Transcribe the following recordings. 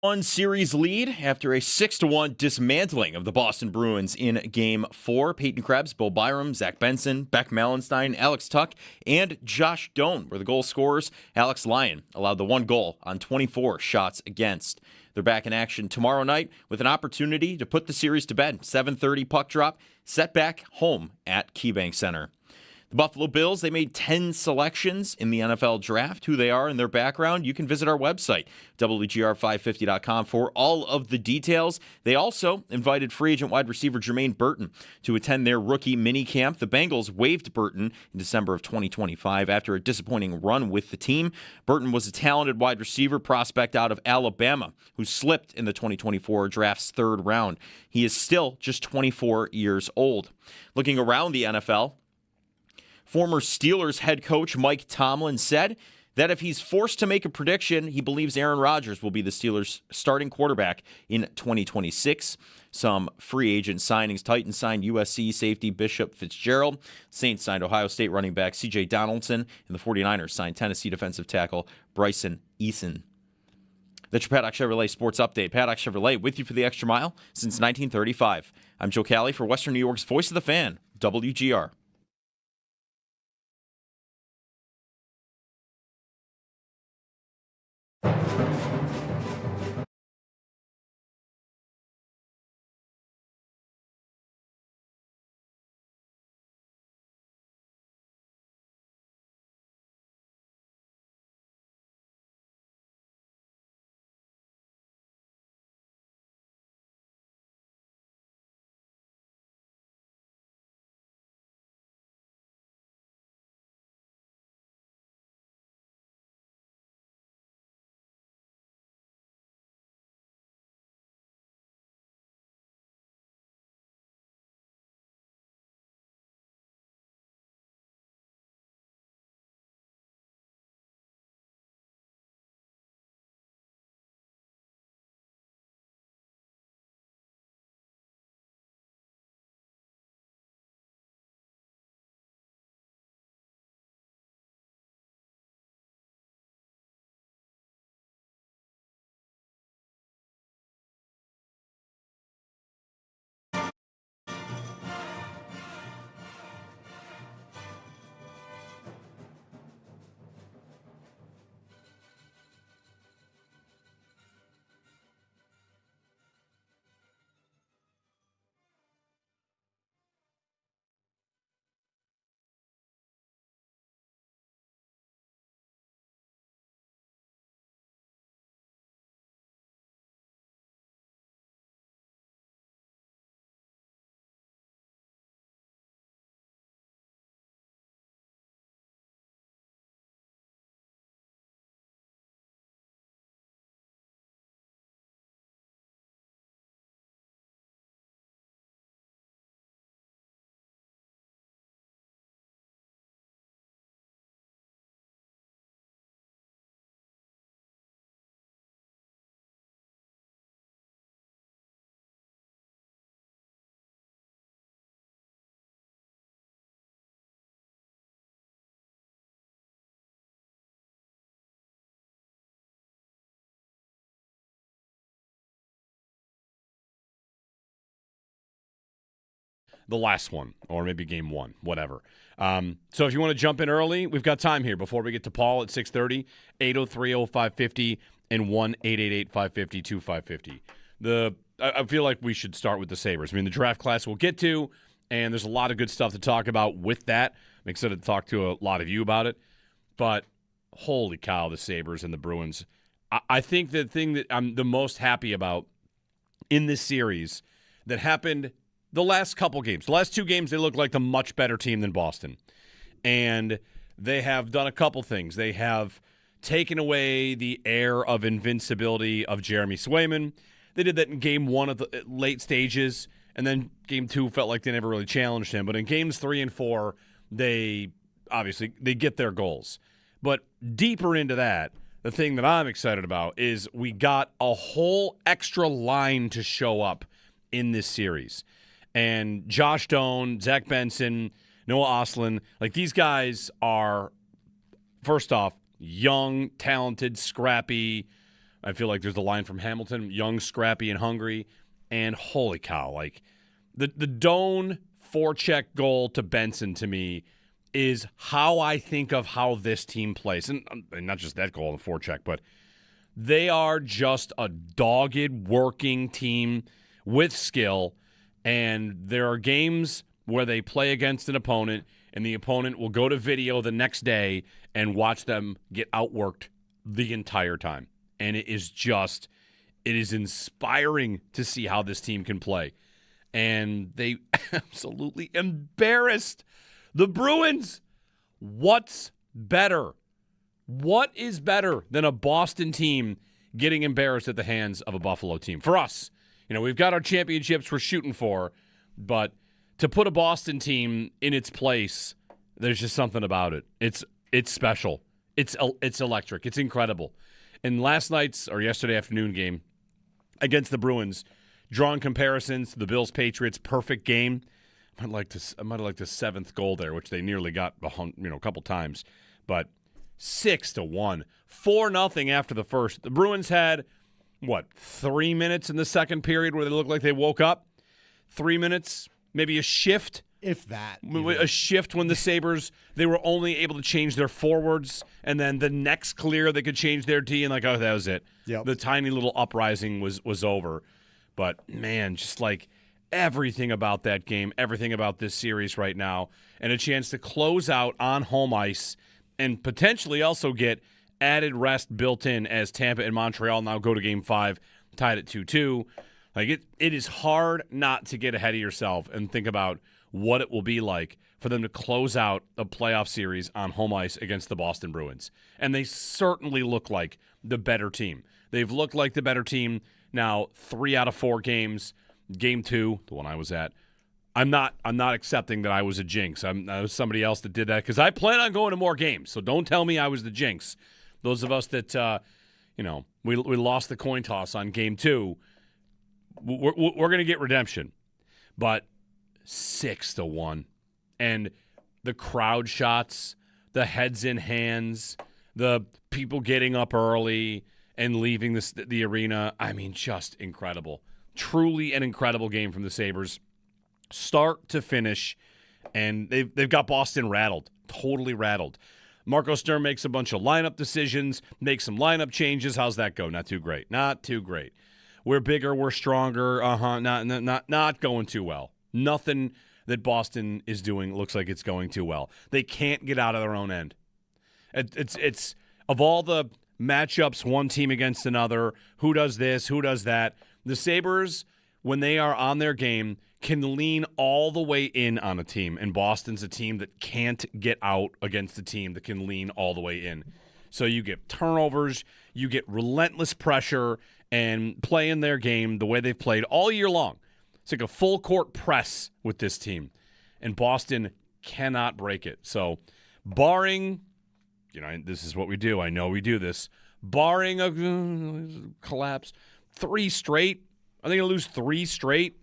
One series lead after a 6-1 dismantling of the Boston Bruins in Game 4. Peyton Krebs, Bo Byram, Zach Benson, Beck Malenstein, Alex Tuck, and Josh Doan were the goal scorers. Alex Lyon allowed the one goal on 24 shots against. They're back in action tomorrow night with an opportunity to put the series to bed. 7:30 puck drop, set back home at KeyBank Center. The Buffalo Bills, they made 10 selections in the NFL draft. Who they are and their background, you can visit our website, WGR550.com, for all of the details. They also invited free agent wide receiver Jermaine Burton to attend their rookie minicamp. The Bengals waived Burton in December of 2025 after a disappointing run with the team. Burton was a talented wide receiver prospect out of Alabama who slipped in the 2024 draft's third round. He is still just 24 years old. Looking around the NFL, former Steelers head coach Mike Tomlin said that if he's forced to make a prediction, he believes Aaron Rodgers will be the Steelers' starting quarterback in 2026. Some free agent signings: Titans signed USC safety Bishop Fitzgerald. Saints signed Ohio State running back C.J. Donaldson. And the 49ers signed Tennessee defensive tackle Bryson Eason. That's your Paddock Chevrolet Sports Update. Paddock Chevrolet with you for the extra mile since 1935. I'm Joe Cali for Western New York's Voice of the Fan, WGR. The last one, or maybe game one, whatever. So if you want to jump in early, we've got time here before we get to Paul at 6:30, 803-0550 and 1-888-550-2550. I feel like we should start with the Sabres. I mean, the draft class we'll get to, and there's a lot of good stuff to talk about with that. I'm excited to talk to a lot of you about it. But holy cow, the Sabres and the Bruins. I think the thing that I'm the most happy about in this series that happened the last couple games. The last two games, they look like the much better team than Boston. And they have done a couple things. They have taken away the air of invincibility of Jeremy Swayman. They did that in game one of the late stages, and then game two felt like they never really challenged him. But in games 3 and 4, they get their goals. But deeper into that, the thing that I'm excited about is we got a whole extra line to show up in this series. And Josh Doan, Zach Benson, Noah Ostlund, like these guys are, first off, young, talented, scrappy, I feel like there's the line from Hamilton, young, scrappy, and hungry. And holy cow, like the Doan forecheck goal to Benson to me is how I think of how this team plays. And not just that goal in the forecheck, but they are just a dogged working team with skill. And there are games where they play against an opponent and the opponent will go to video the next day and watch them get outworked the entire time. And it is inspiring to see how this team can play. And they absolutely embarrassed the Bruins. What's better? What is better than a Boston team getting embarrassed at the hands of a Buffalo team? For us, we've got our championships we're shooting for, but to put a Boston team in its place, there's just something about it. It's special. It's electric. It's incredible. In yesterday afternoon game against the Bruins, drawing comparisons to the Bills-Patriots perfect game. I might have liked the seventh goal there, which they nearly got a couple times. But 6-1, 4-0 after the first. The Bruins had 3 minutes in the second period where they looked like they woke up. 3 minutes, maybe a shift. If that. A shift when the Sabres, they were only able to change their forwards, and then the next clear they could change their D, and that was it. Yep. The tiny little uprising was over. But, man, just like everything about that game, everything about this series right now, and a chance to close out on home ice and potentially also get added rest built in as Tampa and Montreal now go to Game 5, tied at 2-2. Like it is hard not to get ahead of yourself and think about what it will be like for them to close out a playoff series on home ice against the Boston Bruins. And they certainly look like the better team. They've looked like the better team now 3 out of 4 games. Game 2, the one I was at, I'm not accepting that I was a jinx. I was somebody else that did that because I plan on going to more games. So don't tell me I was the jinx. Those of us that, we lost the coin toss on Game 2, we're going to get redemption. But 6-1. And the crowd shots, the heads in hands, the people getting up early and leaving the arena. I mean, just incredible. Truly an incredible game from the Sabres. Start to finish. And they've got Boston rattled. Totally rattled. Marco Sturm makes a bunch of lineup decisions, makes some lineup changes. How's that go? Not too great. Not too great. We're bigger, we're stronger. Not going too well. Nothing that Boston is doing looks like it's going too well. They can't get out of their own end. It's of all the matchups, one team against another, who does this, who does that. The Sabres, when they are on their game, can lean all the way in on a team, and Boston's a team that can't get out against a team that can lean all the way in. So you get turnovers, you get relentless pressure, and playing their game the way they've played all year long. It's like a full-court press with this team, and Boston cannot break it. So barring, this is what we do. I know we do this. Barring a collapse, 3 straight. Are they going to lose 3 straight?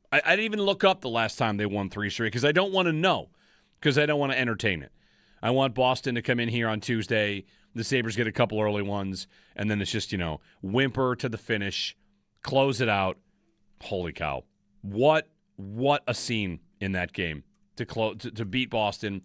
I didn't even look up the last time they won 3 straight because I don't want to know, because I don't want to entertain it. I want Boston to come in here on Tuesday, the Sabres get a couple early ones, and then it's just, whimper to the finish, close it out. Holy cow. What a scene in that game to beat Boston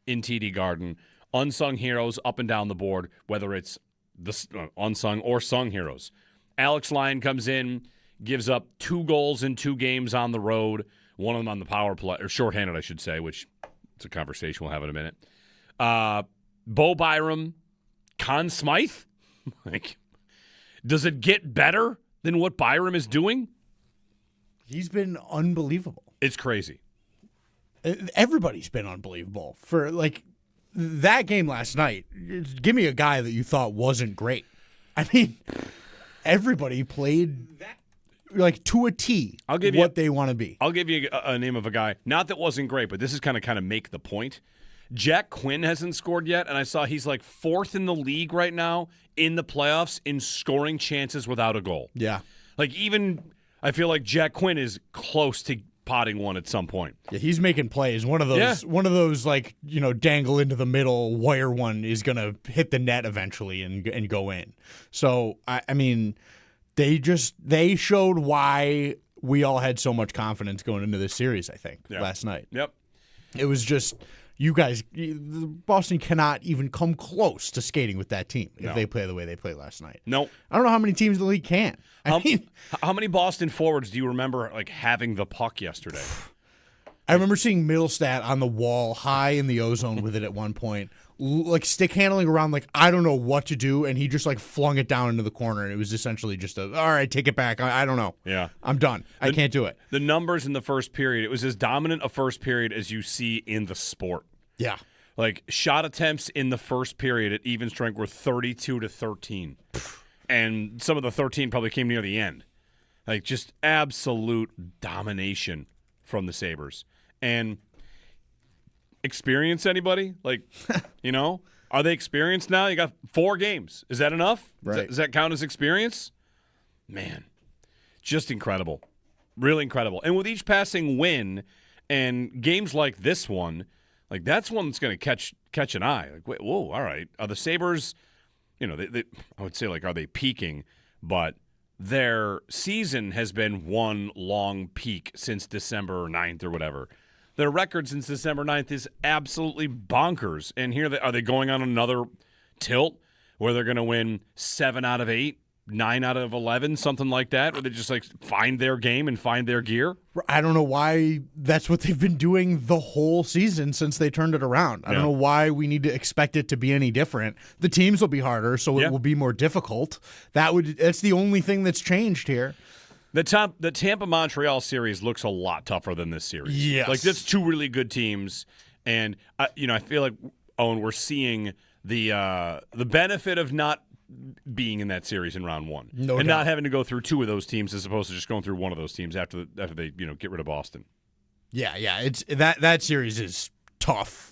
in TD Garden. Unsung heroes up and down the board, whether it's the unsung or sung heroes. Alex Lyon comes in, gives up 2 goals in 2 games on the road, one of them on the power play, or shorthanded, I should say, which it's a conversation we'll have in a minute. Bo Byram, Conn Smythe? Does it get better than what Byram is doing? He's been unbelievable. It's crazy. Everybody's been unbelievable. For, that game last night, give me a guy that you thought wasn't great. I mean, everybody played to a T. I'll give what they want to be. I'll give you a name of a guy. Not that wasn't great, but this is kind of make the point. Jack Quinn hasn't scored yet, and I saw he's 4th in the league right now in the playoffs in scoring chances without a goal. Yeah. Even I feel like Jack Quinn is close to potting one at some point. Yeah, he's making plays. One of those like, dangle into the middle wire one is gonna hit the net eventually and go in. So I mean, they showed why we all had so much confidence going into this series, I think, last night. Yep. It was just, you guys, Boston cannot even come close to skating with that team if they play the way they played last night. Nope. I don't know how many teams in the league can. How many Boston forwards do you remember having the puck yesterday? I remember seeing Middlestat on the wall, high in the ozone with it at one point, stick handling around I don't know what to do, and he just flung it down into the corner, and it was essentially just all right, take it back. I don't know. Yeah. I'm done. I can't do it. The numbers in the first period, it was as dominant a first period as you see in the sport. Yeah. Shot attempts in the first period at even strength were 32-13. And some of the 13 probably came near the end. Just absolute domination from the Sabres. And experience, anybody? Are they experienced now? You got 4 games. Is that enough? Right. Does that count as experience? Man, just incredible. Really incredible. And with each passing win and games like this one, that's one that's going to catch an eye. Wait, whoa, all right. Are the Sabres, I would say, are they peaking? But their season has been one long peak since December 9th or whatever. Their record since December 9th is absolutely bonkers. And here, are they going on another tilt where they're going to win 7 out of 8, 9 out of 11, something like that, where they just find their game and find their gear? I don't know why that's what they've been doing the whole season since they turned it around. I don't know why we need to expect it to be any different. The teams will be harder, so it will be more difficult. That's the only thing that's changed here. The Tampa-Montreal series looks a lot tougher than this series. Yes. That's 2 really good teams, and I feel like, Owen, we're seeing the benefit of not being in that series in round 1, not having to go through 2 of those teams as opposed to just going through one of those teams after they get rid of Boston. Yeah, it's that series is tough.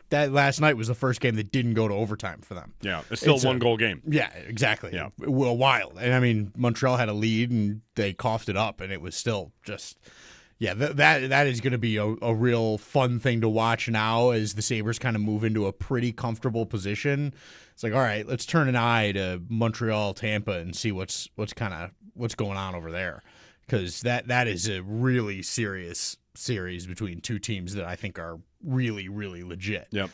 That last night was the first game that didn't go to overtime for them. Yeah, it's still a 1-goal game. Yeah, exactly. Yeah. Wild. And I mean, Montreal had a lead and they coughed it up, and it was still just. Yeah, that is going to be a real fun thing to watch now as the Sabres kind of move into a pretty comfortable position. It's all right, let's turn an eye to Montreal, Tampa, and see what's going on over there, because that is a really serious series between 2 teams that I think are really, really legit. Yep.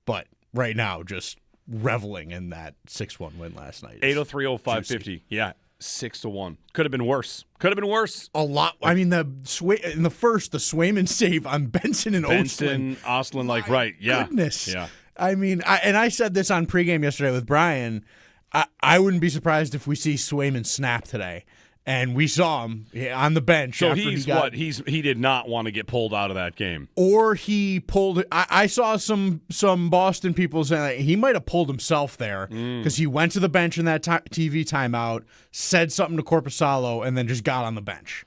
But right now, just reveling in that 6-1 win last night. 803-0550. Yeah. 6-1. Could have been worse. A lot. I mean, in the first, the Swayman save on Benson and Ostlund, right? Yeah. Goodness. Yeah. I mean, I said this on pregame yesterday with Brian. I wouldn't be surprised if we see Swayman snap today, and we saw him on the bench. So he did not want to get pulled out of that game, or he pulled. I saw some Boston people saying he might have pulled himself there because he went to the bench in that TV timeout, said something to Korpisalo, and then just got on the bench.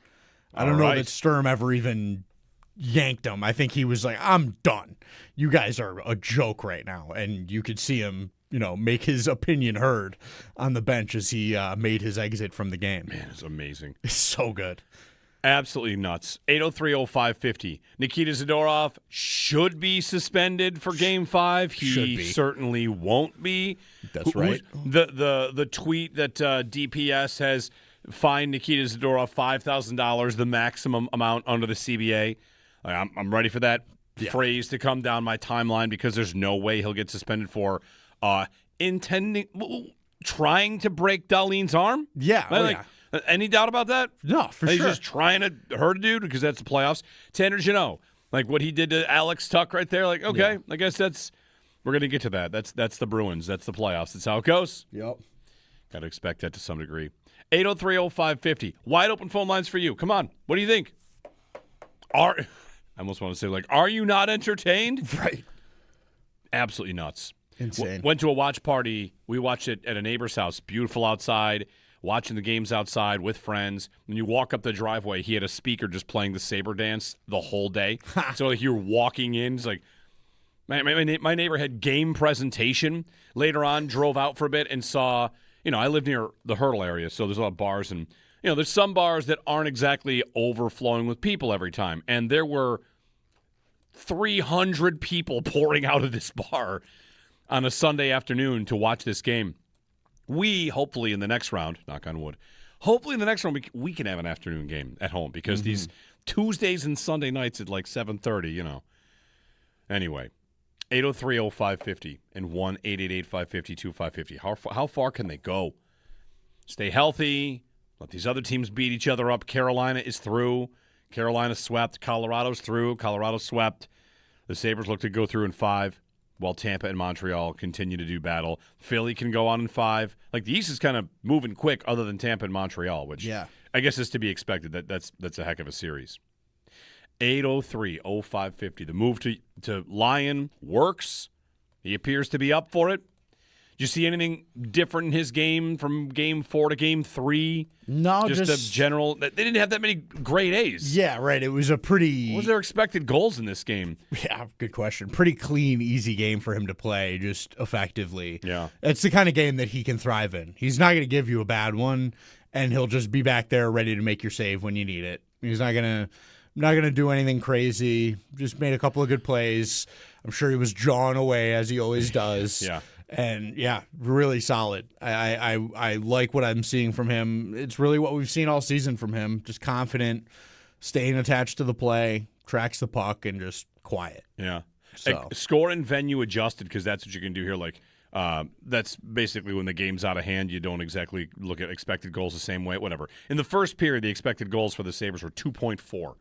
I don't know that Sturm ever even yanked him. I think he was like, "I'm done. You guys are a joke right now," and you could see him, make his opinion heard on the bench as he made his exit from the game. Man, it's amazing. It's so good. Absolutely nuts. 803-0550. Nikita Zadorov should be suspended for Game 5. He certainly won't be. That's right. The tweet that DPS has fined Nikita Zadorov $5,000, the maximum amount under the CBA. I'm ready for that phrase to come down my timeline, because there's no way he'll get suspended for trying to break Darlene's arm. Yeah. Any doubt about that? No, for sure. He's just trying to hurt a dude because that's the playoffs. Tanner Jeannot, what he did to Alex Tuck right there. Okay, I guess we're going to get to that. That's the Bruins. That's the playoffs. That's how it goes. Yep. Got to expect that to some degree. 803-0550. Wide open phone lines for you. Come on. What do you think? I almost want to say, are you not entertained? Right. Absolutely nuts. Insane. Went to a watch party. We watched it at a neighbor's house. Beautiful outside. Watching the games outside with friends. When you walk up the driveway, he had a speaker just playing the Sabre dance the whole day. So you're walking in. It's like, my neighbor had game presentation. Later on, drove out for a bit and saw, I live near the Hurdle area, so there's a lot of bars and there's some bars that aren't exactly overflowing with people every time. And there were 300 people pouring out of this bar on a Sunday afternoon to watch this game. We, hopefully in the next round, knock on wood, hopefully in the next round we can have an afternoon game at home because these Tuesdays and Sunday nights at like 7:30, Anyway, 803-0550 and 1-888-550-2550. How far can they go? Stay healthy. Let these other teams beat each other up. Carolina is through. Carolina swept. Colorado's through. Colorado swept. The Sabres look to go through in 5, while Tampa and Montreal continue to do battle. Philly can go on in 5. Like, the East is kind of moving quick other than Tampa and Montreal, which I guess is to be expected. That's a heck of a series. 803-0550. The move to Lyon works. He appears to be up for it. Did you see anything different in his game from Game 4 to Game 3? No, just a general. They didn't have that many grade A's. Yeah, right. It was a pretty. What was their expected goals in this game? Yeah, good question. Pretty clean, easy game for him to play, just effectively. Yeah, it's the kind of game that he can thrive in. He's not going to give you a bad one, and he'll just be back there ready to make your save when you need it. He's not gonna do anything crazy. Just made a couple of good plays. I'm sure he was jawing away as he always does. Yeah. And yeah, really solid. I like what I'm seeing from him. It's really what we've seen all season from him. Just confident, staying attached to the play, tracks the puck, and just quiet. Yeah. So. Score and venue adjusted, because that's what you can do here. Like, that's basically when the game's out of hand. You don't exactly look at expected goals the same way. Whatever. In the first period, the expected goals for the Sabres were 2.4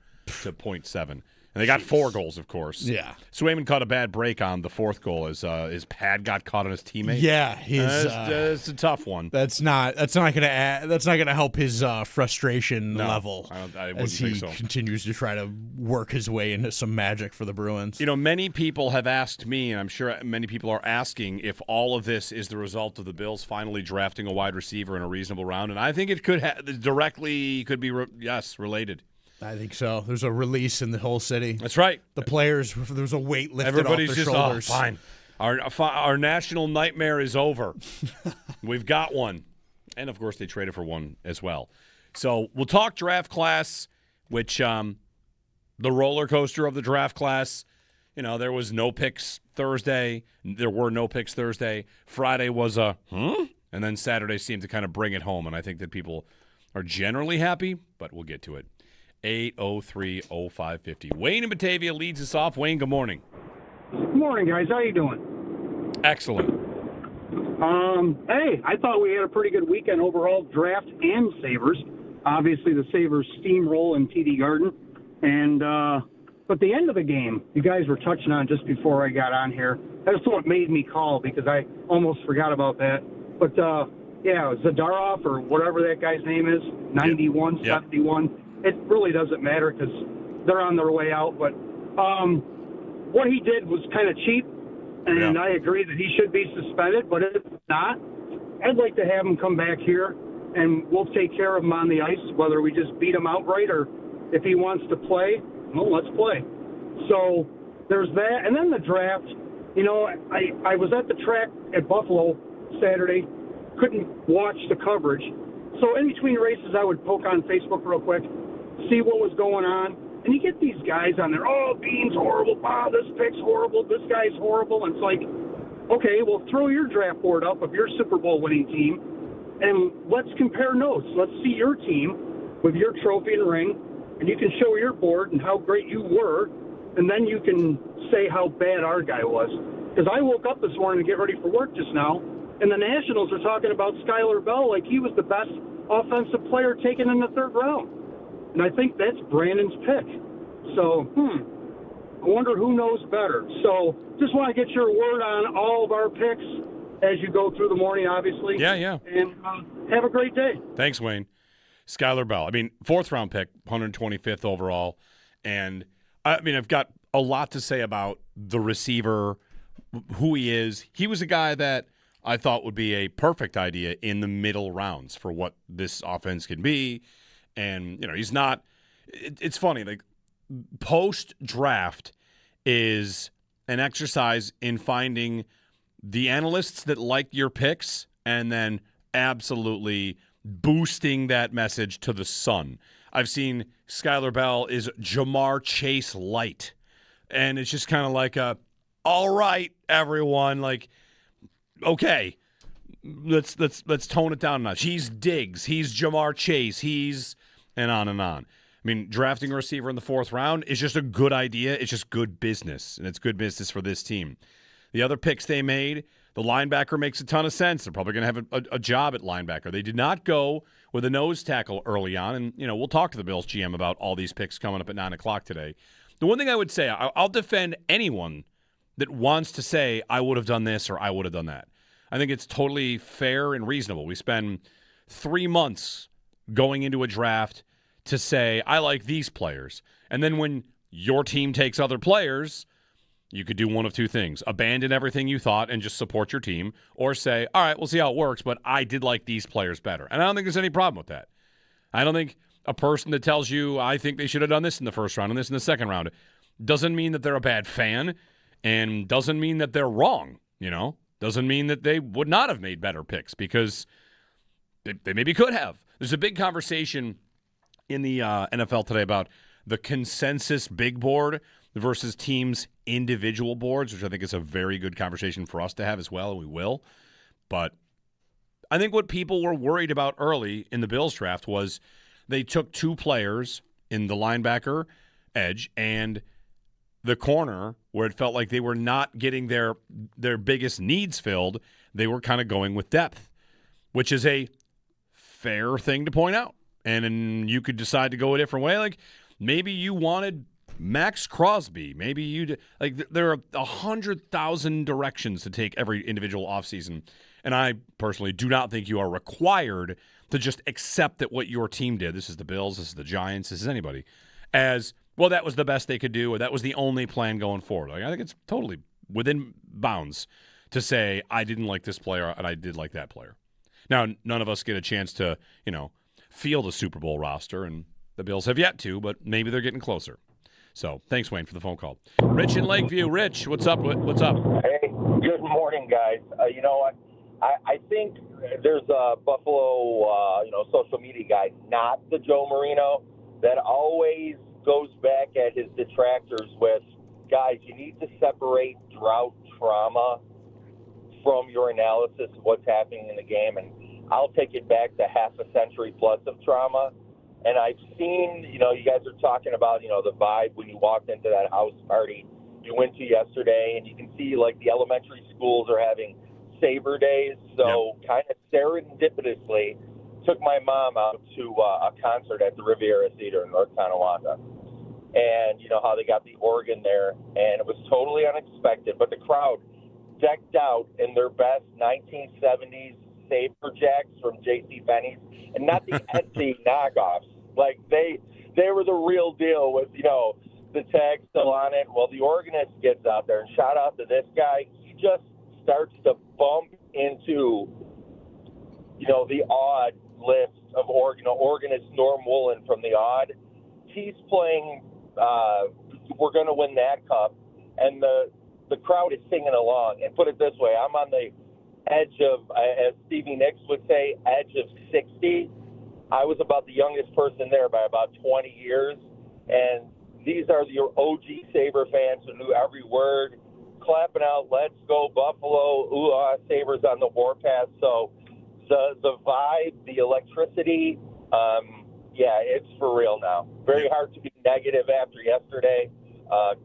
to 0.7. And they got 4 goals, of course. Yeah. Swayman caught a bad break on the 4th goal as his pad got caught on his teammate. Yeah, it's a tough one. That's not gonna help his frustration level I wouldn't as he think so. continues to try to work his way into some magic for the Bruins. Many people have asked me, and I'm sure many people are asking, if all of this is the result of the Bills finally drafting a wide receiver in a reasonable round, and I think it could directly be related. I think so. There's a release in the whole city. That's right. The players, there's a weight lifted Everybody's off their just shoulders. fine. Our national nightmare is over. We've got one. And, of course, they traded for one as well. So we'll talk draft class, which the roller coaster of the draft class, there was no picks Thursday. There were no picks Thursday. Friday was and then Saturday seemed to kind of bring it home. And I think that people are generally happy, but we'll get to it. 803-0550. Wayne in Batavia leads us off. Wayne, good morning. Good morning, guys. How you doing? Excellent. Hey, I thought we had a pretty good weekend overall, draft and Sabres. Obviously, the Sabres steamroll in TD Garden. And but the end of the game, you guys were touching on just before I got on here. That's what made me call, because I almost forgot about that. But, yeah, Zadarov or whatever that guy's name is, 91, 71. It really doesn't matter because they're on their way out. But what he did was kind of cheap, and I agree that he should be suspended. But if not, I'd like to have him come back here, and we'll take care of him on the ice, whether we just beat him outright or if he wants to play, well, let's play. So there's that. And then the draft, I was at the track at Buffalo Saturday, couldn't watch the coverage. So in between races, I would poke on Facebook real quick, see what was going on. And you get these guys on there, Beane's horrible, this pick's horrible, this guy's horrible. And it's like, okay, well, throw your draft board up of your Super Bowl winning team, and let's compare notes. Let's see your team with your trophy and ring, and you can show your board and how great you were, and then you can say how bad our guy was. Because I woke up this morning to get ready for work just now, and the Nationals are talking about Skylar Bell like he was the best offensive player taken in the 3rd round. And I think that's Brandon's pick. So, I wonder who knows better. So, just want to get your word on all of our picks as you go through the morning, obviously. Yeah. And have a great day. Thanks, Wayne. Skylar Bell. 4th round pick, 125th overall. And, I've got a lot to say about the receiver, who he is. He was a guy that I thought would be a perfect idea in the middle rounds for what this offense can be. And, he's not – it's funny. Like, post-draft is an exercise in finding the analysts that like your picks and then absolutely boosting that message to the sun. I've seen Skylar Bell is Jamar Chase light. And it's just kind of like all right, everyone, like, okay, let's tone it down a notch. He's Diggs, he's Jamar Chase, he's and on and on. I mean, drafting a receiver in the 4th round is just a good idea. It's just good business, and it's good business for this team. The other picks they made, the linebacker makes a ton of sense. They're probably going to have a job at linebacker. They did not go with a nose tackle early on, and we'll talk to the Bills GM about all these picks coming up at 9 o'clock today. The one thing I would say, I'll defend anyone that wants to say, I would have done this or I would have done that. I think it's totally fair and reasonable. We spend 3 months going into a draft to say, I like these players. And then when your team takes other players, you could do one of two things. Abandon everything you thought and just support your team, or say, all right, we'll see how it works, but I did like these players better. And I don't think there's any problem with that. I don't think a person that tells you, I think they should have done this in the 1st round and this in the 2nd round, doesn't mean that they're a bad fan and doesn't mean that they're wrong, Doesn't mean that they would not have made better picks because they maybe could have. There's a big conversation in the NFL today about the consensus big board versus teams' individual boards, which I think is a very good conversation for us to have as well, and we will. But I think what people were worried about early in the Bills draft was they took 2 players in the linebacker edge and the corner where it felt like they were not getting their biggest needs filled. They were kind of going with depth, which is a fair thing to point out. And you could decide to go a different way. Like maybe you wanted Max Crosby. Maybe you there are 100,000 directions to take every individual offseason. And I personally do not think you are required to just accept that what your team did, this is the Bills, this is the Giants, this is anybody, as, well, that was the best they could do, or that was the only plan going forward. Like, I think it's totally within bounds to say, I didn't like this player and I did like that player. Now, none of us get a chance to, field a Super Bowl roster, and the Bills have yet to, but maybe they're getting closer. So, thanks, Wayne, for the phone call. Rich in Lakeview. Rich, what's up? What's up? Hey, good morning, guys. You know what? I think there's a Buffalo, social media guy, not the Joe Marino, that always goes back at his detractors with, guys, you need to separate drought trauma from your analysis of what's happening in the game. And I'll take it back to half a century plus of trauma. And I've seen, you guys are talking about, the vibe when you walked into that house party you went to yesterday, and you can see, like, the elementary schools are having Sabre days. So kind of serendipitously took my mom out to a concert at the Riviera Theater in North Tonawanda. And you know how they got the organ there, and it was totally unexpected. But the crowd decked out in their best 1970s Sabre Jacks from J.C. Penney's, and not the Etsy knockoffs. Like, they were the real deal with, the tag still on it. Well, the organist gets out there, and shout out to this guy. He just starts to bump into, the odd list of organist Norm Woolen from the odd. He's playing We're Going to Win That Cup, and the crowd is singing along. And put it this way, I'm on the edge of, as Stevie Nicks would say, edge of 60. I was about the youngest person there by about 20 years, and these are your OG Sabre fans who knew every word, clapping out, let's go Buffalo, ooh, Sabres on the warpath. So the vibe, the electricity, it's for real now. Very hard to be negative after yesterday.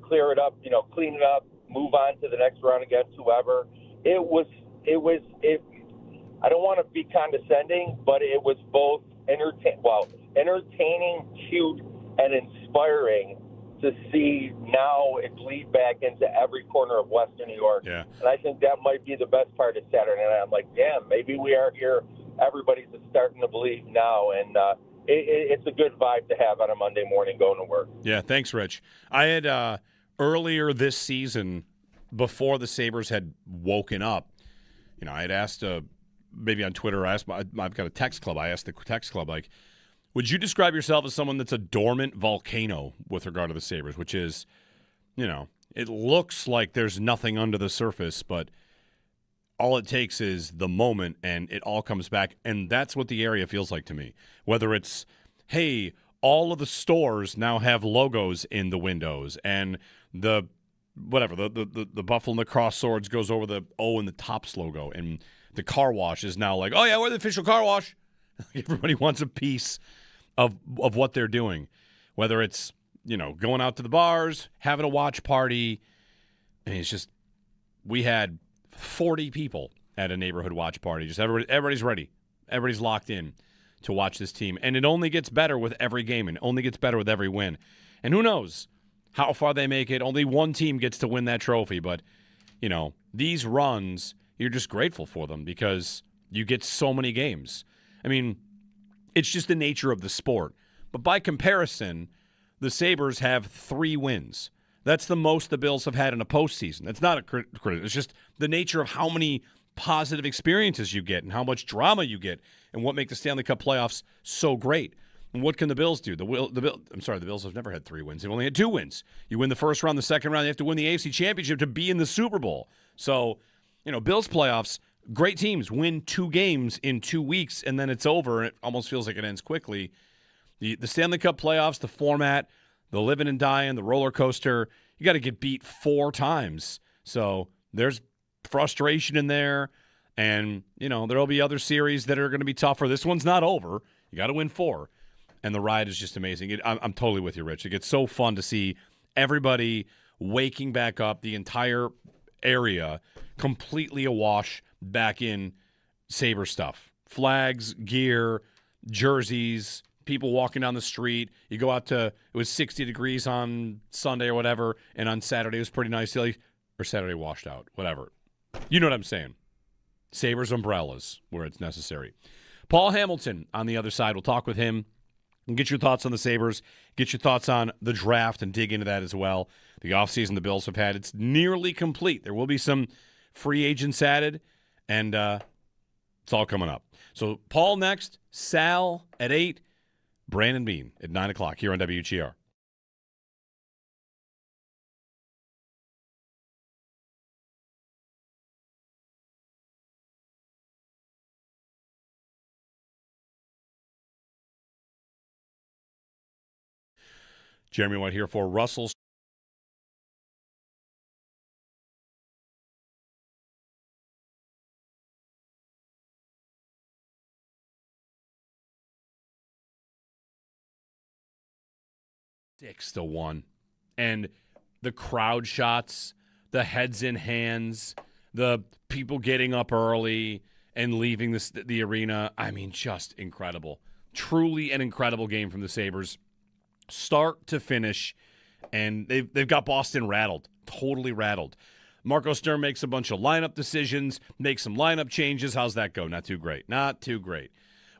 Clear it up, clean it up, move on to the next round against whoever. It was. I don't want to be condescending, but it was both entertaining, cute, and inspiring to see now it bleed back into every corner of Western New York. Yeah. And I think that might be the best part of Saturday night. I'm like, damn, maybe we are here. Everybody's starting to believe now, and it's a good vibe to have on a Monday morning going to work. Yeah, thanks, Rich. I had earlier this season, before the Sabres had woken up, I had asked maybe on Twitter, I've got a text club. I asked the text club, like, would you describe yourself as someone that's a dormant volcano with regard to the Sabres, which is, it looks like there's nothing under the surface, but all it takes is the moment, and it all comes back. And that's what the area feels like to me. Whether it's, hey, all of the stores now have logos in the windows, and the Buffalo Lacrosse Swords goes over the O in the Tops logo, and the car wash is now like, oh yeah, we're the official car wash. Everybody wants a piece of what they're doing, whether it's going out to the bars, having a watch party. And it's just, we had 40 people at a neighborhood watch party. Just everybody's ready, everybody's locked in to watch this team, and it only gets better with every game, and only gets better with every win. And who knows how far they make it? Only one team gets to win that trophy, but these runs, you're just grateful for them because you get so many games. I mean, it's just the nature of the sport. But by comparison, the Sabres have 3 wins. That's the most the Bills have had in a postseason. That's not a critic. It's just the nature of how many positive experiences you get and how much drama you get and what makes the Stanley Cup playoffs so great. And what can the Bills do? The Bills have never had 3 wins. They've only had 2 wins. You win the first round, the second round, you have to win the AFC Championship to be in the Super Bowl. So, Bills playoffs, great teams win 2 games in 2 weeks, and then it's over, and it almost feels like it ends quickly. The Stanley Cup playoffs, the format, the living and dying, the roller coaster, you got to get beat 4 times. So there's frustration in there, and, there'll be other series that are going to be tougher. This one's not over. You got to win 4. And the ride is just amazing. I'm totally with you, Rich. It gets so fun to see everybody waking back up, the entire area completely awash back in Sabre stuff. Flags, gear, jerseys, people walking down the street. You go out to, it was 60 degrees on Sunday or whatever, and on Saturday it was pretty nice. Or Saturday washed out, whatever. You know what I'm saying. Sabres umbrellas where it's necessary. Paul Hamilton on the other side. We'll talk with him and get your thoughts on the Sabres, get your thoughts on the draft, and dig into that as well. The offseason the Bills have had, it's nearly complete. There will be some free agents added, and it's all coming up. So Paul next, Sal at 8, Brandon Beane at 9 o'clock here on WGR. Jeremy White here for Russell. Six to 1. And the crowd shots, the heads in hands, the people getting up early and leaving the arena. I mean, just incredible. Truly an incredible game from the Sabres. Start to finish, and they've got Boston rattled, totally rattled. Marco Sturm makes a bunch of lineup decisions, makes some lineup changes. How's that go? Not too great. Not too great.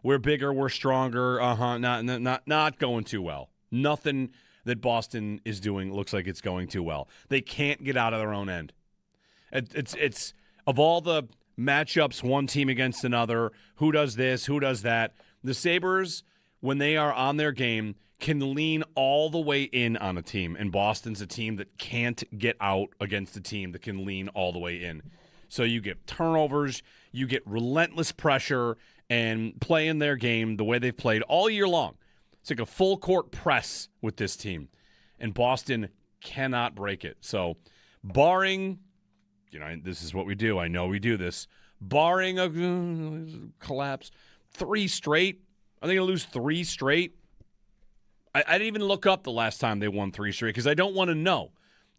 We're bigger, we're stronger. Not going too well. Nothing that Boston is doing looks like it's going too well. They can't get out of their own end. It's of all the matchups, one team against another, who does this, who does that. The Sabres, when they are on their game, can lean all the way in on a team, and Boston's a team that can't get out against a team that can lean all the way in. So you get turnovers, you get relentless pressure, and playing their game the way they've played all year long. It's like a full court press with this team, and Boston cannot break it. So barring, this is what we do. I know we do this. Barring a collapse, 3 straight. Are they going to lose 3 straight? I didn't even look up the last time they won 3 straight because I don't want to know,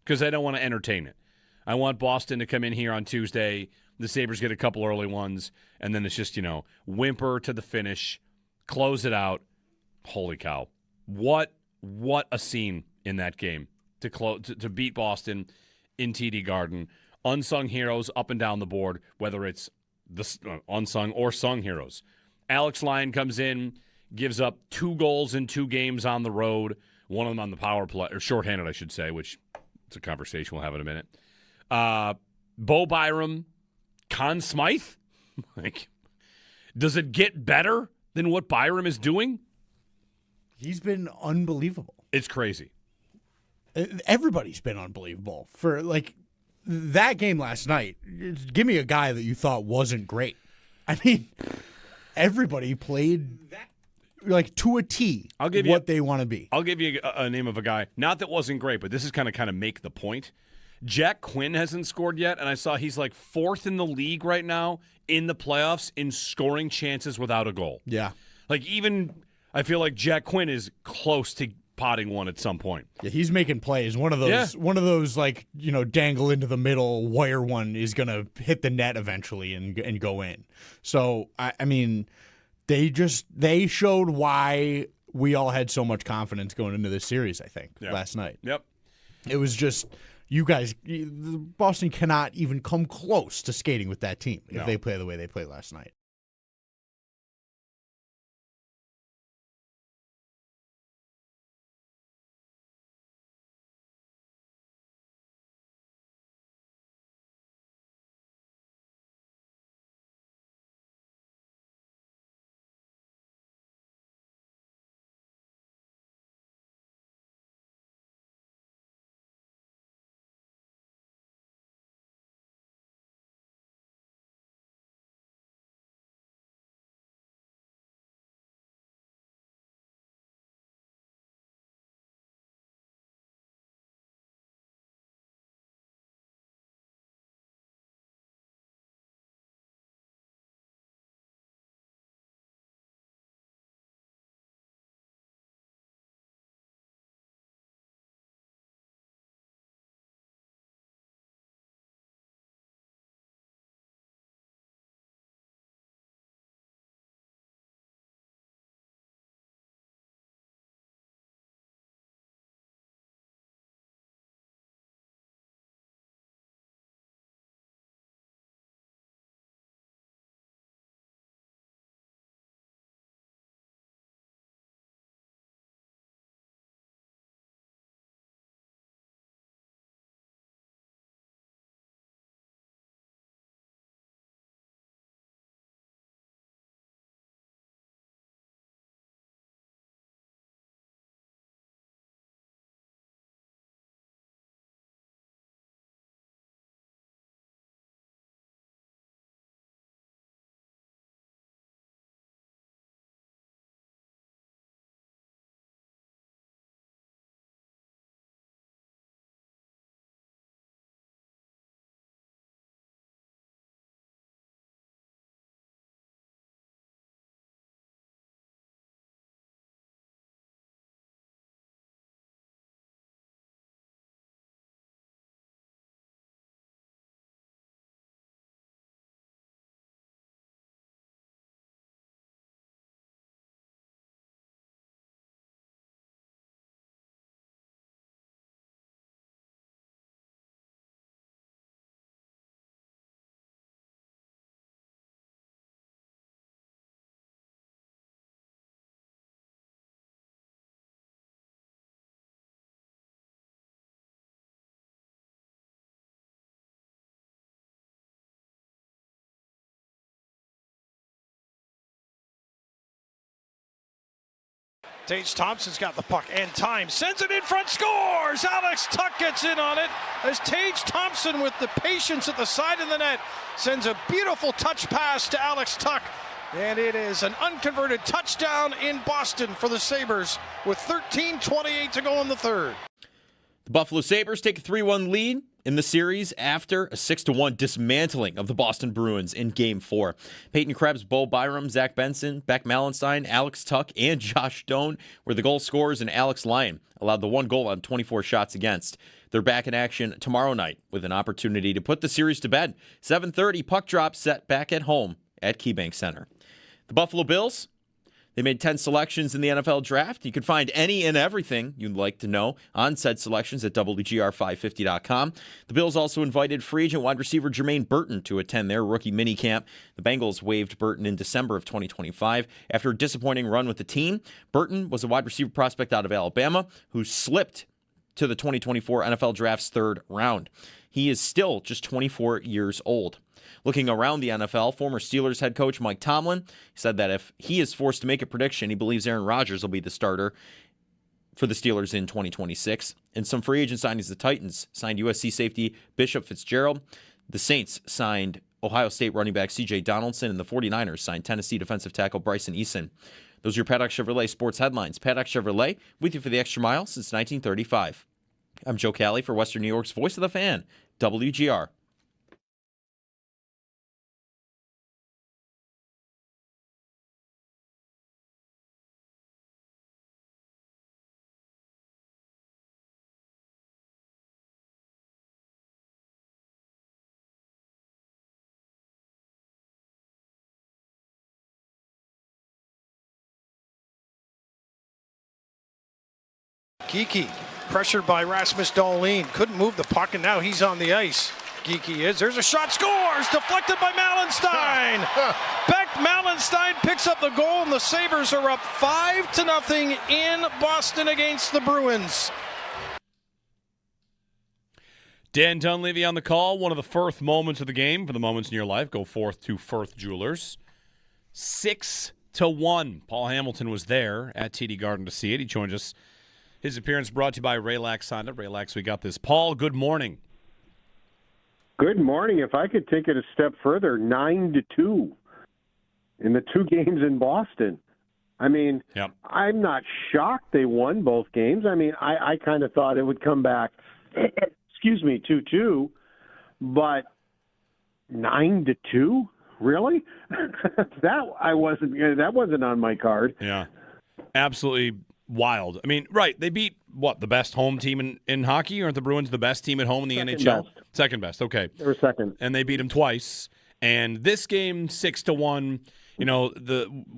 because I don't want to entertain it. I want Boston to come in here on Tuesday, the Sabres get a couple early ones, and then it's just, whimper to the finish, close it out. Holy cow. What a scene in that game to beat Boston in TD Garden. Unsung heroes up and down the board, whether it's the unsung or sung heroes. Alex Lyon comes in, gives up 2 goals in 2 games on the road, one of them on the power play, or shorthanded, I should say, which it's a conversation we'll have in a minute. Bo Byram, Conn Smythe? Does it get better than what Byram is doing? He's been unbelievable. It's crazy. Everybody's been unbelievable. For that game last night, give me a guy that you thought wasn't great. I mean, everybody played like to a T. I'll give what they want to be. I'll give you a name of a guy. Not that wasn't great, but this is kind of make the point. Jack Quinn hasn't scored yet, and I saw he's like 4th in the league right now in the playoffs in scoring chances without a goal. Yeah. Like even I feel like Jack Quinn is close to potting one at some point. Yeah, he's making plays. One of those like, dangle into the middle wire one is going to hit the net eventually and go in. So I mean, they showed why we all had so much confidence going into this series, I think, last night. Yep. It was just Boston cannot even come close to skating with that team if they play the way they played last night. Tage Thompson's got the puck and time. Sends it in front, scores! Alex Tuck gets in on it as Tage Thompson, with the patience at the side of the net, sends a beautiful touch pass to Alex Tuck. And it is an unconverted touchdown in Boston for the Sabres with 13:28 to go in the third. The Buffalo Sabres take a 3-1 lead in the series after a 6-1 dismantling of the Boston Bruins in Game 4. Peyton Krebs, Bo Byram, Zach Benson, Beck Malenstein, Alex Tuck, and Josh Doan were the goal scorers, and Alex Lyon allowed the one goal on 24 shots against. They're back in action tomorrow night with an opportunity to put the series to bed. 7:30 puck drop set back at home at KeyBank Center. The Buffalo Bills, they made 10 selections in the NFL draft. You can find any and everything you'd like to know on said selections at WGR550.com. The Bills also invited free agent wide receiver Jermaine Burton to attend their rookie minicamp. The Bengals waived Burton in December of 2025. After a disappointing run with the team, Burton was a wide receiver prospect out of Alabama who slipped to the 2024 NFL Draft's third round. He is still just 24 years old. Looking around the NFL, former Steelers head coach Mike Tomlin said that if he is forced to make a prediction, he believes Aaron Rodgers will be the starter for the Steelers in 2026. And some free agent signings, the Titans signed USC safety Bishop Fitzgerald. The Saints signed Ohio State running back C.J. Donaldson, and the 49ers signed Tennessee defensive tackle Bryson Eason. Those are your Paddock Chevrolet sports headlines. Paddock Chevrolet, with you for the extra mile since 1935. I'm Joe Cali for Western New York's Voice of the Fan, WGR. Geeky, pressured by Rasmus Dahlin, couldn't move the puck, and now he's on the ice. Geeky is. There's a shot, scores! Deflected by Mallenstein. Beck Mallenstein picks up the goal, and the Sabres are up 5-0 in Boston against the Bruins. Dan Dunleavy on the call. One of the first moments of the game. For the moments in your life, go forth to Firth Jewelers. 6-1. Paul Hamilton was there at TD Garden to see it. He joined us. His appearance brought to you by Raylax Honda. Raylax, we got this. Paul, good morning. Good morning. If I could take it a step further, 9-2 in the two games in Boston. I mean, Yep. I'm not shocked they won both games. I mean, I kind of thought it would come back, 2-2, but 9-2? Really? That wasn't on my card. Yeah. Absolutely wild. I mean, right, they beat, the best home team in hockey? Aren't the Bruins the best team at home in the NHL? Best. Second best, okay. They were second. And they beat them twice. And this game, 6-1,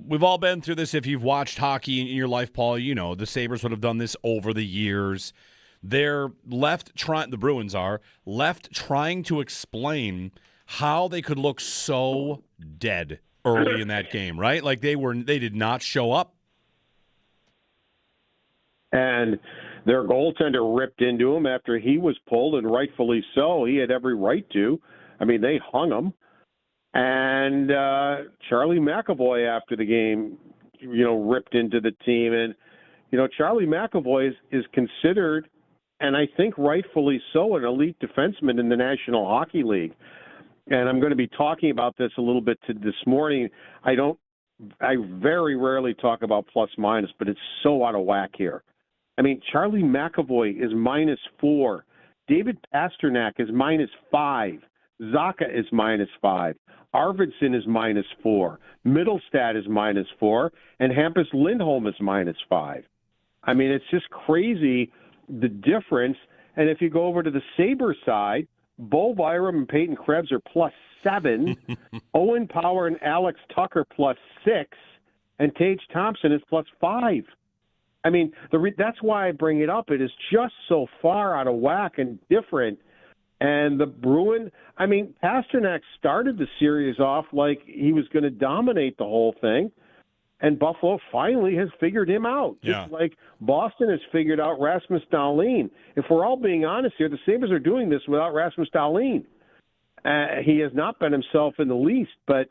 we've all been through this. If you've watched hockey in your life, Paul, the Sabres would have done this over the years. They're the Bruins are left trying to explain how they could look so dead early in that game, right? Like they did not show up. And their goaltender ripped into him after he was pulled, and rightfully so. He had every right to. I mean, they hung him. And Charlie McAvoy after the game, ripped into the team. And, Charlie McAvoy is considered, and I think rightfully so, an elite defenseman in the National Hockey League. And I'm going to be talking about this a little bit this morning. I very rarely talk about plus minus, but it's so out of whack here. I mean, Charlie McAvoy is -4. David Pasternak is -5. Zacha is -5. Arvidsson is -4. Middlestad is -4. And Hampus Lindholm is -5. I mean, it's just crazy, the difference. And if you go over to the Sabres side, Bo Byram and Peyton Krebs are +7. Owen Power and Alex Tucker +6. And Tage Thompson is +5. I mean, that's why I bring it up. It is just so far out of whack and different. And the Pasternak started the series off like he was going to dominate the whole thing. And Buffalo finally has figured him out. Yeah. Just like Boston has figured out Rasmus Dahlin. If we're all being honest here, the Sabres are doing this without Rasmus Dahlin. He has not been himself in the least, but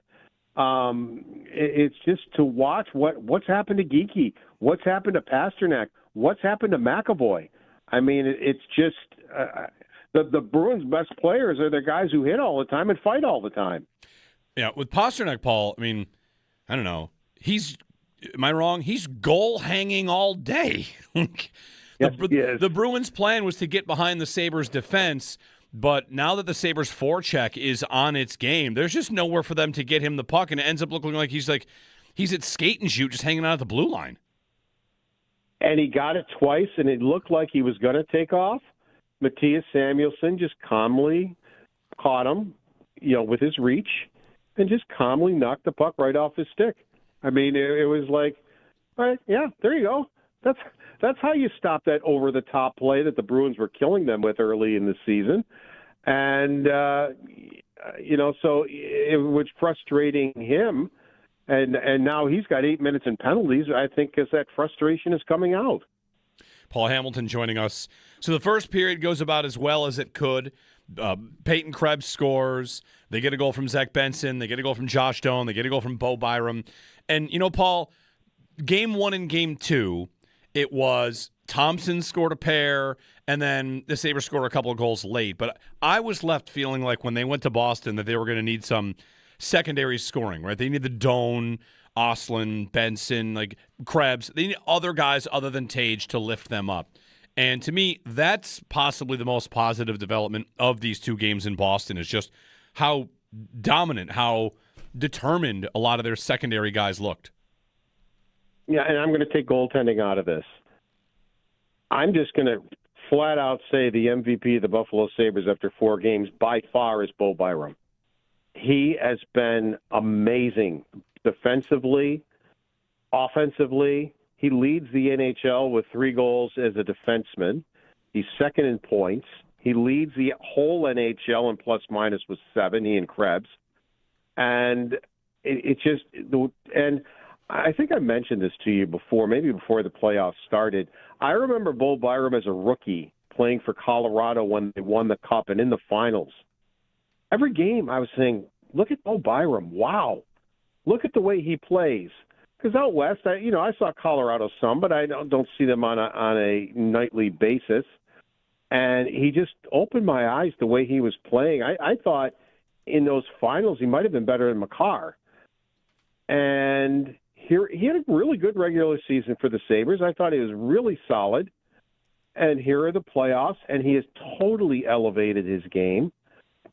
it's just to watch what's happened to Geeky, what's happened to Pasternak, what's happened to McAvoy. I mean, it's just the Bruins' best players are the guys who hit all the time and fight all the time. Yeah, with Pasternak, Paul, I mean, I don't know. Am I wrong? He's goal hanging all day. The Bruins' plan was to get behind the Sabres' defense, but now that the Sabres' forecheck is on its game, there's just nowhere for them to get him the puck, and it ends up looking like he's at skate and shoot, just hanging out at the blue line. And he got it twice, and it looked like he was going to take off. Matthias Samuelsson just calmly caught him, with his reach, and just calmly knocked the puck right off his stick. I mean, it was like, all right, yeah, there you go. That's how you stop that over-the-top play that the Bruins were killing them with early in the season. And, so it was frustrating him. And now he's got 8 minutes in penalties, I think, because that frustration is coming out. Paul Hamilton joining us. So the first period goes about as well as it could. Peyton Krebs scores. They get a goal from Zach Benson. They get a goal from Josh Doan. They get a goal from Bo Byram. And, Paul, game 1 and game 2, it was Thompson scored a pair, and then the Sabres scored a couple of goals late. But I was left feeling like when they went to Boston that they were going to need some secondary scoring, right? They need the Doan, Oslin, Benson, like Krebs. They need other guys other than Tage to lift them up. And to me, that's possibly the most positive development of these two games in Boston is just how dominant, how determined a lot of their secondary guys looked. Yeah, and I'm going to take goaltending out of this. I'm just going to flat out say the MVP of the Buffalo Sabres after 4 games by far is Bo Byram. He has been amazing defensively, offensively. He leads the NHL with 3 goals as a defenseman. He's second in points. He leads the whole NHL in plus-minus with 7, he and Krebs. And it just – and I think I mentioned this to you before, maybe before the playoffs started. I remember Bo Byram as a rookie playing for Colorado when they won the Cup and in the finals. Every game I was saying, look at Bo Byram. Wow. Look at the way he plays. Because out west, I saw Colorado some, but I don't see them on a nightly basis. And he just opened my eyes the way he was playing. I thought in those finals he might have been better than Makar. And here he had a really good regular season for the Sabres. I thought he was really solid. And here are the playoffs, and he has totally elevated his game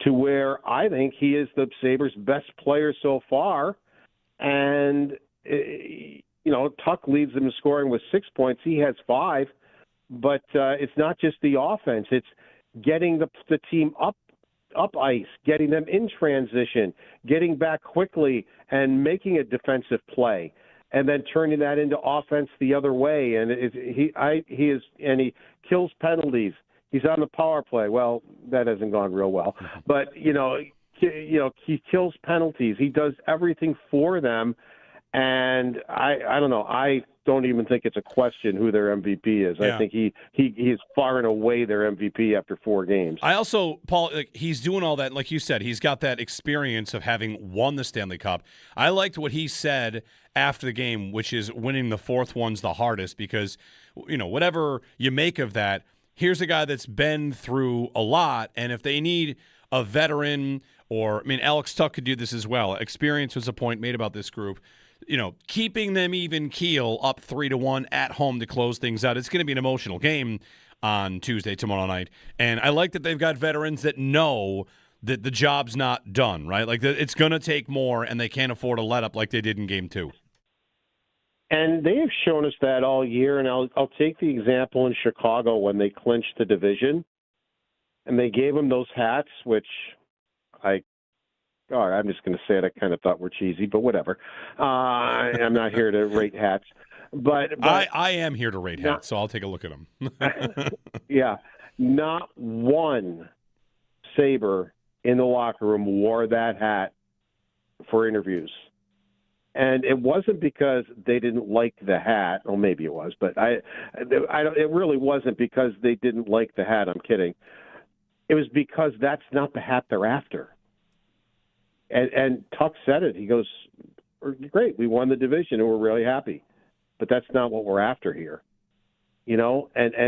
to where I think he is the Sabres' best player so far. And, Tuck leads them in scoring with 6 points. He has 5. But it's not just the offense. It's getting the team up ice, getting them in transition, getting back quickly and making a defensive play, and then turning that into offense the other way. And he kills penalties. He's on the power play. Well, that hasn't gone real well. But, he kills penalties. He does everything for them. And I don't know. I don't even think it's a question who their MVP is. Yeah. I think he is far and away their MVP after 4 games. I also, Paul, he's doing all that. Like you said, he's got that experience of having won the Stanley Cup. I liked what he said after the game, which is winning the 4th one's the hardest because, whatever you make of that, here's a guy that's been through a lot. And if they need a veteran Alex Tuck could do this as well. Experience was a point made about this group. Keeping them even keel up 3-1 at home to close things out. It's going to be an emotional game on Tuesday, tomorrow night. And I like that they've got veterans that know that the job's not done, right? Like it's going to take more, and they can't afford a let up like they did in Game 2. And they have shown us that all year. And I'll take the example in Chicago when they clinched the division, and they gave them those hats, which I'm just going to say it. I kind of thought were cheesy, but whatever. I'm not here to rate hats. But I am here to rate hats, so I'll take a look at them. Yeah. Not one Sabre in the locker room wore that hat for interviews. And it wasn't because they didn't like the hat. Well, maybe it was, but it really wasn't because they didn't like the hat. I'm kidding. It was because that's not the hat they're after. And Tuck said it. He goes, great, we won the division and we're really happy. But that's not what we're after here. And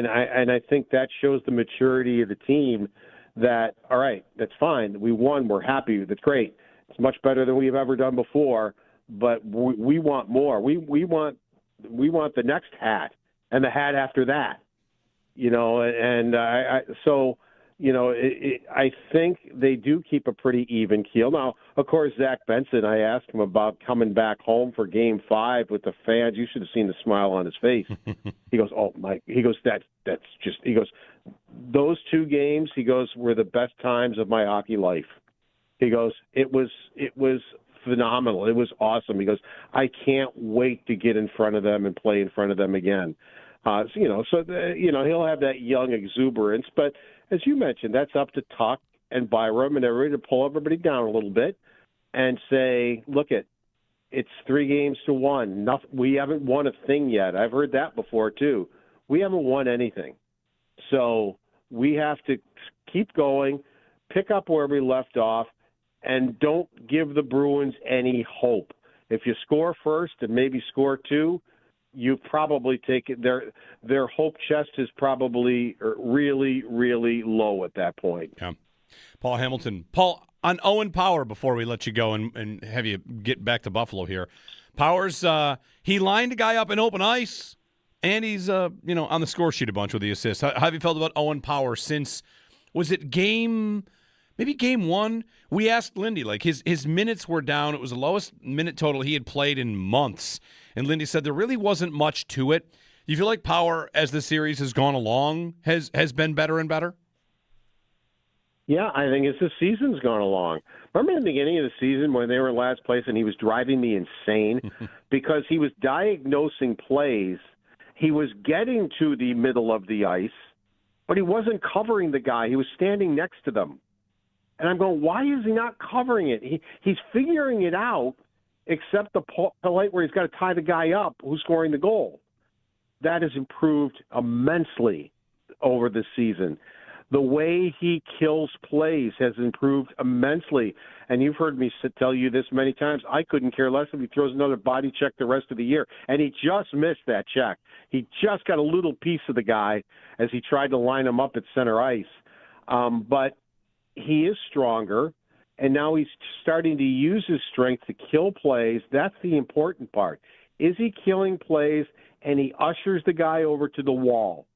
I think that shows the maturity of the team that, all right, that's fine. We won, we're happy, that's great. It's much better than we've ever done before, but we want more. We want the next hat and the hat after that. I think they do keep a pretty even keel. Now, of course, Zach Benson, I asked him about coming back home for Game 5 with the fans. You should have seen the smile on his face. He goes, oh, Mike. He goes, he goes, those 2 games, he goes, were the best times of my hockey life. He goes, it was phenomenal. It was awesome. He goes, I can't wait to get in front of them and play in front of them again. He'll have that young exuberance, but as you mentioned, that's up to Tuck and Byram and everybody to pull everybody down a little bit and say, look, it's 3-1. We haven't won a thing yet. I've heard that before, too. We haven't won anything. So we have to keep going, pick up where we left off, and don't give the Bruins any hope. If you score first and maybe score 2, you've probably taken their hope chest is probably really, really low at that point. Yeah. Paul Hamilton. Paul, on Owen Power, before we let you go and have you get back to Buffalo here, Powers, he lined a guy up in open ice, and he's on the score sheet a bunch with the assists. How have you felt about Owen Power since, was it game 1? We asked Lindy, like his minutes were down. It was the lowest minute total he had played in months. And Lindy said there really wasn't much to it. You feel like Power, as the series has gone along, has been better and better? Yeah, I think as the season's gone along. Remember in the beginning of the season when they were in last place and he was driving me insane because he was diagnosing plays. He was getting to the middle of the ice, but he wasn't covering the guy. He was standing next to them. And I'm going, why is he not covering it? He's figuring it out, except the polite where he's got to tie the guy up who's scoring the goal. That has improved immensely over the season. The way he kills plays has improved immensely. And you've heard me tell you this many times. I couldn't care less if he throws another body check the rest of the year. And he just missed that check. He just got a little piece of the guy as he tried to line him up at center ice. But he is stronger, and now he's starting to use his strength to kill plays. That's the important part. Is he killing plays, and he ushers the guy over to the wall?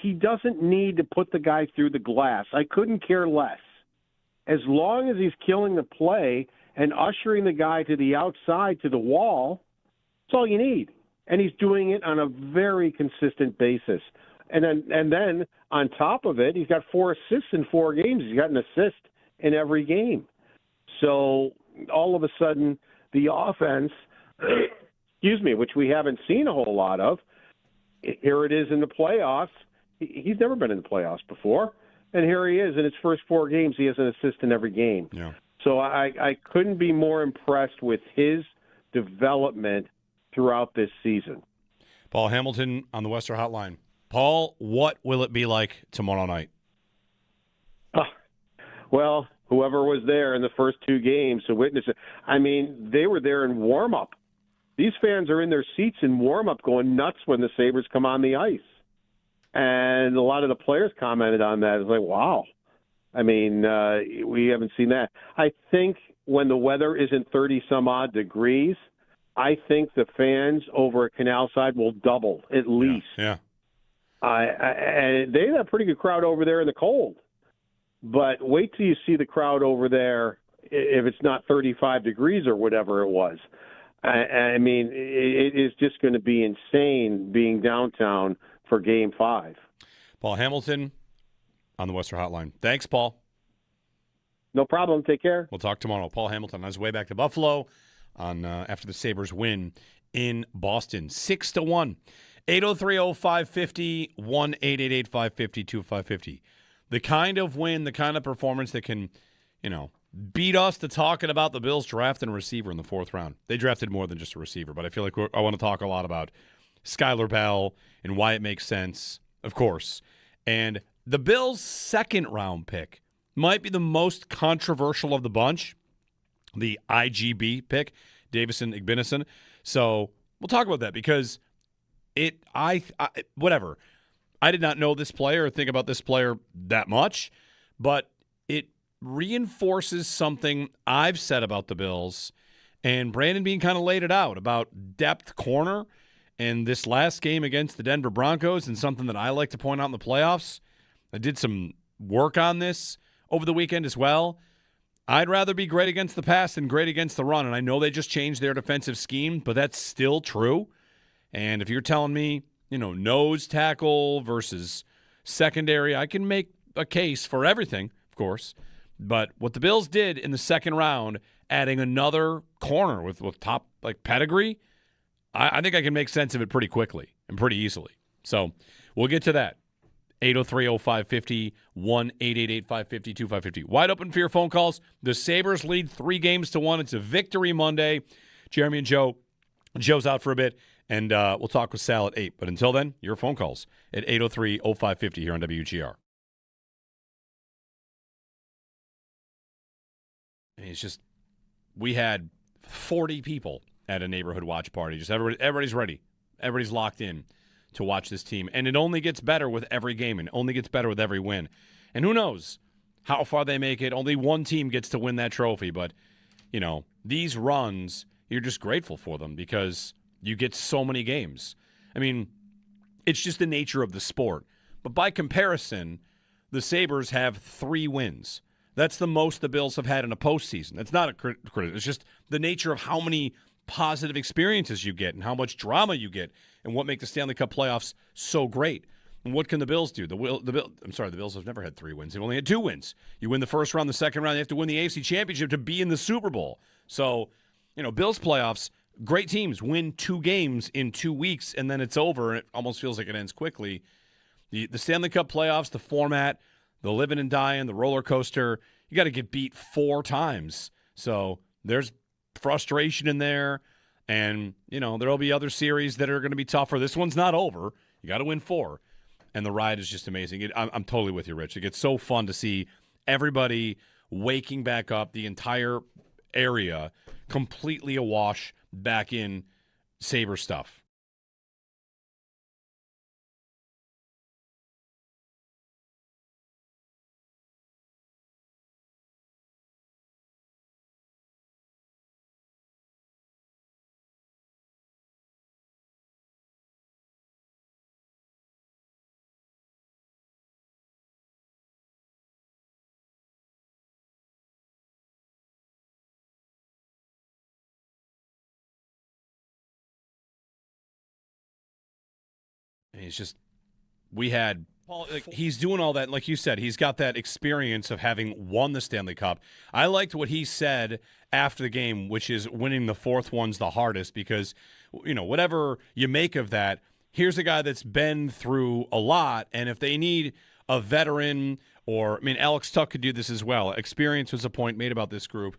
He doesn't need to put the guy through the glass. I couldn't care less. As long as he's killing the play and ushering the guy to the outside, to the wall, that's all you need. And he's doing it on a very consistent basis. And then on top of it, he's got 4 assists in 4 games. He's got an assist in every game. So all of a sudden, the offense, which we haven't seen a whole lot of, here it is in the playoffs. He's never been in the playoffs before. And here he is in his first 4 games. He has an assist in every game. Yeah. So I couldn't be more impressed with his development throughout this season. Paul Hamilton on the Western Hotline. Paul, what will it be like tomorrow night? Well, whoever was there in the first 2 games to witness it, I mean, they were there in warm-up. These fans are in their seats in warm-up going nuts when the Sabres come on the ice. And a lot of the players commented on that. It's like, wow. I mean, we haven't seen that. I think when the weather isn't 30-some-odd degrees, I think the fans over at Canal Side will double at least. Yeah. And they had a pretty good crowd over there in the cold. But wait till you see the crowd over there if it's not 35 degrees or whatever it was. I mean, it is just going to be insane being downtown for Game 5. Paul Hamilton on the Western Hotline. Thanks, Paul. No problem. Take care. We'll talk tomorrow. Paul Hamilton on his way back to Buffalo on after the Sabres win in Boston. 6-1. 803-0550, 1-888-550-2550. The kind of win, the kind of performance that can, beat us to talking about the Bills drafting a receiver in the 4th round. They drafted more than just a receiver, but I feel like I want to talk a lot about Skylar Bell and why it makes sense, of course. And the Bills' 2nd round pick might be the most controversial of the bunch, the IGB pick, Davison Igbinison. So we'll talk about that because whatever. I did not know this player or think about this player that much, but it reinforces something I've said about the Bills, and Brandon Beane kind of laid it out about depth corner in this last game against the Denver Broncos, and something that I like to point out in the playoffs. I did some work on this over the weekend as well. I'd rather be great against the pass than great against the run, and I know they just changed their defensive scheme, but that's still true. And if you're telling me, nose tackle versus secondary, I can make a case for everything, of course. But what the Bills did in the 2nd round, adding another corner with top pedigree, I think I can make sense of it pretty quickly and pretty easily. So we'll get to that. 803-0550, 1-888-550-2550. Wide open for your phone calls. The Sabres lead 3-1. It's a victory Monday. Jeremy and Joe's out for a bit. And we'll talk with Sal at 8. But until then, your phone calls at 803-0550 here on WGR. And it's just, we had 40 people at a neighborhood watch party. Just everybody's ready. Everybody's locked in to watch this team. And it only gets better with every game and only gets better with every win. And who knows how far they make it. Only one team gets to win that trophy. But, these runs, you're just grateful for them because you get so many games. I mean, it's just the nature of the sport. But by comparison, the Sabres have 3 wins. That's the most the Bills have had in a postseason. That's not a criticism. It's just the nature of how many positive experiences you get and how much drama you get and what makes the Stanley Cup playoffs so great. And what can the Bills do? The Bills have never had 3 wins. They've only had 2 wins. You win the first round, the second round, you have to win the AFC Championship to be in the Super Bowl. So, Bills playoffs, great teams win 2 games in 2 weeks, and then it's over, and it almost feels like it ends quickly. The Stanley Cup playoffs, the format, the living and dying, the roller coaster, you got to get beat 4 times. So there's frustration in there, and, there'll be other series that are going to be tougher. This one's not over. You got to win 4. And the ride is just amazing. I'm totally with you, Rich. It gets so fun to see everybody waking back up, the entire area completely awash back in Sabre stuff. And he's doing all that. Like you said, he's got that experience of having won the Stanley Cup. I liked what he said after the game, which is winning the 4th one's the hardest because, whatever you make of that, here's a guy that's been through a lot. And if they need a veteran Alex Tuck could do this as well. Experience was a point made about this group.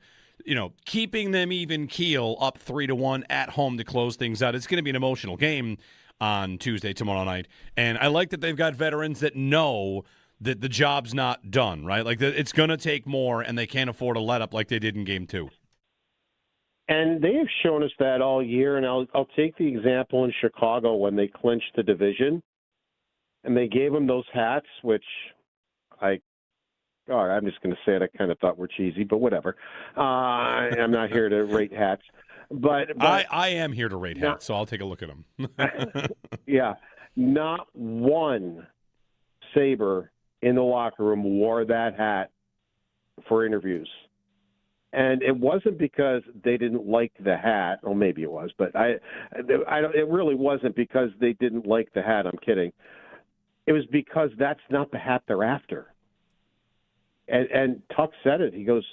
Keeping them even keel up 3-1 at home to close things out. It's going to be an emotional game on Tuesday, tomorrow night. And I like that they've got veterans that know that the job's not done, right? Like, it's going to take more, and they can't afford a let-up like they did in Game 2. And they have shown us that all year, and I'll take the example in Chicago when they clinched the division, and they gave them those hats, which I'm just going to say it, I kind of thought were cheesy, but whatever. I'm not here to rate hats. But I am here to rate hats, so I'll take a look at them. Yeah. Not one Sabre in the locker room wore that hat for interviews. And it wasn't because they didn't like the hat. Well, maybe it was, but it really wasn't because they didn't like the hat. I'm kidding. It was because that's not the hat they're after. And Tuck said it. He goes,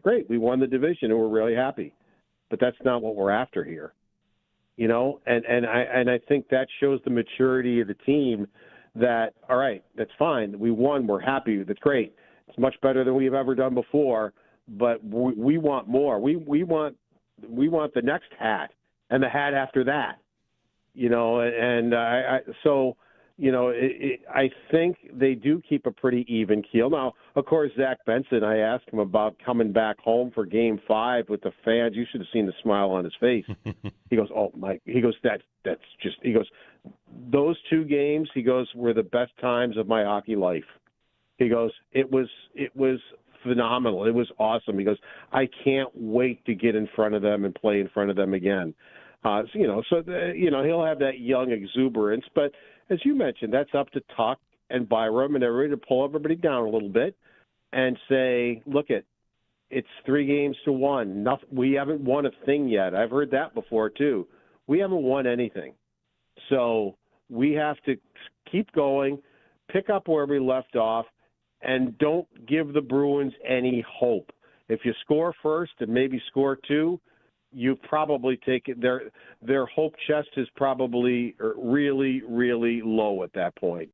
great, we won the division and we're really happy. But that's not what we're after here, And I think that shows the maturity of the team. That all right, that's fine. We won. We're happy. That's great. It's much better than we've ever done before. But we want more. We want the next hat and the hat after that. I think they do keep a pretty even keel. Now, of course, Zach Benson, I asked him about coming back home for Game 5 with the fans. You should have seen the smile on his face. He goes, oh, Mike. He goes, he goes, those 2 games, he goes, were the best times of my hockey life. He goes, it was phenomenal. It was awesome. He goes, I can't wait to get in front of them and play in front of them again. He'll have that young exuberance, but as you mentioned, that's up to Tuck and Byram and everybody to pull everybody down a little bit and say, look, it's 3-1. We haven't won a thing yet. I've heard that before, too. We haven't won anything. So we have to keep going, pick up where we left off, and don't give the Bruins any hope. If you score first and maybe score 2, you probably take it. Their hope chest is probably really, really low at that point.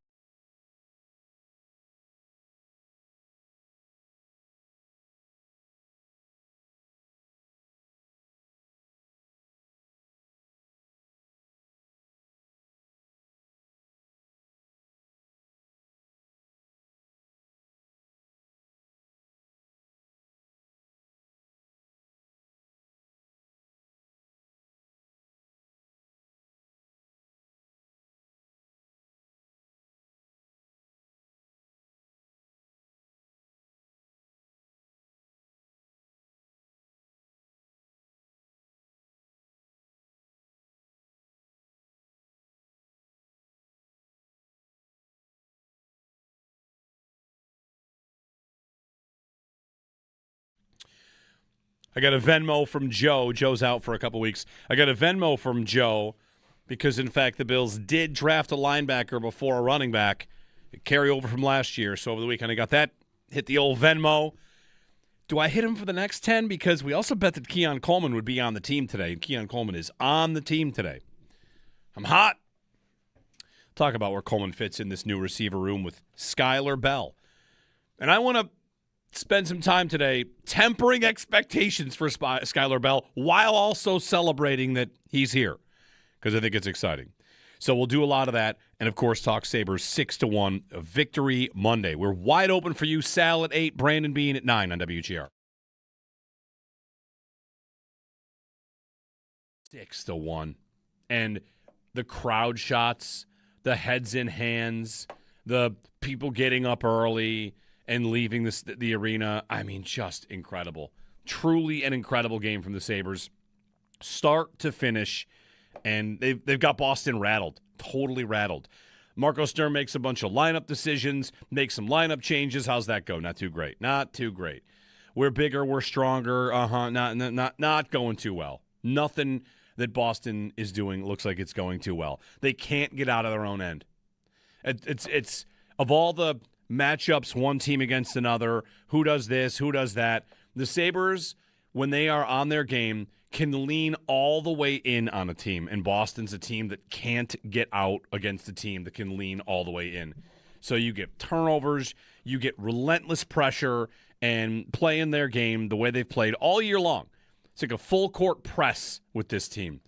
I got a Venmo from Joe. Joe's out for a couple weeks. I got a Venmo from Joe because, in fact, the Bills did draft a linebacker before a running back. Carry over from last year. So over the weekend, I got that. Hit the old Venmo. Do I hit him for the next 10? Because we also bet that Keon Coleman would be on the team today. And Keon Coleman is on the team today. I'm hot. Talk about where Coleman fits in this new receiver room with Skylar Bell. And I want to spend some time today tempering expectations for Skylar Bell while also celebrating that he's here because I think it's exciting. So we'll do a lot of that and, of course, talk Sabres 6-1 victory Monday. We're wide open for you. Sal at 8, Brandon Beane at 9 on WGR. 6-1. And the crowd shots, the heads in hands, the people getting up early and leaving the arena. I mean, just incredible. Truly an incredible game from the Sabres. Start to finish. And they've got Boston rattled, totally rattled. Marco Sturm makes a bunch of lineup decisions, makes some lineup changes. How's that go? Not too great. Not too great. We're bigger, we're stronger. Not going too well. Nothing that Boston is doing looks like it's going too well. They can't get out of their own end. It's of all the matchups, one team against another, who does this, who does that. The Sabres, when they are on their game, can lean all the way in on a team, and Boston's a team that can't get out against a team that can lean all the way in. So you get turnovers, you get relentless pressure, and playing their game the way they've played all year long. It's like a full-court press with this team,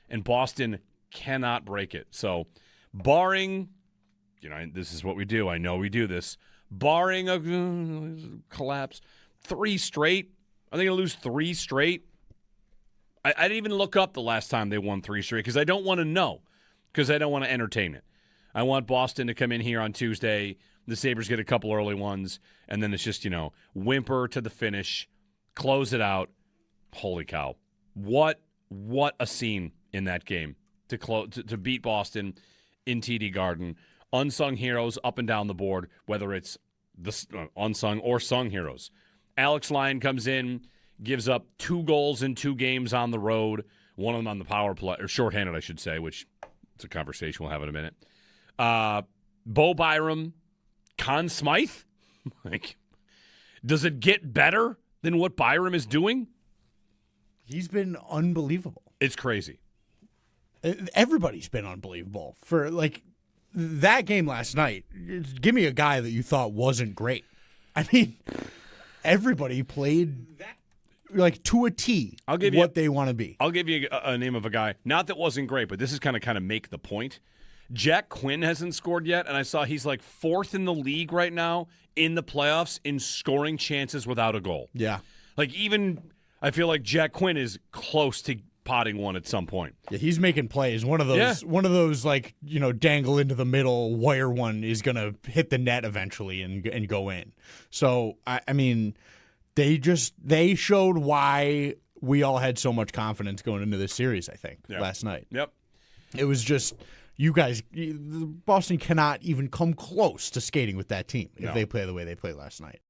and Boston cannot break it. So barring, this is what we do. I know we do this. Barring a collapse, 3 straight, are they going to lose 3 straight? I didn't even look up the last time they won 3 straight because I don't want to know, because I don't want to entertain it. I want Boston to come in here on Tuesday, the Sabres get a couple early ones, and then it's just, whimper to the finish, close it out. Holy cow. What a scene in that game to beat Boston in TD Garden. Unsung heroes up and down the board, whether it's the unsung or sung heroes. Alex Lyon comes in, gives up 2 goals in 2 games on the road, one of them on the power play, or shorthanded, I should say, which it's a conversation we'll have in a minute. Bo Byram, Conn Smythe? Does it get better than what Byram is doing? He's been unbelievable. It's crazy. Everybody's been unbelievable. For, that game last night, give me a guy that you thought wasn't great. I mean, everybody played to a T. I'll give you what they want to be. I'll give you a name of a guy. Not that wasn't great, but this is kind of make the point. Jack Quinn hasn't scored yet, and I saw he's 4th in the league right now in the playoffs in scoring chances without a goal. Yeah. Even I feel like Jack Quinn is close to potting one at some point. Yeah, he's making plays. One of those dangle into the middle wire one is going to hit the net eventually and go in. So I mean, they showed why we all had so much confidence going into this series, I think, last night. Yep. It was just Boston cannot even come close to skating with that team if they play the way they played last night.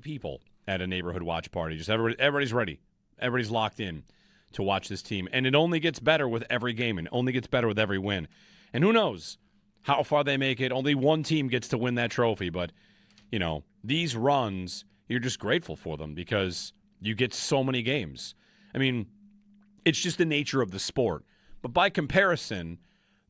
People at a neighborhood watch party. Just everybody's ready. Everybody's locked in to watch this team. And it only gets better with every game and only gets better with every win. And who knows how far they make it. Only one team gets to win that trophy. But, these runs, you're just grateful for them because you get so many games. I mean, it's just the nature of the sport. But by comparison,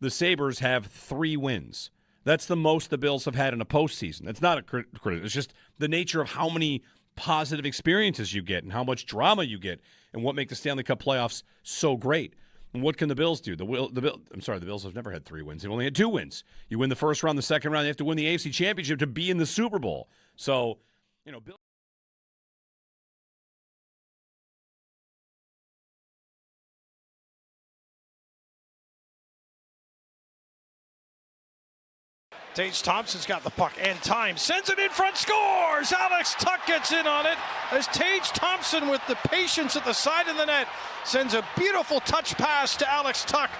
the Sabres have 3 wins. That's the most the Bills have had in a postseason. That's not a criticism. It's just the nature of how many positive experiences you get and how much drama you get and what make the Stanley Cup playoffs so great. And what can the Bills do? The Bills have never had 3 wins. They've only had 2 wins. You win the first round, the second round, you have to win the AFC Championship to be in the Super Bowl. So, Bill Tage Thompson's got the puck and time. Sends it in front, scores! Alex Tuck gets in on it as Tage Thompson, with the patience at the side of the net, sends a beautiful touch pass to Alex Tuck.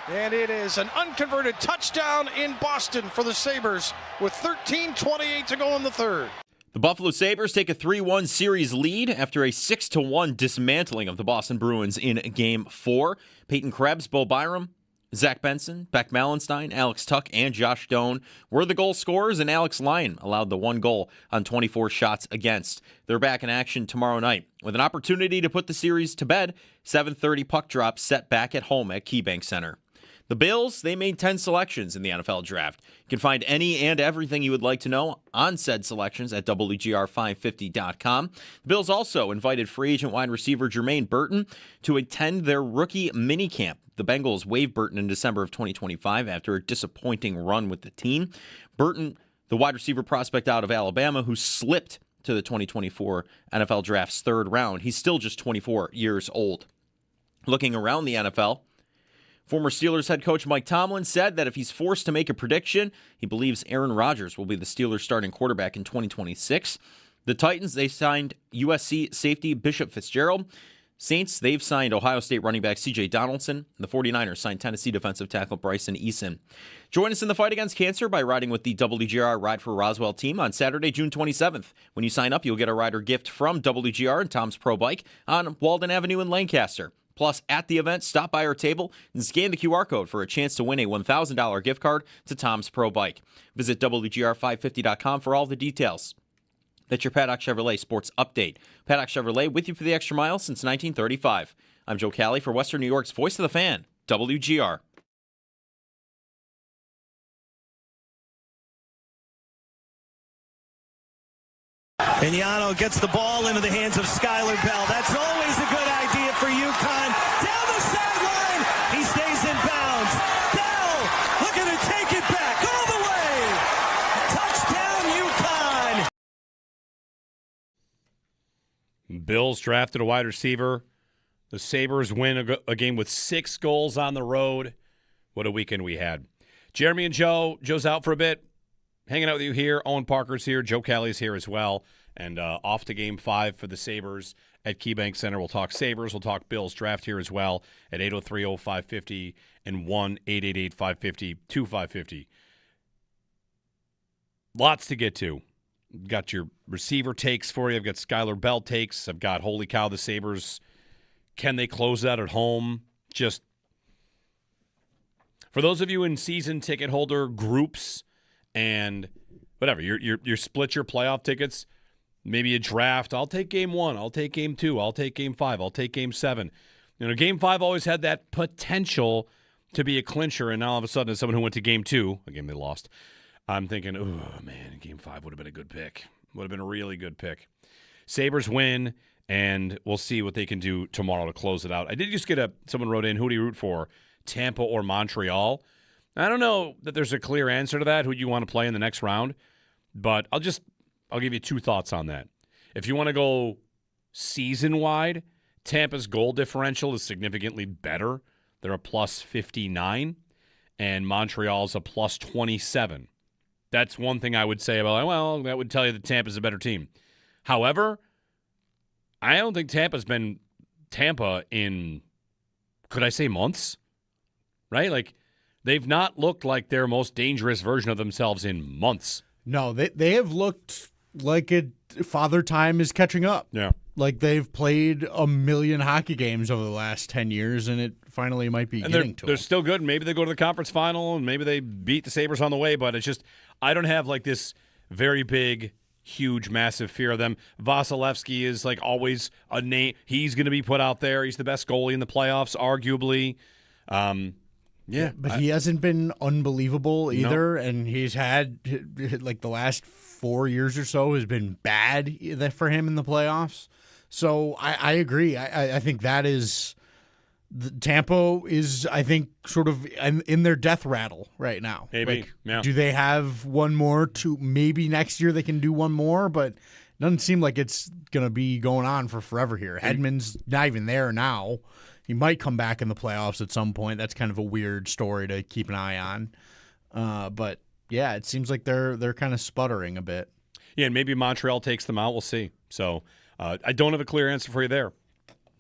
And it is an unconverted touchdown in Boston for the Sabres with 13:28 to go in the third. The Buffalo Sabres take a 3-1 series lead after a 6-1 dismantling of the Boston Bruins in Game 4. Peyton Krebs, Bo Byram, Zach Benson, Beck Malenstein, Alex Tuck, and Josh Doan were the goal scorers, and Alex Lyon allowed the 1 goal on 24 shots against. They're back in action tomorrow night with an opportunity to put the series to bed. 7:30 puck drop set back at home at KeyBank Center. The Bills, they made 10 selections in the NFL Draft. You can find any and everything you would like to know on said selections at WGR550.com. The Bills also invited free agent wide receiver Jermaine Burton to attend their rookie minicamp. The Bengals waived Burton in December of 2025 after a disappointing run with the team. Burton, the wide receiver prospect out of Alabama, who slipped to the 2024 NFL Draft's third round. He's still just 24 years old. Looking around the NFL, former Steelers head coach Mike Tomlin said that if he's forced to make a prediction, he believes Aaron Rodgers will be the Steelers' starting quarterback in 2026. The Titans, they signed USC safety Bishop Fitzgerald. Saints, they've signed Ohio State running back C.J. Donaldson. The 49ers signed Tennessee defensive tackle Bryson Eason. Join us in the fight against cancer by riding with the WGR Ride for Roswell team on Saturday, June 27th. When you sign up, you'll get a rider gift from WGR and Tom's Pro Bike on Walden Avenue in Lancaster. Plus, at the event, stop by our table and scan the QR code for a chance to win a $1,000 gift card to Tom's Pro Bike. Visit WGR550.com for all the details. That's your Paddock Chevrolet Sports Update. Paddock Chevrolet with you for the extra mile since 1935. I'm Joe Cali for Western New York's Voice of the Fan, WGR. Vignano gets the ball into the hands of Skylar Bell. That's always a good idea for UConn. Down the sideline. He stays in bounds. Bell looking to take it back all the way. Touchdown UConn. Bills drafted a wide receiver. The Sabres win a game with 6 goals on the road. What a weekend we had. Jeremy and Joe. Joe's out for a bit. Hanging out with you here. Owen Parker's here. Joe Kelly's here as well. And off to Game 5 for the Sabres at KeyBank Center. We'll talk Sabres. We'll talk Bills draft here as well at 803-0550 and 1-888-550-2550. Lots to get to. Got your receiver takes for you. I've got Skylar Bell takes. I've got holy cow, the Sabres. Can they close that at home? Just for those of you in season ticket holder groups and whatever, you split your playoff tickets. Maybe a draft. I'll take Game 1. I'll take Game 2. I'll take Game 5. I'll take Game 7. Game 5 always had that potential to be a clincher, and now all of a sudden, as someone who went to Game 2, a game they lost, I'm thinking, oh, man, Game 5 would have been a good pick. Would have been a really good pick. Sabres win, and we'll see what they can do tomorrow to close it out. I did just get someone wrote in, who do you root for, Tampa or Montreal? I don't know that there's a clear answer to that, who you want to play in the next round, but I'll give you 2 thoughts on that. If you want to go season-wide, Tampa's goal differential is significantly better. They're a plus 59, and Montreal's a plus 27. That's one thing I would say about, well, that would tell you that Tampa's a better team. However, I don't think Tampa's been Tampa in, could I say months? Right? Like, they've not looked like their most dangerous version of themselves in months. No, they have looked like Father Time is catching up. Yeah. Like they've played a million hockey games over the last 10 years, and it finally might be getting to them. They're still good. Maybe they go to the conference final, and maybe they beat the Sabres on the way, but it's just, I don't have like this very big, huge, massive fear of them. Vasilevsky is like always a name. He's going to be put out there. He's the best goalie in the playoffs, arguably. Yeah, but he hasn't been unbelievable either, and he's had like the last 4 years or so has been bad for him in the playoffs. So I agree. I think that is Tampa is, I think, sort of in their death rattle right now. Maybe. Like, yeah. Do they have one more to maybe next year they can do one more, but it doesn't seem like it's going to be going on for forever here. Hedman's not even there now. He might come back in the playoffs at some point. That's kind of a weird story to keep an eye on. But Yeah, it seems like they're kind of sputtering a bit. Yeah, and maybe Montreal takes them out. We'll see. So I don't have a clear answer for you there.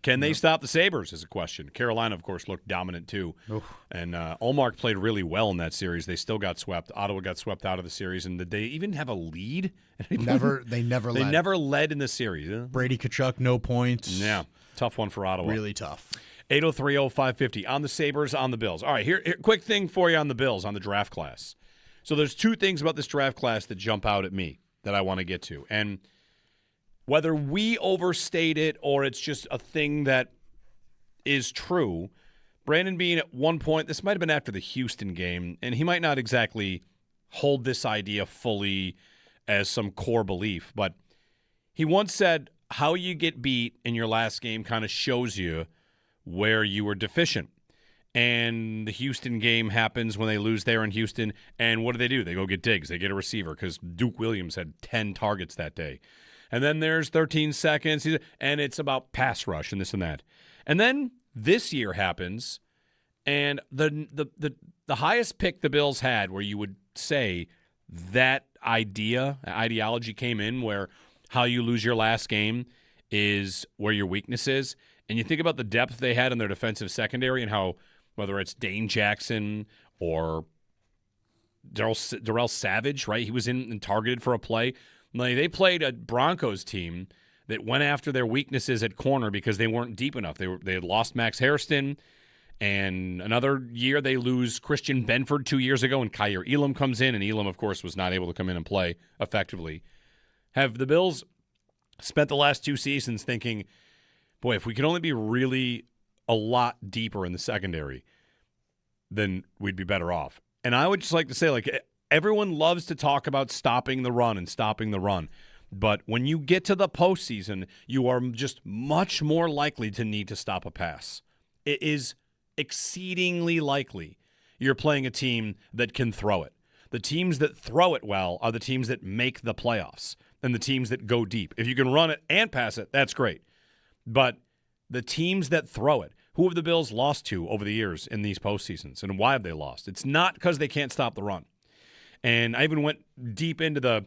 Can they stop the Sabres is a question. Carolina, of course, looked dominant too. Oof. And Ullmark played really well in that series. They still got swept. Ottawa got swept out of the series. And did they even have a lead? They never led. They never led in the series. Brady Tkachuk, no points. Yeah, tough one for Ottawa. Really tough. 803-0550 on the Sabres, on the Bills. All right, here quick thing for you on the Bills, on the draft class. So there's two things about this draft class that jump out at me that I want to get to. And whether we overstate it or it's just a thing that is true, Brandon Beane at one point, this might have been after the Houston game, and he might not exactly hold this idea fully as some core belief, but he once said, how you get beat in your last game kind of shows you where you were deficient. And the Houston game happens when they lose there in Houston, and what do? They go get Diggs. They get a receiver because Duke Williams had 10 targets that day. And then there's 13 seconds, and it's about pass rush and this and that. And then this year happens, and the highest pick the Bills had where you would say that ideology came in where how you lose your last game is where your weakness is. And you think about the depth they had in their defensive secondary and how whether it's Dane Jackson or Darrell Savage, right? He was in and targeted for a play. Like, they played a Broncos team that went after their weaknesses at corner because they weren't deep enough. They had lost Max Hairston, and another year they lose Christian Benford 2 years ago, and Kyer Elam comes in, and Elam, of course, was not able to come in and play effectively. Have the Bills spent the last 2 seasons thinking, boy, if we could only be really a lot deeper in the secondary, then we'd be better off. And I would just like to say, like, everyone loves to talk about stopping the run. But when you get to the postseason, you are just much more likely to need to stop a pass. It is exceedingly likely you're playing a team that can throw it. The teams that throw it well are the teams that make the playoffs and the teams that go deep. If you can run it and pass it, that's great. But the teams that throw it, who have the Bills lost to over the years in these postseasons, and why have they lost? It's not because they can't stop the run. And I even went deep into the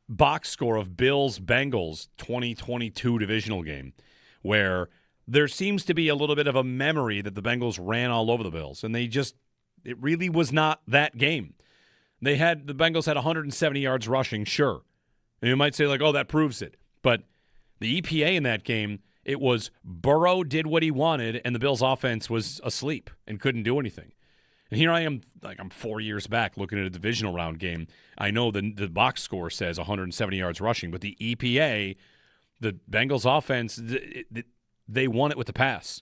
box score of Bills-Bengals 2022 divisional game, where there seems to be a little bit of a memory that the Bengals ran all over the Bills, and it really was not that game. The Bengals had 170 yards rushing, sure. And you might say, like, oh, that proves it. But the EPA in that game, it was Burrow did what he wanted, and the Bills' offense was asleep and couldn't do anything. And here I am, like, I'm 4 years back looking at a divisional round game. I know the box score says 170 yards rushing, but the EPA, the Bengals' offense, they won it with the pass.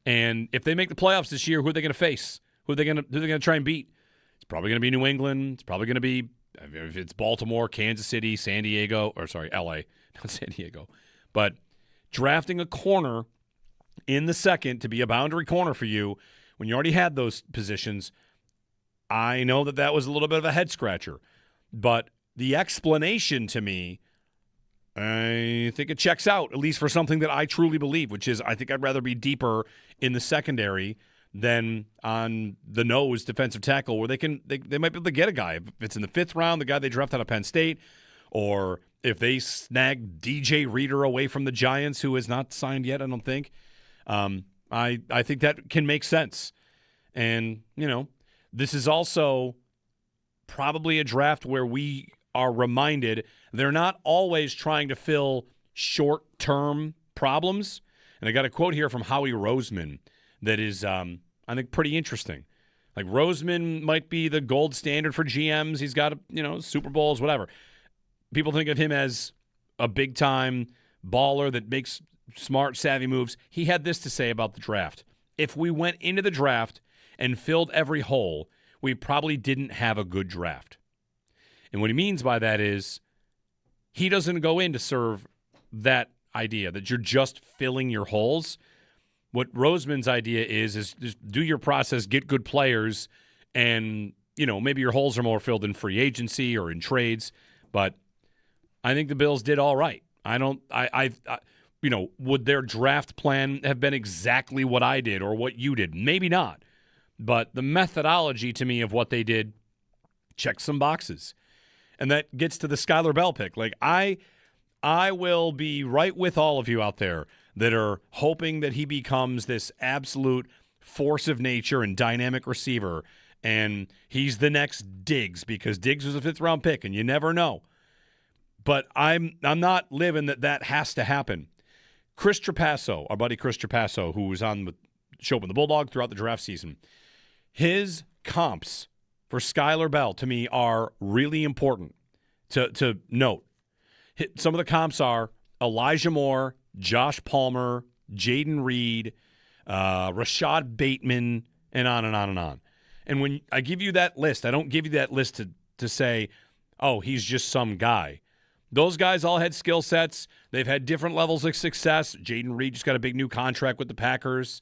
And if they make the playoffs this year, who are they going to face? Who are they going to try and beat? It's probably going to be New England. It's probably going to be, if it's Baltimore, Kansas City, San Diego, or sorry, LA, not San Diego. But drafting a corner in the second to be a boundary corner for you when you already had those positions, I know that was a little bit of a head scratcher. But the explanation to me, I think it checks out, at least for something that I truly believe, which is I think I'd rather be deeper in the secondary than on the nose defensive tackle where they might be able to get a guy. If it's in the 5th round, the guy they draft out of Penn State, or if they snag DJ Reader away from the Giants, who is not signed yet, I don't think. I think that can make sense. And, this is also probably a draft where we are reminded they're not always trying to fill short-term problems. And I got a quote here from Howie Roseman that is, I think, pretty interesting. Like, Roseman might be the gold standard for GMs. He's got, Super Bowls, whatever. People think of him as a big-time baller that makes smart, savvy moves. He had this to say about the draft. If we went into the draft and filled every hole, we probably didn't have a good draft. And what he means by that is he doesn't go in to serve that idea that you're just filling your holes. What Roseman's idea is just do your process, get good players, and, maybe your holes are more filled in free agency or in trades. But I think the Bills did all right. Would their draft plan have been exactly what I did or what you did? Maybe not. But the methodology to me of what they did check some boxes. And that gets to the Skylar Bell pick. Like, I will be right with all of you out there that are hoping that he becomes this absolute force of nature and dynamic receiver, and he's the next Diggs, because Diggs was a 5th-round pick, and you never know. But I'm not living that has to happen. Chris Trapasso, our buddy Chris Trapasso, who was on the show with the Bulldog throughout the draft season, his comps for Skylar Bell, to me, are really important to note. Some of the comps are Elijah Moore, Josh Palmer, Jaden Reed, Rashad Bateman, and on and on and on. And when I give you that list, I don't give you that list to say, oh, he's just some guy. Those guys all had skill sets. They've had different levels of success. Jaden Reed just got a big new contract with the Packers.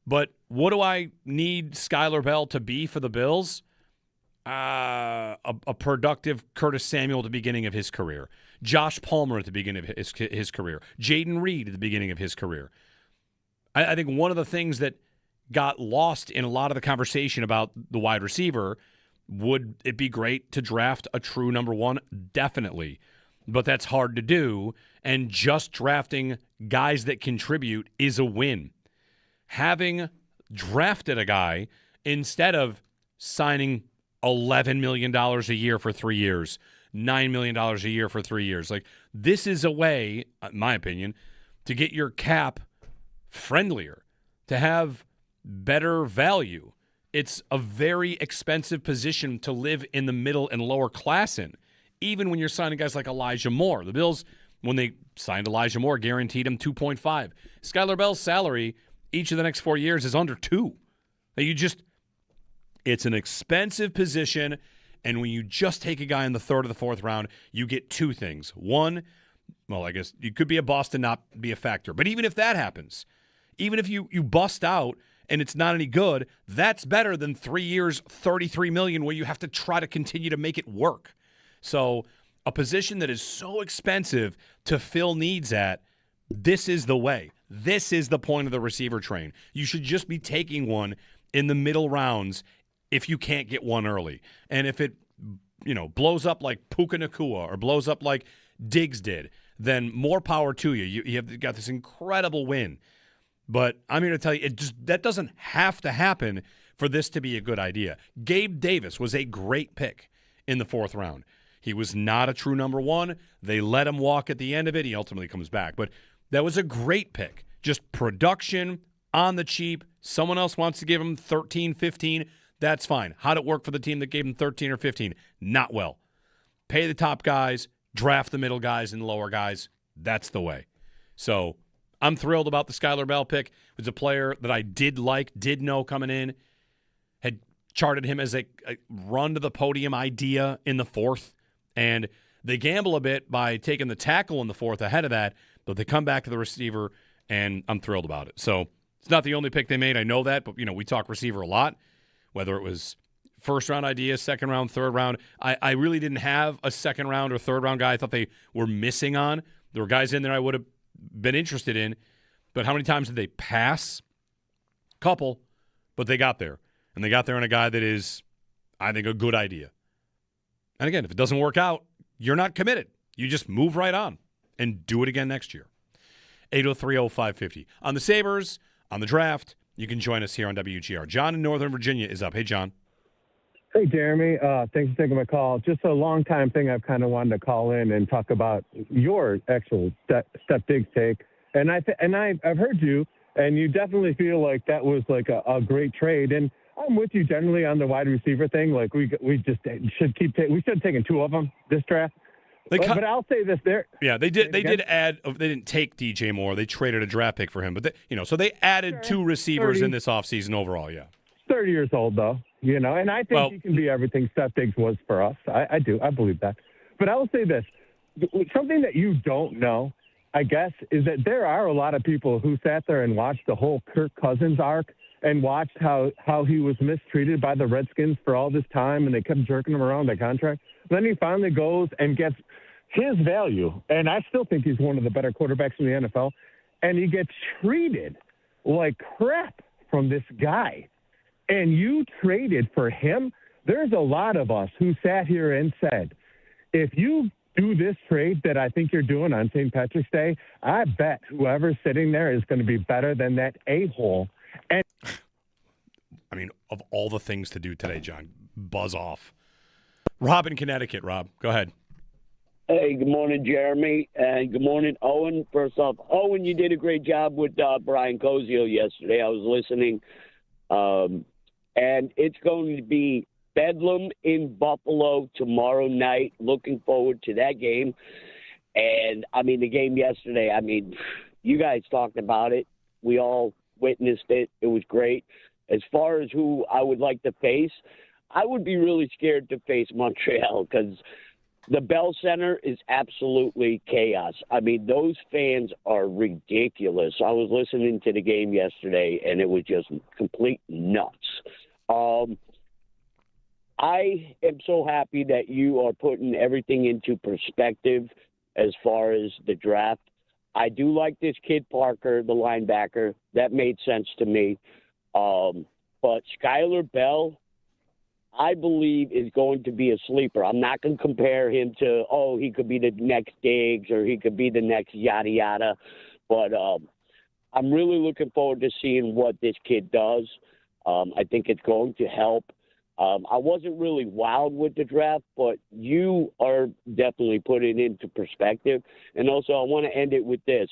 But what do I need Skylar Bell to be for the Bills? A productive Curtis Samuel at the beginning of his career. Josh Palmer at the beginning of his career. Jaden Reed at the beginning of his career. I think one of the things that got lost in a lot of the conversation about the wide receiver, would it be great to draft a true number one? Definitely. But that's hard to do, and just drafting guys that contribute is a win. Having drafted a guy instead of signing $11 million a year for 3 years, $9 million a year for 3 years. Like, this is a way, in my opinion, to get your cap friendlier, to have better value. It's a very expensive position to live in the middle and lower class in, even when you're signing guys like Elijah Moore. The Bills, when they signed Elijah Moore, guaranteed him $2.5. Skylar Bell's salary each of the next 4 years is under $2. It's an expensive position, and when you just take a guy in the 3rd or the 4th round, you get two things. One, well, I guess you could be a bust and not be a factor. But even if that happens, even if you bust out and it's not any good, that's better than 3 years, $33 million, where you have to try to continue to make it work. So a position that is so expensive to fill needs at, this is the way. This is the point of the receiver train. You should just be taking one in the middle rounds if you can't get one early. And if it, blows up like Puka Nacua or blows up like Diggs did, then more power to you. You have got this incredible win. But I'm here to tell you, that doesn't have to happen for this to be a good idea. Gabe Davis was a great pick in the 4th round. He was not a true number one. They let him walk at the end of it. He ultimately comes back. But that was a great pick. Just production on the cheap. Someone else wants to give him 13, 15. That's fine. How'd it work for the team that gave him 13 or 15? Not well. Pay the top guys, draft the middle guys and the lower guys. That's the way. So I'm thrilled about the Skylar Bell pick. It was a player that I did know coming in, had charted him as a run to the podium idea in the 4th. And they gamble a bit by taking the tackle in the 4th ahead of that, but they come back to the receiver, and I'm thrilled about it. So it's not the only pick they made. I know that, but, we talk receiver a lot, whether it was 1st-round idea, 2nd round, 3rd round. I really didn't have a 2nd round or 3rd round guy I thought they were missing on. There were guys in there I would have been interested in, but how many times did they pass? Couple, but they got there. And they got there on a guy that is, I think, a good idea. And again, if it doesn't work out, you're not committed. You just move right on and do it again next year. 803-0550. On the Sabres, on the draft, you can join us here on WGR. John in Northern Virginia is up. Hey, John. Hey, Jeremy. Thanks for taking my call. Just a long-time thing I've kind of wanted to call in and talk about your actual Steph Diggs take. And I've heard you, and you definitely feel like that was like a great trade. And I'm with you generally on the wide receiver thing. Like we just should we should have taken 2 of them this draft. But I'll say this there. Yeah, they did. They did add. They didn't take DJ Moore. They traded a draft pick for him. But so they added 2 receivers in this offseason overall. Yeah, 30 years old though. And I think he can be everything Steph Diggs was for us. I do. I believe that. But I will say this: something that you don't know, I guess, is that there are a lot of people who sat there and watched the whole Kirk Cousins arc and watched how he was mistreated by the Redskins for all this time, and they kept jerking him around that contract. Then he finally goes and gets his value, and I still think he's one of the better quarterbacks in the NFL, and he gets treated like crap from this guy. And you traded for him. there's a lot of us who sat here and said, if you do this trade that I think you're doing on St. Patrick's Day, I bet whoever's sitting there is going to be better than that a-hole. And I mean, of all the things to do today, John, buzz off. Rob in Connecticut. Rob, go ahead. Hey, good morning, Jeremy, and good morning, Owen. First off, Owen, you did a great job with Brian Koziel yesterday. I was listening, and it's going to be Bedlam in Buffalo tomorrow night. Looking forward to that game. And, I mean, the game yesterday, I mean, you guys talked about it. We all witnessed it. It was great. As far as who I would like to face, I would be really scared to face Montreal because the Bell Center is absolutely chaos. I mean, those fans are ridiculous. I was listening to the game yesterday, and it was just complete nuts. I am so happy that you are putting everything into perspective as far as the draft. I do like this kid Parker, the linebacker. That made sense to me. But Skylar Bell, I believe, is going to be a sleeper. I'm not going to compare him to, he could be the next Diggs or he could be the next yada yada. But I'm really looking forward to seeing what this kid does. I think it's going to help. I wasn't really wowed with the draft, but you are definitely putting it into perspective. And also, I want to end it with this.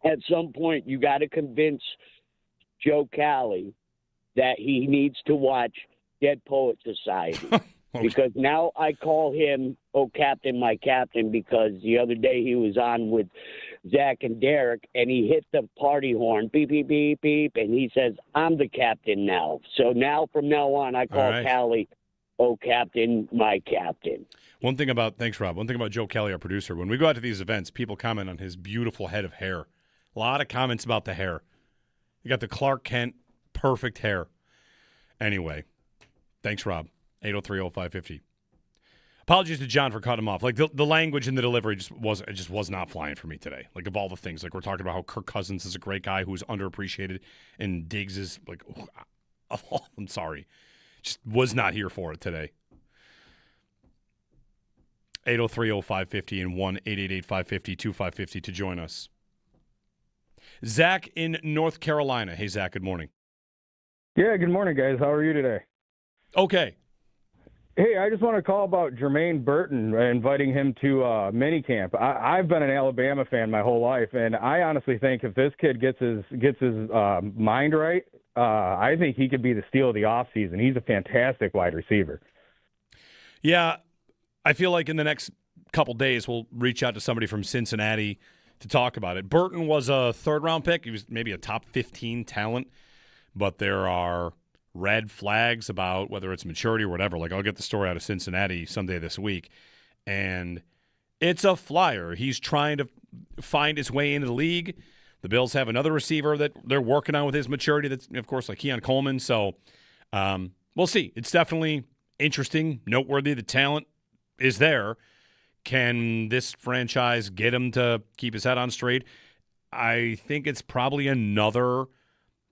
At some point, you got to convince Joe Cali that he needs to watch Dead Poet Society. Because now I call him, Captain, my captain, because the other day he was on with Zach and Derek, and he hit the party horn, beep, beep, beep, beep, and he says, I'm the captain now. So now, from now on, I call Callie, Captain, my captain. Thanks, Rob. One thing about Joe Kelly, our producer, when we go out to these events, people comment on his beautiful head of hair. A lot of comments about the hair. You got the Clark Kent perfect hair. Anyway, thanks, Rob. 803-0550. Apologies to John for cutting him off. Like the language and the delivery just was not flying for me today. Like, of all the things, like we're talking about how Kirk Cousins is a great guy who's underappreciated, and Diggs is like, I'm sorry, just was not here for it today. 803-0550 and 1-888-550-2550 to join us. Zach in North Carolina. Hey, Zach. Good morning. Yeah. Good morning, guys. How are you today? Okay. Hey, I just want to call about Jermaine Burton, inviting him to minicamp. I've been an Alabama fan my whole life, and I honestly think if this kid gets his mind right, I think he could be the steal of the offseason. He's a fantastic wide receiver. Yeah, I feel like in the next couple days we'll reach out to somebody from Cincinnati to talk about it. Burton was a third-round pick. He was maybe a top 15 talent, but there are red flags about whether it's maturity or whatever. Like, I'll get the story out of Cincinnati someday this week, and it's a flyer. He's trying to find his way into the league. The Bills have another receiver that they're working on with his maturity that's, of course, like Keon Coleman. So we'll see. It's definitely interesting, noteworthy. The talent is there. Can this franchise get him to keep his head on straight? I think it's probably another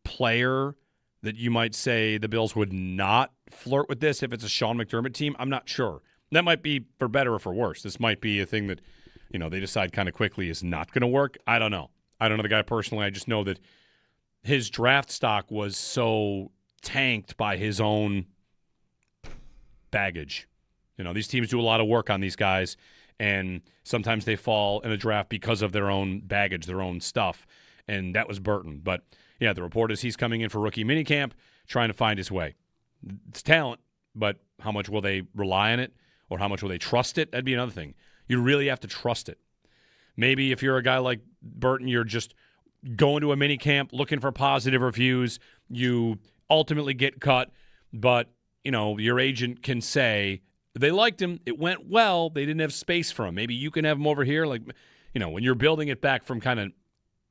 player that you might say the Bills would not flirt with this if it's a Sean McDermott team. I'm not sure. That might be for better or for worse. This might be a thing that, they decide kind of quickly is not going to work. I don't know. I don't know the guy personally. I just know that his draft stock was so tanked by his own baggage. These teams do a lot of work on these guys, and sometimes they fall in a draft because of their own baggage, their own stuff, and that was Burton. But yeah, the report is he's coming in for rookie minicamp, trying to find his way. It's talent, but how much will they rely on it, or how much will they trust it? That'd be another thing. You really have to trust it. Maybe if you're a guy like Burton, you're just going to a minicamp, looking for positive reviews. You ultimately get cut, but your agent can say they liked him. It went well. They didn't have space for him. Maybe you can have him over here. Like, when you're building it back from kind of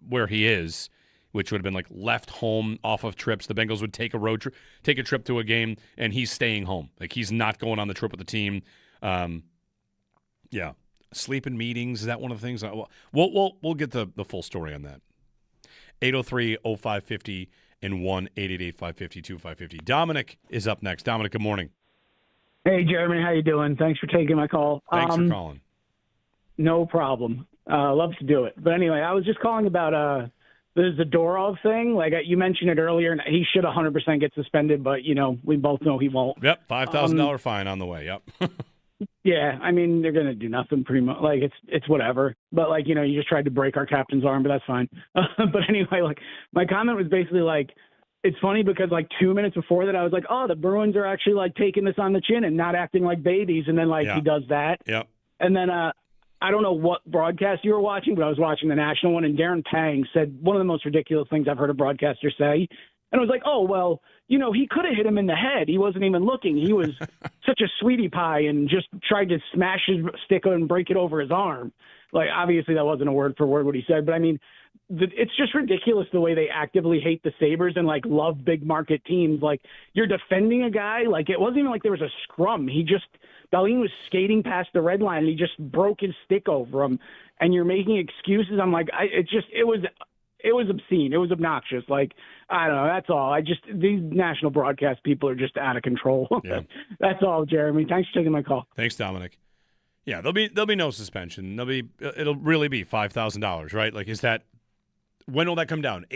where he is, which would have been like left home off of trips. The Bengals would take a trip to a game, and he's staying home. Like, he's not going on the trip with the team. Yeah, sleep in meetings, is that one of the things? We'll get the full story on that. 803-0550 and 1-888-550-2550. Dominic is up next. Dominic, good morning. Hey, Jeremy, how you doing? Thanks for taking my call. Thanks for calling. No problem. Love to do it. But anyway, I was just calling about the Zadorov thing. Like you mentioned it earlier, and he should 100% get suspended, but, we both know he won't. Yep, $5,000 fine on the way. Yep. Yeah, I mean, they're going to do nothing pretty much. Like, it's whatever. But, you just tried to break our captain's arm, but that's fine. But anyway, my comment was basically, it's funny because, 2 minutes before that, I was like, oh, the Bruins are actually, taking this on the chin and not acting like babies. And then, he does that. Yep. And then I don't know what broadcast you were watching, but I was watching the national one, and Darren Pang said one of the most ridiculous things I've heard a broadcaster say. And I was like, oh, well, he could have hit him in the head. He wasn't even looking. He was such a sweetie pie and just tried to smash his stick and break it over his arm. Obviously that wasn't a word for word what he said, but I mean, it's just ridiculous the way they actively hate the Sabres and love big market teams. You're defending a guy. It wasn't even like there was a scrum. Beane was skating past the red line and he just broke his stick over him, and you're making excuses. I'm like, it was obscene. It was obnoxious. I don't know. That's all. These national broadcast people are just out of control. Yeah. That's all, Jeremy. Thanks for taking my call. Thanks, Dominic. Yeah, there'll be no suspension. It'll really be $5,000, right? Is that, when will that come down?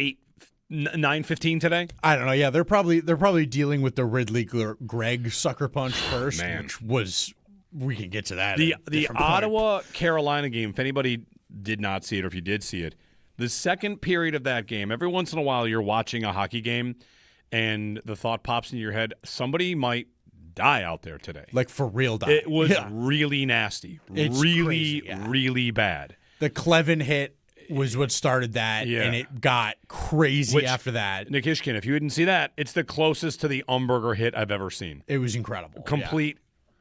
9:15 today? I don't know. Yeah, they're probably dealing with the Ridley Gregg sucker punch first, which was, we can get to that. The Ottawa Carolina game. If anybody did not see it, or if you did see it, the second period of that game. Every once in a while, you're watching a hockey game, and the thought pops into your head: somebody might die out there today. For real die. It was really nasty. It's really, crazy, yeah. really bad. The Clevin hit was what started that, and it got crazy after that. Nikishkin, if you didn't see that, it's the closest to the Umberger hit I've ever seen. It was incredible. Complete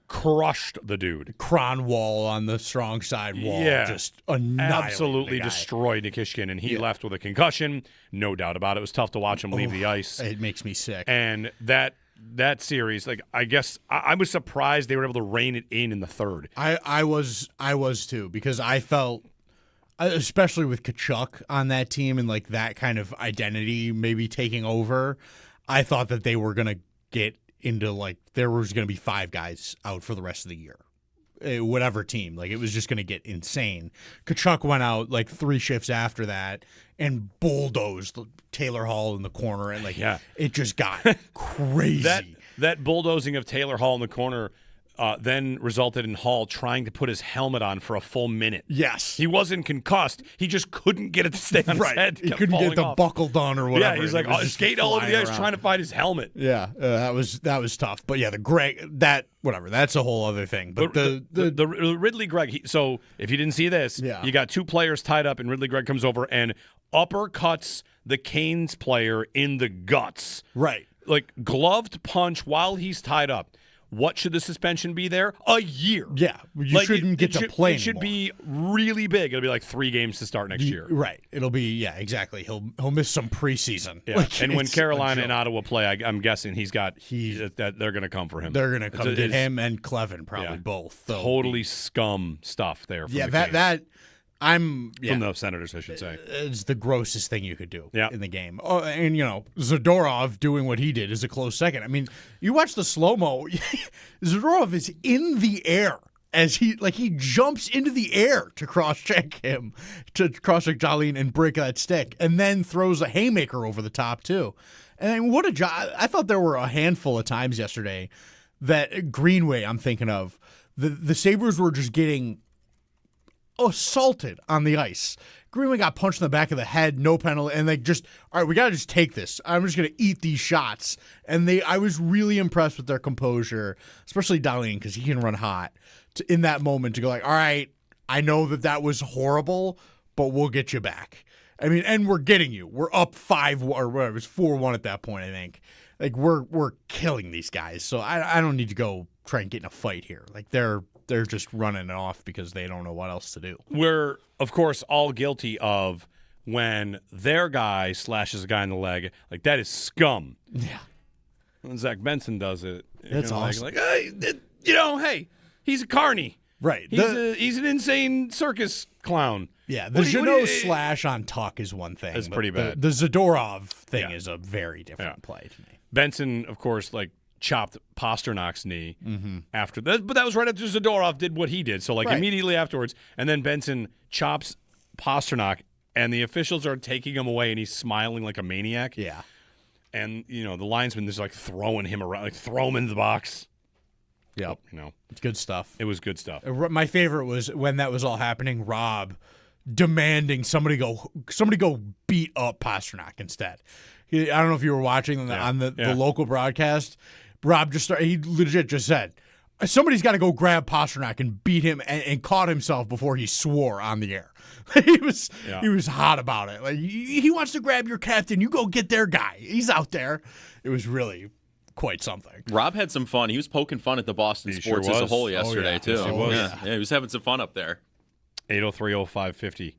crushed the dude. Cronwall on the strong side wall. Just absolutely destroyed Nikishkin, and he left with a concussion. No doubt about it. It was tough to watch him leave the ice. It makes me sick. And that series, I guess I was surprised they were able to rein it in the third. I was too, because I felt, especially with Tkachuk on that team and that kind of identity maybe taking over, I thought that they were going to get into there was going to be 5 guys out for the rest of the year. Whatever team, it was just going to get insane. Tkachuk went out 3 shifts after that and bulldozed Taylor Hall in the corner, and it just got crazy. That bulldozing of Taylor Hall in the corner then resulted in Hall trying to put his helmet on for a full minute. Yes. He wasn't concussed. He just couldn't get it to stay on his head. He couldn't get the buckle done or whatever. Yeah, he's skate all over the ice trying to find his helmet. Yeah, that was tough. But yeah, the Gregg, that's a whole other thing. But the Ridley Gregg, so if you didn't see this, you got 2 players tied up, and Ridley Gregg comes over and uppercuts the Canes player in the guts. Right. Gloved punch while he's tied up. What should the suspension be there? A year. Yeah, you shouldn't get to play. It should be really big. It'll be 3 games to start next year. Right. It'll be exactly. He'll miss some preseason. Yeah. And when Carolina and Ottawa play, I'm guessing that they're going to come for him. They're going to come to him and Clevin, probably both. Totally scum stuff there. From from the Senators, I should say. It's the grossest thing you could do in the game. Oh, and Zadorov doing what he did is a close second. I mean, you watch the slow-mo, Zadorov is in the air as he jumps into the air to cross-check him, to cross-check Jalin and break that stick, and then throws a haymaker over the top too. And what a job. I thought there were a handful of times yesterday that Greenway, I'm thinking of, the Sabres were just getting assaulted on the ice. Greenway got punched in the back of the head, no penalty, and all right, we got to just take this. I'm just going to eat these shots. And I was really impressed with their composure, especially Darlene, because he can run hot, in that moment to go all right, I know that was horrible, but we'll get you back. I mean, and we're getting you. We're up 5 or whatever. It was 4-1 at that point, I think. We're killing these guys. So I don't need to go try and get in a fight here. They're just running it off because they don't know what else to do. We're, of course, all guilty of when their guy slashes a guy in the leg. That is scum. Yeah. When Zach Benson does it, that's awesome. Hey, he's a carny. Right. He's an insane circus clown. Yeah, the Jeannot slash on Tuck is one thing. That's pretty bad. The Zadorov thing is a very different play to me. Benson, of course, chopped Pasternak's knee after that. But that was right after Zadorov did what he did. So, like, immediately afterwards. And then Benson chops Pasternak, and the officials are taking him away, and he's smiling like a maniac. Yeah. And, the linesman is, like, throwing him around, like, throw him into the box. Yep. It's good stuff. It was good stuff. My favorite was when that was all happening, Rob demanding somebody go beat up Pasternak instead. I don't know if you were watching on the local broadcast. Rob he legit just said, somebody's got to go grab Pasternak and beat him, and caught himself before he swore on the air. He was hot about it. Like, he wants to grab your captain. You go get their guy. He's out there. It was really quite something. Rob had some fun. He was poking fun at the Boston sports as a whole yesterday, too. Yes, he was. Yeah, he was having some fun up there. 803-0550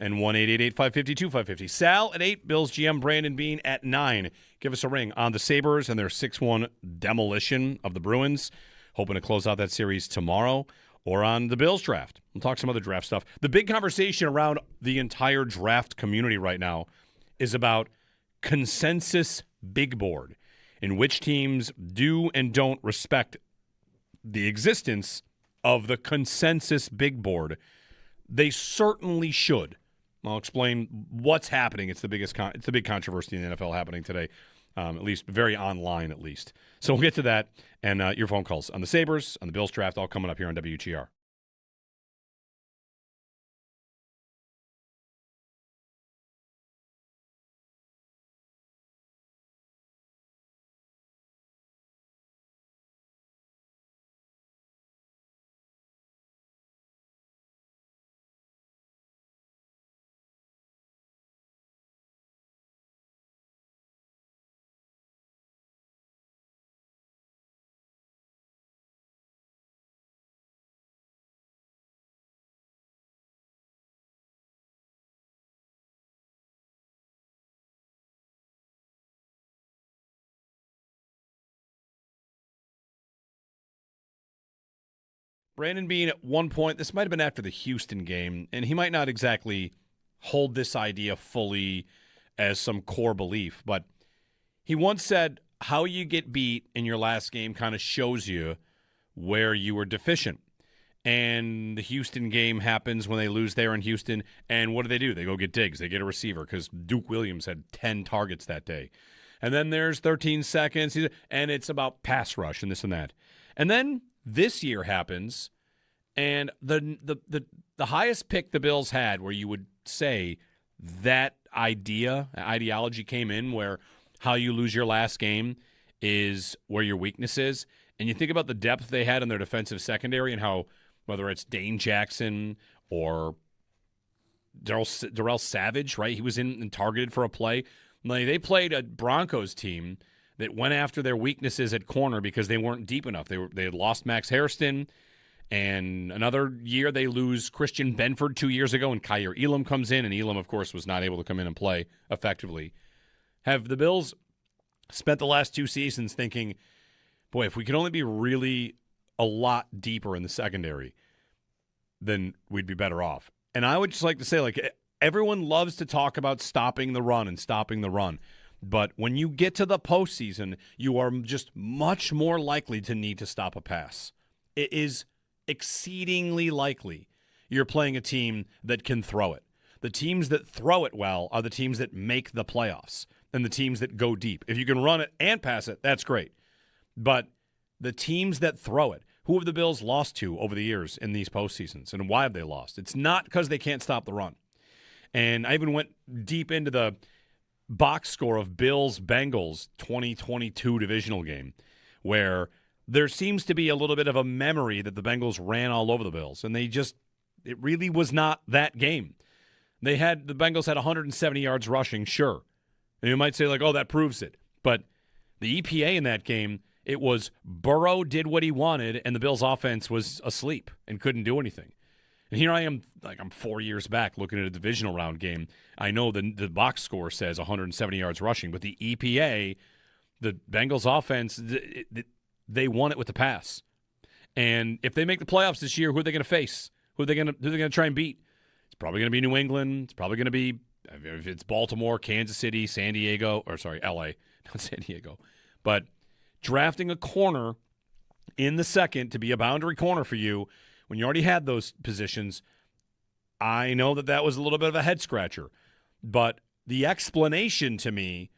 and 1-888-552-550. Sal at 8, Bills GM Brandon Beane at 9. Give us a ring on the Sabres and their 6-1 demolition of the Bruins. Hoping to close out that series tomorrow, or on the Bills draft. We'll talk some other draft stuff. The big conversation around the entire draft community right now is about consensus big board, in which teams do and don't respect the existence of the consensus big board. They certainly should. I'll explain what's happening. It's the big controversy in the NFL happening today, at least very online at least. So we'll get to that and your phone calls on the Sabres, on the Bills draft, all coming up here on WGR. Brandon Beane at one point, this might have been after the Houston game, and he might not exactly hold this idea fully as some core belief, but he once said, how you get beat in your last game kind of shows you where you were deficient. And the Houston game happens when they lose there in Houston, and what do? They go get Diggs. They get a receiver because Duke Williams had 10 targets that day. And then there's 13 seconds, and it's about pass rush and this and that. And then this year happens, and the highest pick the Bills had, where you would say that ideology came in, where how you lose your last game is where your weakness is. And you think about the depth they had in their defensive secondary, and how whether it's Dane Jackson or Darrell Savage, right? He was in and targeted for a play. Like, they played a Broncos team that went after their weaknesses at corner because they weren't deep enough. They had lost Max Hairston, and another year they lose Christian Benford 2 years ago, and Kyer Elam comes in, and Elam, of course, was not able to come in and play effectively. Have the Bills spent the last 2 seasons thinking, boy, if we could only be really a lot deeper in the secondary, then we'd be better off. And I would just like to say, like, everyone loves to talk about stopping the run and stopping the run. But when you get to the postseason, you are just much more likely to need to stop a pass. It is exceedingly likely you're playing a team that can throw it. The teams that throw it well are the teams that make the playoffs, and the teams that go deep. If you can run it and pass it, that's great. But the teams that throw it, who have the Bills lost to over the years in these postseasons, and why have they lost? It's not because they can't stop the run. And I even went deep into the box score of Bills-Bengals 2022 divisional game, where there seems to be a little bit of a memory that the Bengals ran all over the Bills, and it really was not that game. The Bengals had 170 yards rushing, sure. And you might say, like, oh, that proves it. But the EPA in that game, it was Burrow did what he wanted, and the Bills' offense was asleep and couldn't do anything. And here I am, like, I'm 4 years back looking at a divisional round game. I know the box score says 170 yards rushing, but the EPA, the Bengals' offense, they won it with the pass. And if they make the playoffs this year, who are they going to face? Who are they going to try and beat? It's probably going to be New England. It's probably going to be, if it's Baltimore, Kansas City, San Diego, or sorry, LA, not San Diego. But drafting a corner in the second to be a boundary corner for you when you already had those positions, I know that was a little bit of a head scratcher. But the explanation to me,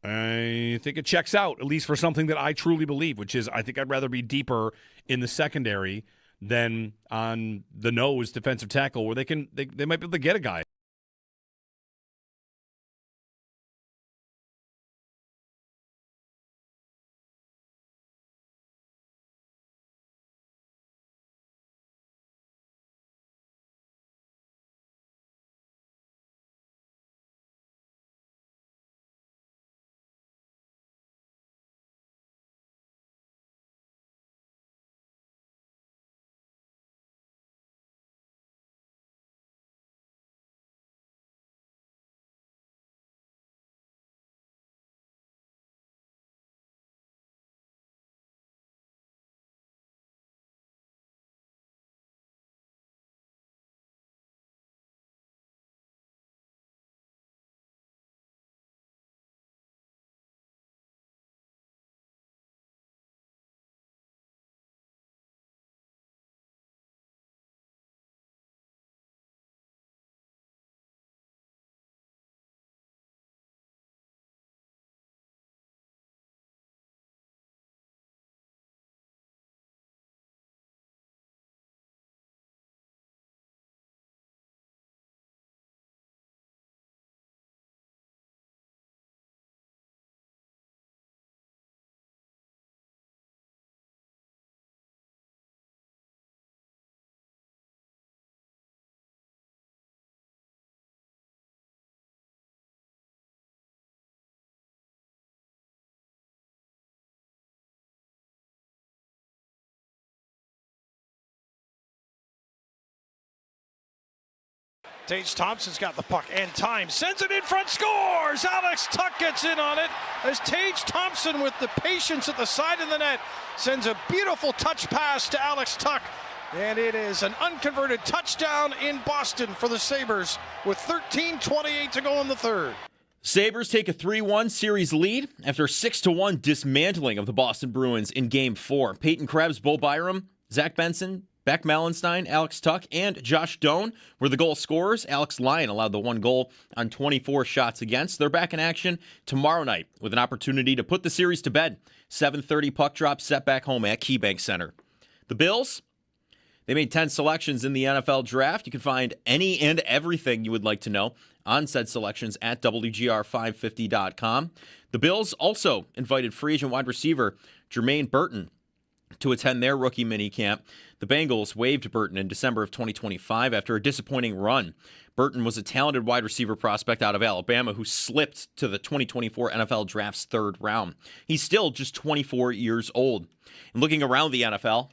I think it checks out, at least for something that I truly believe, which is I think I'd rather be deeper in the secondary than on the nose defensive tackle where they might be able to get a guy. Tage Thompson's got the puck and time. Sends it in front, scores! Alex Tuck gets in on it as Tage Thompson with the patience at the side of the net sends a beautiful touch pass to Alex Tuck. And it is an unconverted touchdown in Boston for the Sabres with 13:28 to go in the third. Sabres take a 3-1 series lead after a 6-1 dismantling of the Boston Bruins in Game 4. Peyton Krebs, Bo Byram, Zach Benson, Beck Malenstein, Alex Tuck, and Josh Doan were the goal scorers. Alex Lyon allowed the one goal on 24 shots against. They're back in action tomorrow night with an opportunity to put the series to bed. 7:30 puck drop set back home at KeyBank Center. The Bills, they made 10 selections in the NFL draft. You can find any and everything you would like to know on said selections at WGR550.com. The Bills also invited free agent wide receiver Jermaine Burton to attend their rookie minicamp. The Bengals waived Burton in December of 2025 after a disappointing run. Burton was a talented wide receiver prospect out of Alabama who slipped to the 2024 NFL Draft's third round. He's still just 24 years old. And looking around the NFL,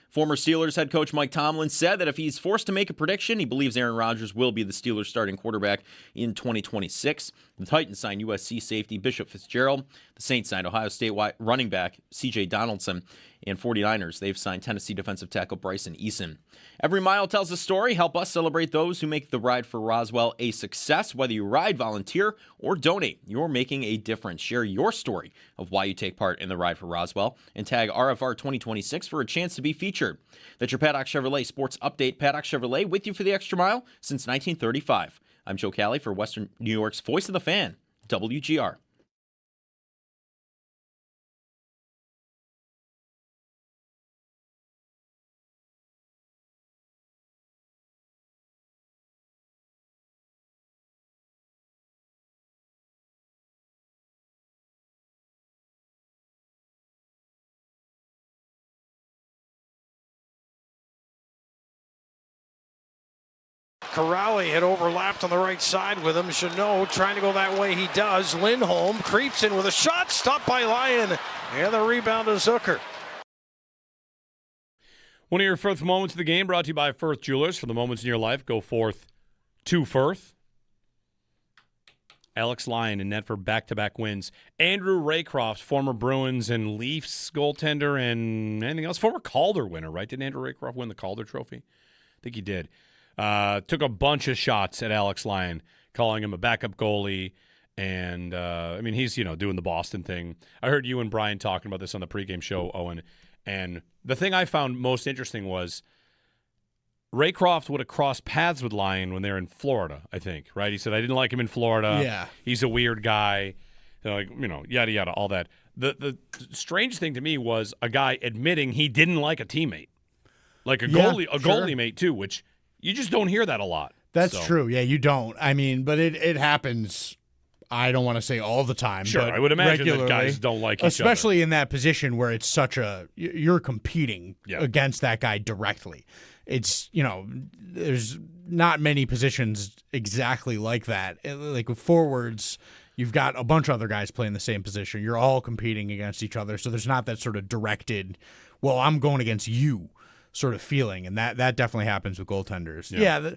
former Steelers head coach Mike Tomlin said that if he's forced to make a prediction, he believes Aaron Rodgers will be the Steelers' starting quarterback in 2026. The Titans signed USC safety Bishop Fitzgerald. The Saints signed Ohio State running back C.J. Donaldson. And 49ers, they've signed Tennessee defensive tackle Bryson Eason. Every mile tells a story. Help us celebrate those who make the Ride for Roswell a success. Whether you ride, volunteer, or donate, you're making a difference. Share your story of why you take part in the Ride for Roswell and tag RFR 2026 for a chance to be featured. That's your Paddock Chevrolet Sports Update. Paddock Chevrolet with you for the extra mile since 1935. I'm Joe Cali for Western New York's Voice of the Fan, WGR. Corrali had overlapped on the right side with him. Chanot trying to go that way. He does. Lindholm creeps in with a shot. Stopped by Lyon. And the rebound to Zucker. One of your Firth moments of the game brought to you by Firth Jewelers. For the moments in your life, go forth to Firth. Alex Lyon in net for back-to-back wins. Andrew Raycroft, former Bruins and Leafs goaltender and anything else. Former Calder winner, right? Didn't Andrew Raycroft win the Calder Trophy? I think he did. Took a bunch of shots at Alex Lyon, calling him a backup goalie And, he's, doing the Boston thing. I heard you and Brian talking about this on the pregame show, Owen. And the thing I found most interesting was Raycroft would have crossed paths with Lyon when they were in Florida, I think, right? He said, I didn't like him in Florida. Yeah. He's a weird guy. Yada, yada, all that. The strange thing to me was a guy admitting he didn't like a teammate. Like a goalie mate, too, which you just don't hear that a lot. That's true. Yeah, you don't. But it happens. I don't want to say all the time. Sure, but I would imagine regularly, that guys don't like each other. Especially in that position where it's you're competing against that guy directly. It's, there's not many positions exactly like that. Like with forwards, you've got a bunch of other guys playing the same position. You're all competing against each other. So there's not that sort of directed, well, I'm going against you sort of feeling. And that definitely happens with goaltenders. Yeah,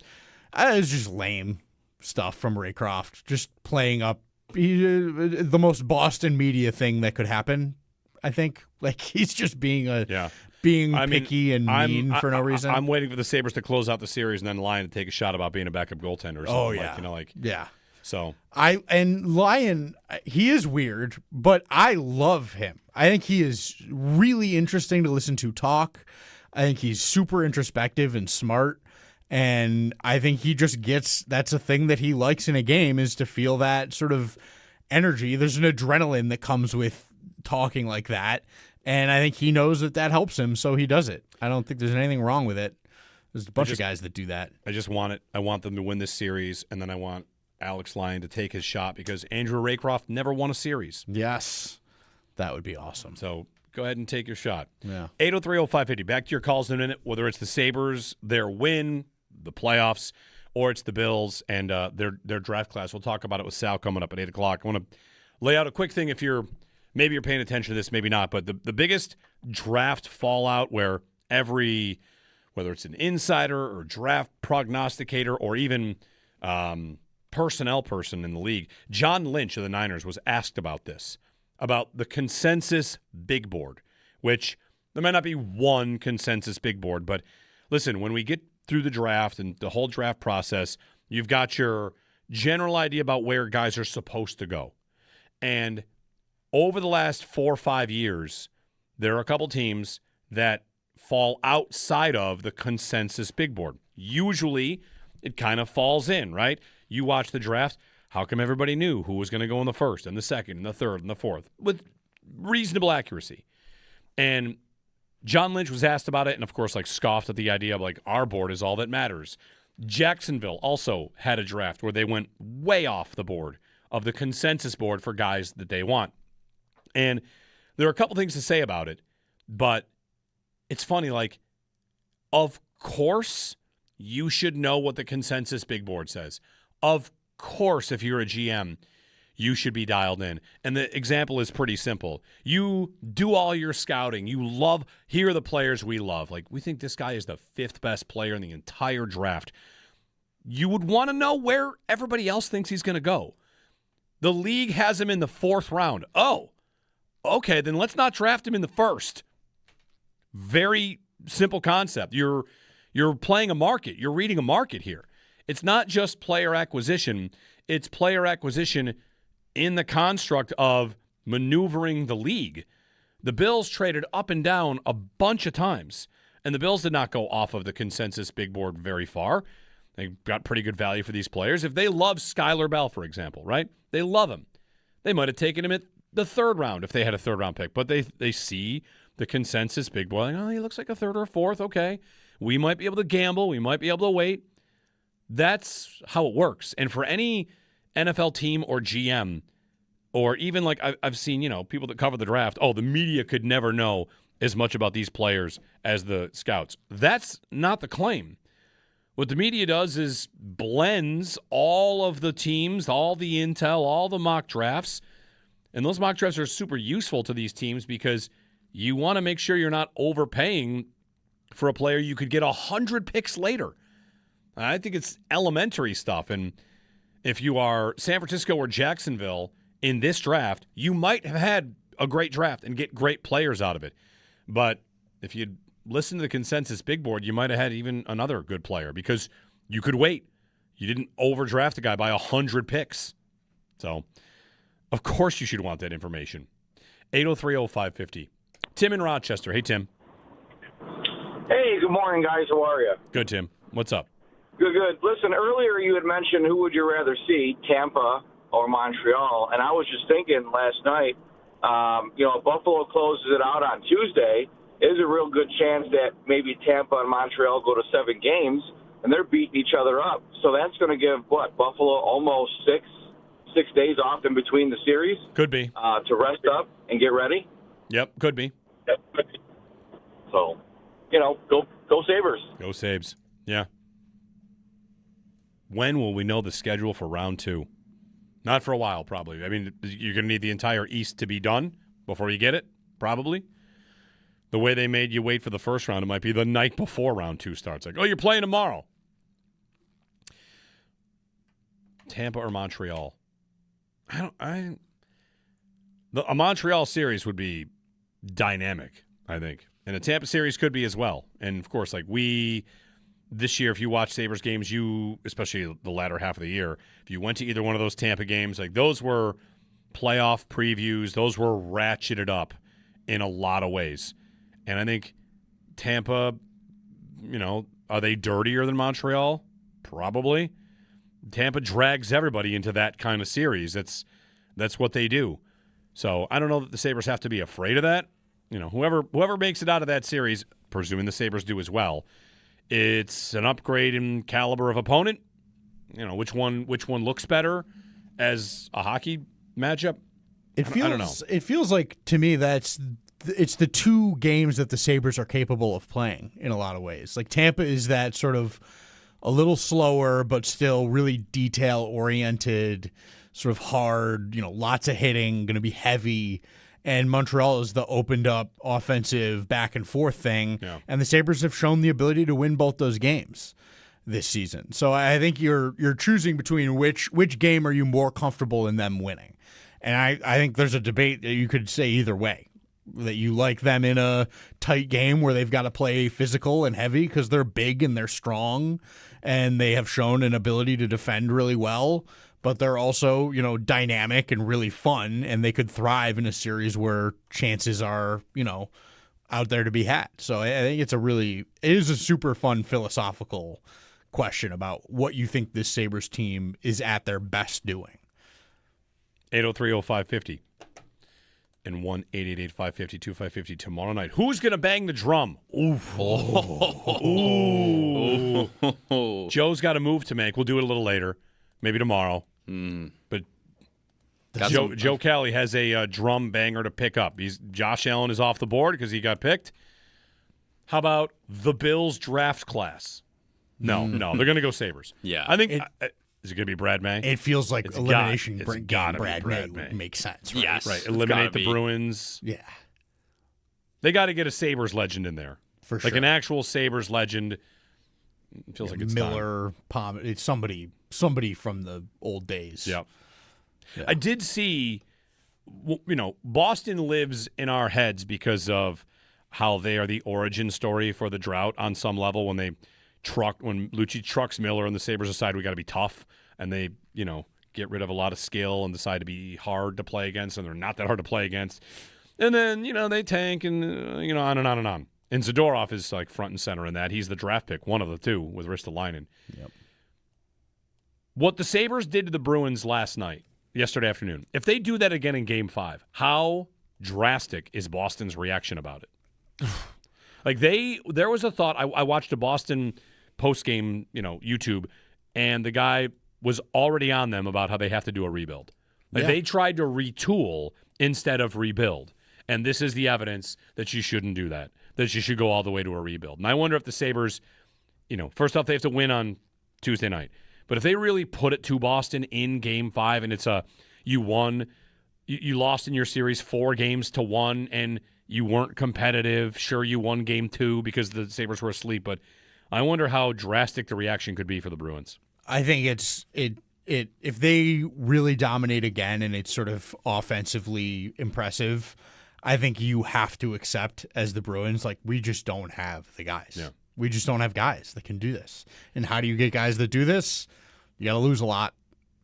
it's just lame stuff from Raycroft, just playing up the most Boston media thing that could happen. I think like he's just being picky and mean for no reason. I'm waiting for the Sabres to close out the series and then Lyon to take a shot about being a backup goaltender or something. Yeah. So Lyon, he is weird, but I love him. I think he is really interesting to listen to talk. I think he's super introspective and smart. And I think he just that's a thing that he likes in a game, is to feel that sort of energy. There's an adrenaline that comes with talking like that. And I think he knows that helps him, so he does it. I don't think there's anything wrong with it. There's a bunch of guys that do that. I just want it. I want them to win this series, and then I want Alex Lyon to take his shot because Andrew Raycroft never won a series. Yes. That would be awesome. So go ahead and take your shot. Yeah. 803-0550. Back to your calls in a minute, whether it's the Sabres, their win, the playoffs, or it's the Bills and their draft class. We'll talk about it with Sal coming up at 8 o'clock. I want to lay out a quick thing if maybe you're paying attention to this, maybe not, but the biggest draft fallout where whether it's an insider or draft prognosticator or even personnel person in the league, John Lynch of the Niners was asked about this, about the consensus big board, which there might not be one consensus big board, but listen, when we get through the draft and the whole draft process, you've got your general idea about where guys are supposed to go. And over the last 4 or 5 years, there are a couple teams that fall outside of the consensus big board. Usually, it kind of falls in, right? You watch the draft. How come everybody knew who was going to go in the first and the second and the third and the fourth with reasonable accuracy? And John Lynch was asked about it and, of course, scoffed at the idea of, our board is all that matters. Jacksonville also had a draft where they went way off the board of the consensus board for guys that they want. And there are a couple things to say about it, but it's funny, of course you should know what the consensus big board says. Of course, if you're a GM, you should be dialed in. And the example is pretty simple. You do all your scouting. Here are the players we love. We think this guy is the 5th best player in the entire draft. You would want to know where everybody else thinks he's going to go. The league has him in the 4th round. Oh, okay, then let's not draft him in the 1st. Very simple concept. You're playing a market. You're reading a market here. It's not just player acquisition. It's player acquisition in the construct of maneuvering the league. The Bills traded up and down a bunch of times, and the Bills did not go off of the consensus big board very far. They got pretty good value for these players. If they love Skylar Bell, for example, right? They love him. They might have taken him at the 3rd round if they had a 3rd-round pick, but they see the consensus big board. He looks like a 3rd or a 4th. Okay, we might be able to gamble. We might be able to wait. That's how it works. And for any NFL team or GM, or even I've seen, people that cover the draft, the media could never know as much about these players as the scouts. That's not the claim. What the media does is blends all of the teams, all the intel, all the mock drafts, and those mock drafts are super useful to these teams because you want to make sure you're not overpaying for a player you could get 100 picks later. I think it's elementary stuff, and if you are San Francisco or Jacksonville in this draft, you might have had a great draft and get great players out of it. But if you'd listen to the consensus big board, you might have had even another good player because you could wait. You didn't overdraft a guy by 100 picks. So Of course you should want that information. 803-0550. Tim in Rochester. Hey, Tim. Hey, good morning, guys. How are you? Good, Tim. What's up? Good, good. Listen, earlier you had mentioned who would you rather see, Tampa or Montreal, and I was just thinking last night, if Buffalo closes it out on Tuesday, there's a real good chance that maybe Tampa and Montreal go to 7 games, and they're beating each other up. So that's going to give, Buffalo almost six days off in between the series? Could be. To rest up and get ready? Yep, could be. So, go Sabres. Go Sabres. Yeah. When will we know the schedule for round 2? Not for a while, probably. I mean, you're going to need the entire East to be done before you get it, probably. The way they made you wait for the first round, it might be the night before round 2 starts. Like, oh, you're playing tomorrow. Tampa or Montreal? A Montreal series would be dynamic, I think. And a Tampa series could be as well. And, of course, this year, if you watch Sabres games, especially the latter half of the year, if you went to either one of those Tampa games, those were playoff previews. Those were ratcheted up in a lot of ways. And I think Tampa, are they dirtier than Montreal? Probably. Tampa drags everybody into that kind of series. That's what they do. So I don't know that the Sabres have to be afraid of that. Whoever makes it out of that series, presuming the Sabres do as well, it's an upgrade in caliber of opponent. Which one looks better as a hockey matchup? I don't know. It feels like to me it's the 2 games that the Sabres are capable of playing in a lot of ways. Like Tampa is that sort of a little slower but still really detail-oriented, sort of hard, lots of hitting, going to be heavy. And Montreal is the opened-up offensive back-and-forth thing. Yeah. And the Sabres have shown the ability to win both those games this season. So I think you're choosing between which game are you more comfortable in them winning. And I think there's a debate that you could say either way, that you like them in a tight game where they've got to play physical and heavy because they're big and they're strong and they have shown an ability to defend really well, but they're also, dynamic and really fun, and they could thrive in a series where chances are, out there to be had. So I think it is a super fun philosophical question about what you think this Sabres team is at their best doing. 803-0550 and 1-888-550-2550 tomorrow night. Who's going to bang the drum? Oof. Ooh. Joe's got a move to make. We'll do it a little later, maybe tomorrow. But Joe Kelly has a drum banger to pick up. Josh Allen is off the board because he got picked. How about the Bills draft class? No, they're going to go Sabres. Yeah. I think is it going to be Brad May? It feels like elimination game Brad May would make sense. Right? Yes. Right. Eliminate the Bruins. Yeah. They got to get a Sabres legend in there. For sure. Like an actual Sabres legend. It feels like it's Miller, Palm. It's somebody from the old days. Yep. Yeah. I did see, Boston lives in our heads because of how they are the origin story for the drought on some level. When Lucci trucks Miller and the Sabres decide we got to be tough, and they, get rid of a lot of skill and decide to be hard to play against, and they're not that hard to play against. And then, they tank and, on and on and on. And Zadorov is like front and center in that. He's the draft pick, one of the 2 with Ristolainen. Yep. What the Sabres did to the Bruins yesterday afternoon, if they do that again in Game 5, how drastic is Boston's reaction about it? There was a thought. I watched a Boston post-game, YouTube, and the guy was already on them about how they have to do a rebuild. They tried to retool instead of rebuild. And this is the evidence that you shouldn't do that you should go all the way to a rebuild. And I wonder if the Sabres, first off, they have to win on Tuesday night. But if they really put it to Boston in Game 5 and it's you lost in your series 4-1 and you weren't competitive. Sure, you won Game 2 because the Sabres were asleep, but I wonder how drastic the reaction could be for the Bruins. I think if they really dominate again and it's sort of offensively impressive, I think you have to accept as the Bruins, we just don't have the guys. Yeah. We just don't have guys that can do this. And how do you get guys that do this? You got to lose a lot,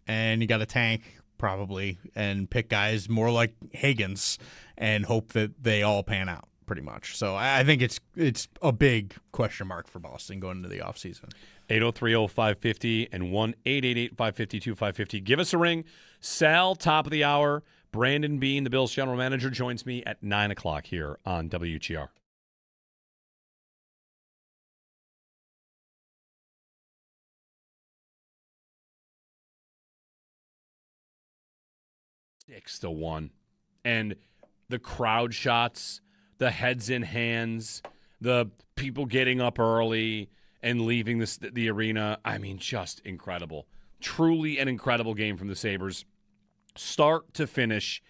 and you got to tank probably and pick guys more like Higgins and hope that they all pan out pretty much. So I think it's a big question mark for Boston going into the offseason. 803-0550 and 1-888-552-550. Give us a ring. Sal, top of the hour. Brandon Beane, the Bills general manager, joins me at 9 o'clock here on WGR. Six to one. And the crowd shots, the heads in hands, the people getting up early and leaving the arena. I mean, just incredible. Truly an incredible game from the Sabres. Start to finish,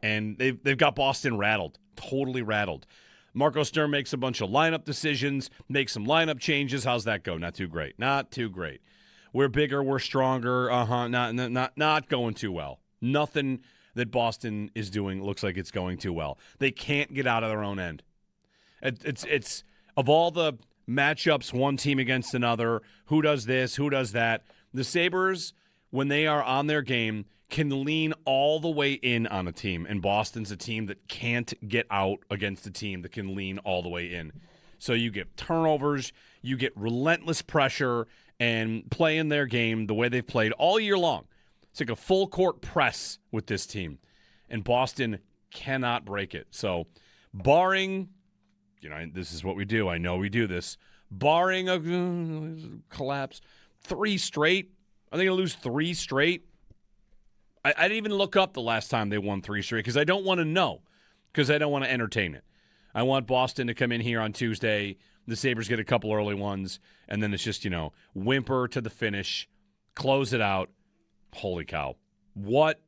and they've got Boston rattled, totally rattled. Marco Sturm makes a bunch of lineup decisions, makes some lineup changes. How's that go? Not too great. Not too great. We're bigger, we're stronger. Not going too well. Nothing that Boston is doing looks like it's going too well. They can't get out of their own end. It's of all the matchups, one team against another, who does this, who does that. The Sabres, when they are on their game, can lean all the way in on a team, and Boston's a team that can't get out against a team that can lean all the way in. So you get turnovers, you get relentless pressure, and playing their game the way they've played all year long. It's like a full court press with this team, and Boston cannot break it. So barring, this is what we do. I know we do this. Barring a collapse, 3 straight. Are they going to lose 3 straight? I didn't even look up the last time they won 3 straight because I don't want to know, because I don't want to entertain it. I want Boston to come in here on Tuesday, the Sabres get a couple early ones, and then it's just, whimper to the finish, close it out. Holy cow. What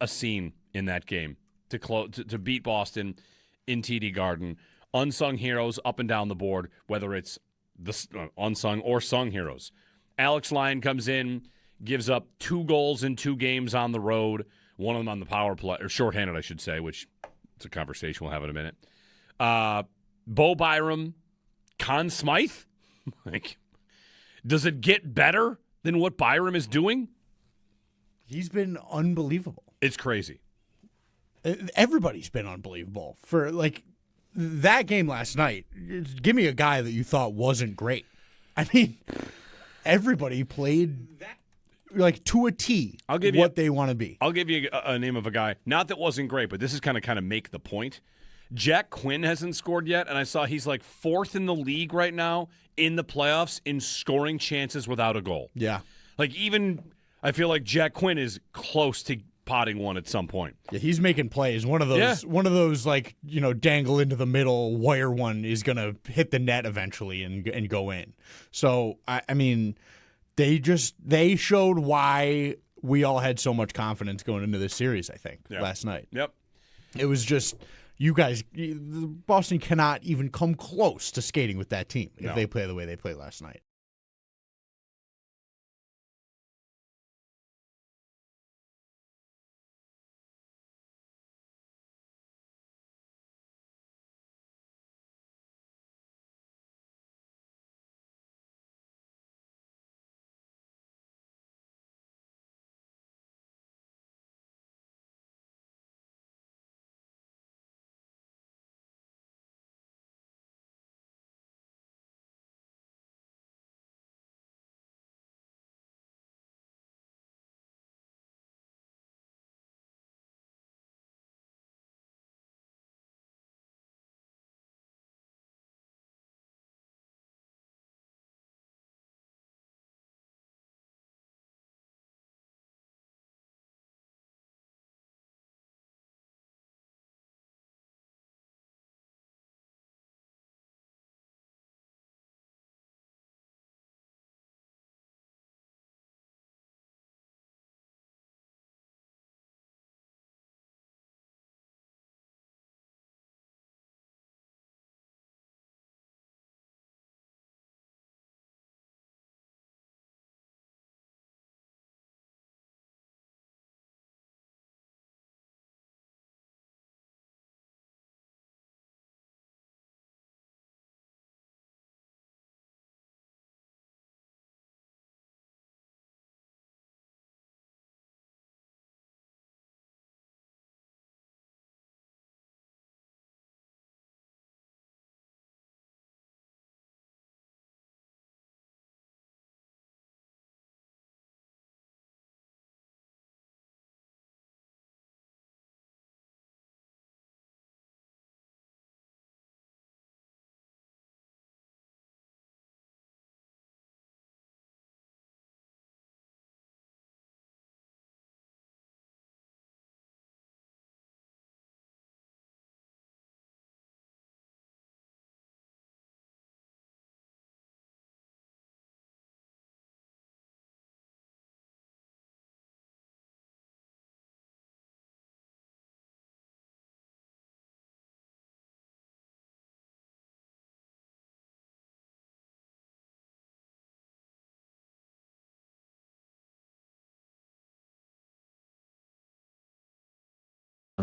a scene in that game to beat Boston in TD Garden. Unsung heroes up and down the board, whether it's the unsung or sung heroes. Alex Lyon comes in, gives up 2 goals in 2 games on the road, one of them on the power play, or shorthanded, I should say, which it's a conversation we'll have in a minute. Bo Byram, Conn Smythe? Does it get better than what Byram is doing? He's been unbelievable. It's crazy. Everybody's been unbelievable. For that game last night, give me a guy that you thought wasn't great. I mean, everybody played to a T. I'll give what they want to be. I'll give you a name of a guy. Not that wasn't great, but this is kind of make the point. Jack Quinn hasn't scored yet, and I saw he's 4th in the league right now in the playoffs in scoring chances without a goal. Yeah. Even I feel like Jack Quinn is close to potting one at some point. Yeah, he's making plays. One of those dangle into the middle wire one is going to hit the net eventually and go in. So I mean, they showed why we all had so much confidence going into this series, I think, last night. Yep. It was just Boston cannot even come close to skating with that team if they play the way they played last night.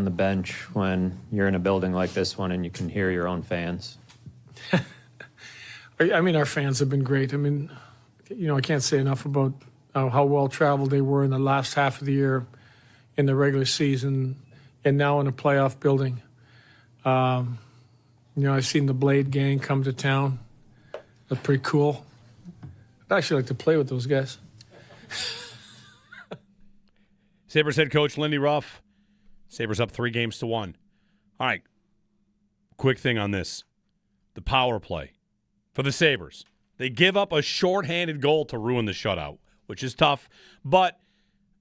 on the bench when you're in a building like this one and you can hear your own fans? I mean, our fans have been great. I mean, I can't say enough about how well-traveled they were in the last half of the year in the regular season and now in a playoff building. I've seen the Blade gang come to town. That's pretty cool. I'd actually like to play with those guys. Sabres head coach Lindy Ruff. Sabres up 3-1. All right. Quick thing on this. The power play for the Sabres. They give up a shorthanded goal to ruin the shutout, which is tough. But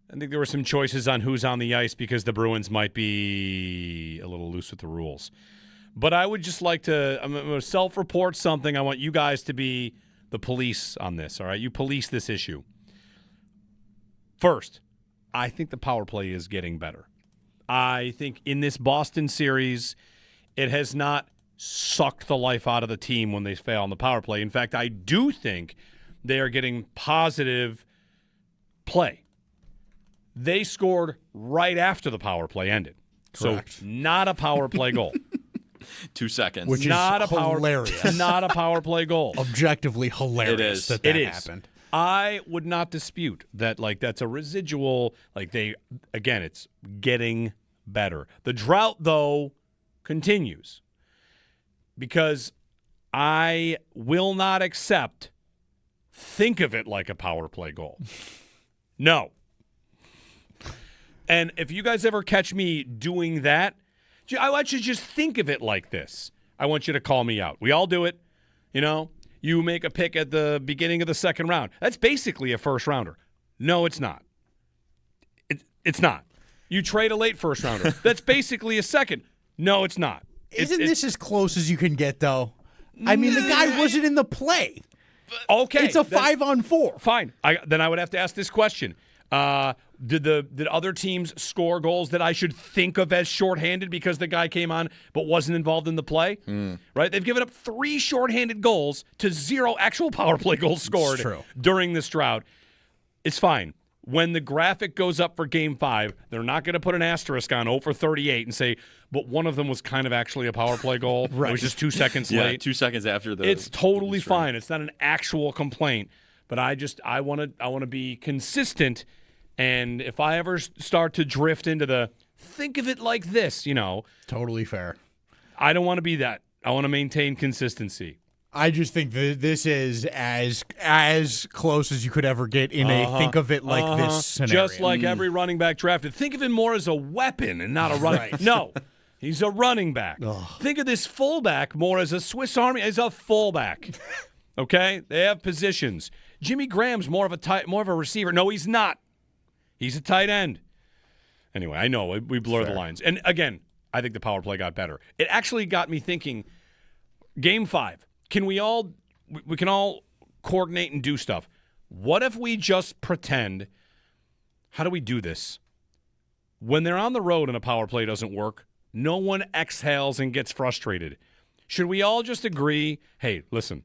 I think there were some choices on who's on the ice because the Bruins might be a little loose with the rules. But I would just like I'm going to self-report something. I want you guys to be the police on this, all right? You police this issue. First, I think the power play is getting better. I think in this Boston series, it has not sucked the life out of the team when they fail on the power play. In fact, I do think they are getting positive play. They scored right after the power play ended. Correct. So not a power play goal. 2 seconds. Which not is hilarious. Not a power play goal. Objectively hilarious that happened. I would not dispute that, that's a residual, it's getting better. The drought, though, continues because I will not accept think of it like a power play goal. No. And if you guys ever catch me doing that, I want you to just think of it like this. I want you to call me out. We all do it, You make a pick at the beginning of the second round. That's basically a first rounder. No, it's not. It's not. You trade a late first rounder. That's basically a second. No, it's not. Isn't this as close as you can get, though? I mean, the guy wasn't in the play. Okay. It's a 5-on-4. Fine. Then I would have to ask this question. Did other teams score goals that I should think of as shorthanded because the guy came on but wasn't involved in the play? Right? They've given up 3 shorthanded goals to 0 actual power play goals scored during this drought. It's fine. When the graphic goes up for Game 5, they're not going to put an asterisk on 0 for 38 and say, but one of them was kind of actually a power play goal. Right. It was just 2 seconds late. 2 seconds after the. It's totally fine. It's not an actual complaint. But I want to be consistent. And if I ever start to drift into think of it like this, Totally fair. I don't want to be that. I want to maintain consistency. I just think that this is as close as you could ever get in a think of it like this scenario. Just like every running back drafted. Think of him more as a weapon and not a running back. No, he's a running back. Think of this fullback more as a Swiss Army, as a fullback. Okay? They have positions. Jimmy Graham's more of a receiver. No, he's not. He's a tight end. Anyway, I know we blur the lines. And again, I think the power play got better. It actually got me thinking, Game 5, we can all coordinate and do stuff. What if we just pretend, how do we do this? When they're on the road and a power play doesn't work, no one exhales and gets frustrated. Should we all just agree, hey, listen,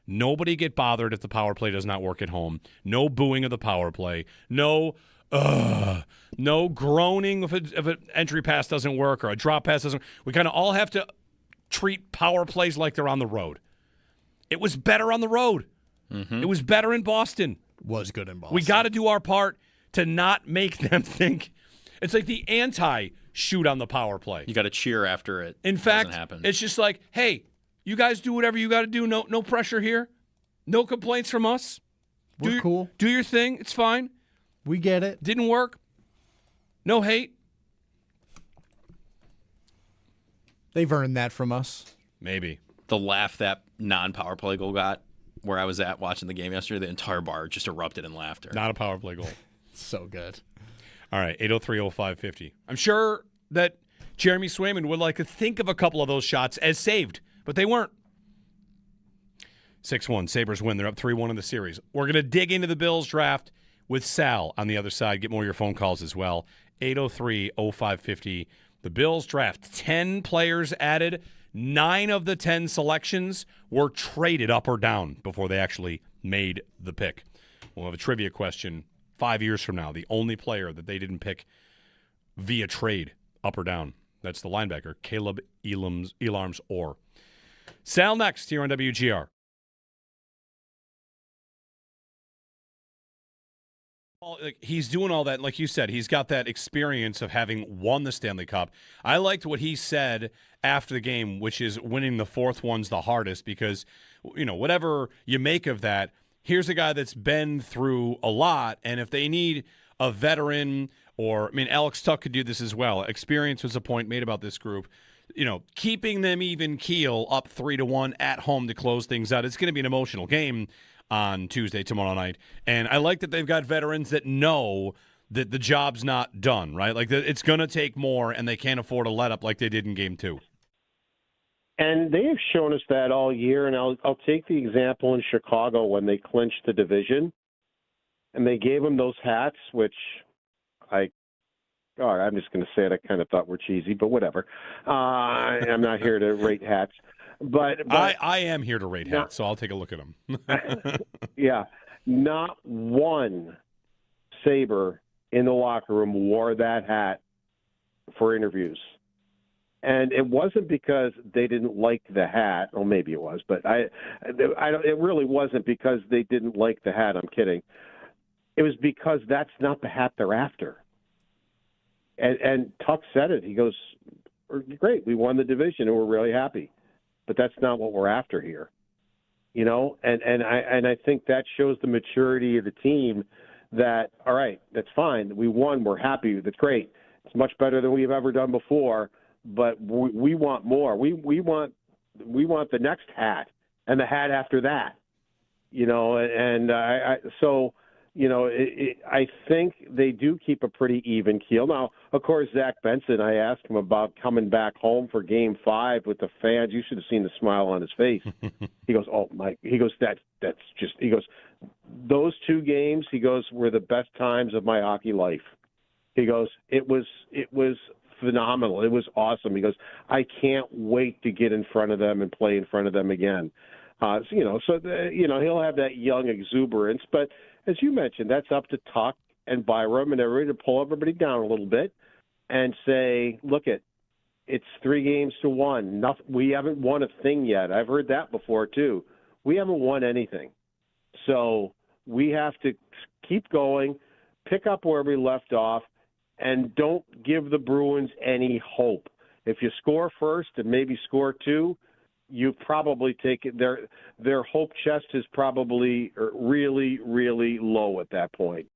nobody get bothered if the power play does not work at home. No booing of the power play. No groaning if an entry pass doesn't work or a drop pass doesn't. We kind of all have to treat power plays like they're on the road. It was better on the road. It was better in Boston. Was good in Boston. We got to do our part to not make them think. It's like the anti-shoot on the power play. You got to cheer after it. In fact, doesn't happen. It's just like, hey, you guys do whatever you got to do. No pressure here. No complaints from us. We're cool. Do your thing. It's fine. We get it. Didn't work. No hate. They've earned that from us. Maybe. The laugh that non-power play goal got, where I was at watching the game yesterday, the entire bar just erupted in laughter. Not a power play goal. So good. All right, 803-0550. I'm sure that Jeremy Swayman would like to think of a couple of those shots as saved, but they weren't. 6-1, Sabres win. They're up 3-1 in the series. We're going to dig into the Bills draft with Sal on the other side. Get more of your phone calls as well. 803-0550. The Bills draft, 10 players added. 9 of the 10 selections were traded up or down before they actually made the pick. We'll have a trivia question 5 years from now. The only player that they didn't pick via trade, up or down. That's the linebacker, Caleb Elarms Orr. Sal next here on WGR. Well, he's doing all that. Like you said, he's got that experience of having won the Stanley Cup. I liked what he said after the game, which is winning the fourth one's the hardest because, whatever you make of that, here's a guy that's been through a lot. And if they need a veteran Alex Tuck could do this as well. Experience was a point made about this group. Keeping them even keel up 3-1 at home to close things out. It's going to be an emotional game on Tuesday, tomorrow night. And I like that they've got veterans that know that the job's not done, right? Like it's going to take more, and they can't afford a let up like they did in Game 2. And they have shown us that all year. And I'll take the example in Chicago when they clinched the division, and they gave them those hats, which I'm just going to say it. I kind of thought were cheesy, but whatever. I'm not here to rate hats. But I am here to rate hats, so I'll take a look at them. Yeah. Not one Sabre in the locker room wore that hat for interviews. And it wasn't because they didn't like the hat. Well, maybe it was, but it really wasn't because they didn't like the hat. I'm kidding. It was because that's not the hat they're after. And Tuck said it. He goes, great, we won the division and we're really happy. But that's not what we're after here. And I think that shows the maturity of the team that, all right, that's fine. We won. We're happy. That's great. It's much better than we've ever done before, but we want more. We want the next hat and the hat after that, I think they do keep a pretty even keel. Now, of course, Zach Benson, I asked him about coming back home for Game 5 with the fans. You should have seen the smile on his face. He goes, oh, Mike. He goes, he goes, those two games, he goes, were the best times of my hockey life. He goes, it was phenomenal. It was awesome. He goes, I can't wait to get in front of them and play in front of them again. He'll have that young exuberance, but as you mentioned, that's up to Tuck and Byram and everybody to pull everybody down a little bit and say, look, it's 3-1. We haven't won a thing yet. I've heard that before, too. We haven't won anything. So we have to keep going, pick up where we left off, and don't give the Bruins any hope. If you score first and maybe score two, you probably take it. Their hope chest is probably really, really low at that point.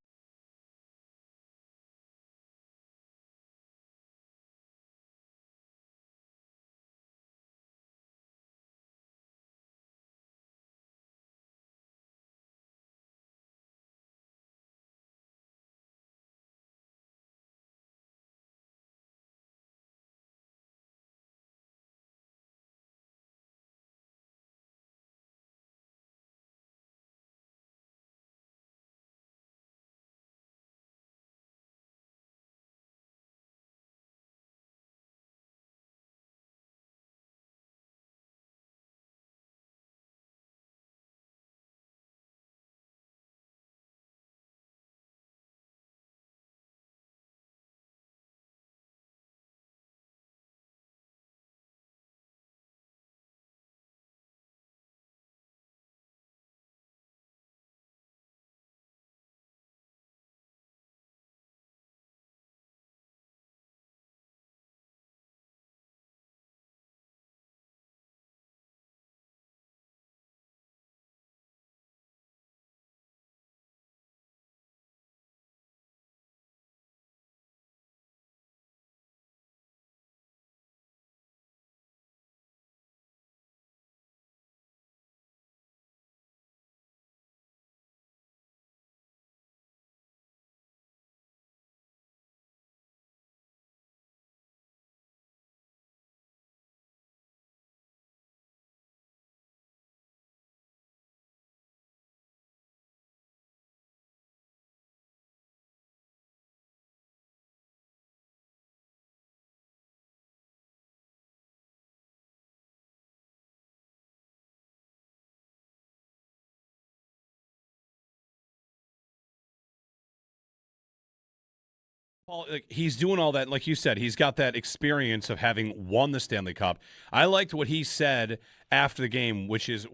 Paul, like, he's doing all that. Like you said, he's got that experience of having won the Stanley Cup. I liked what he said after the game, which is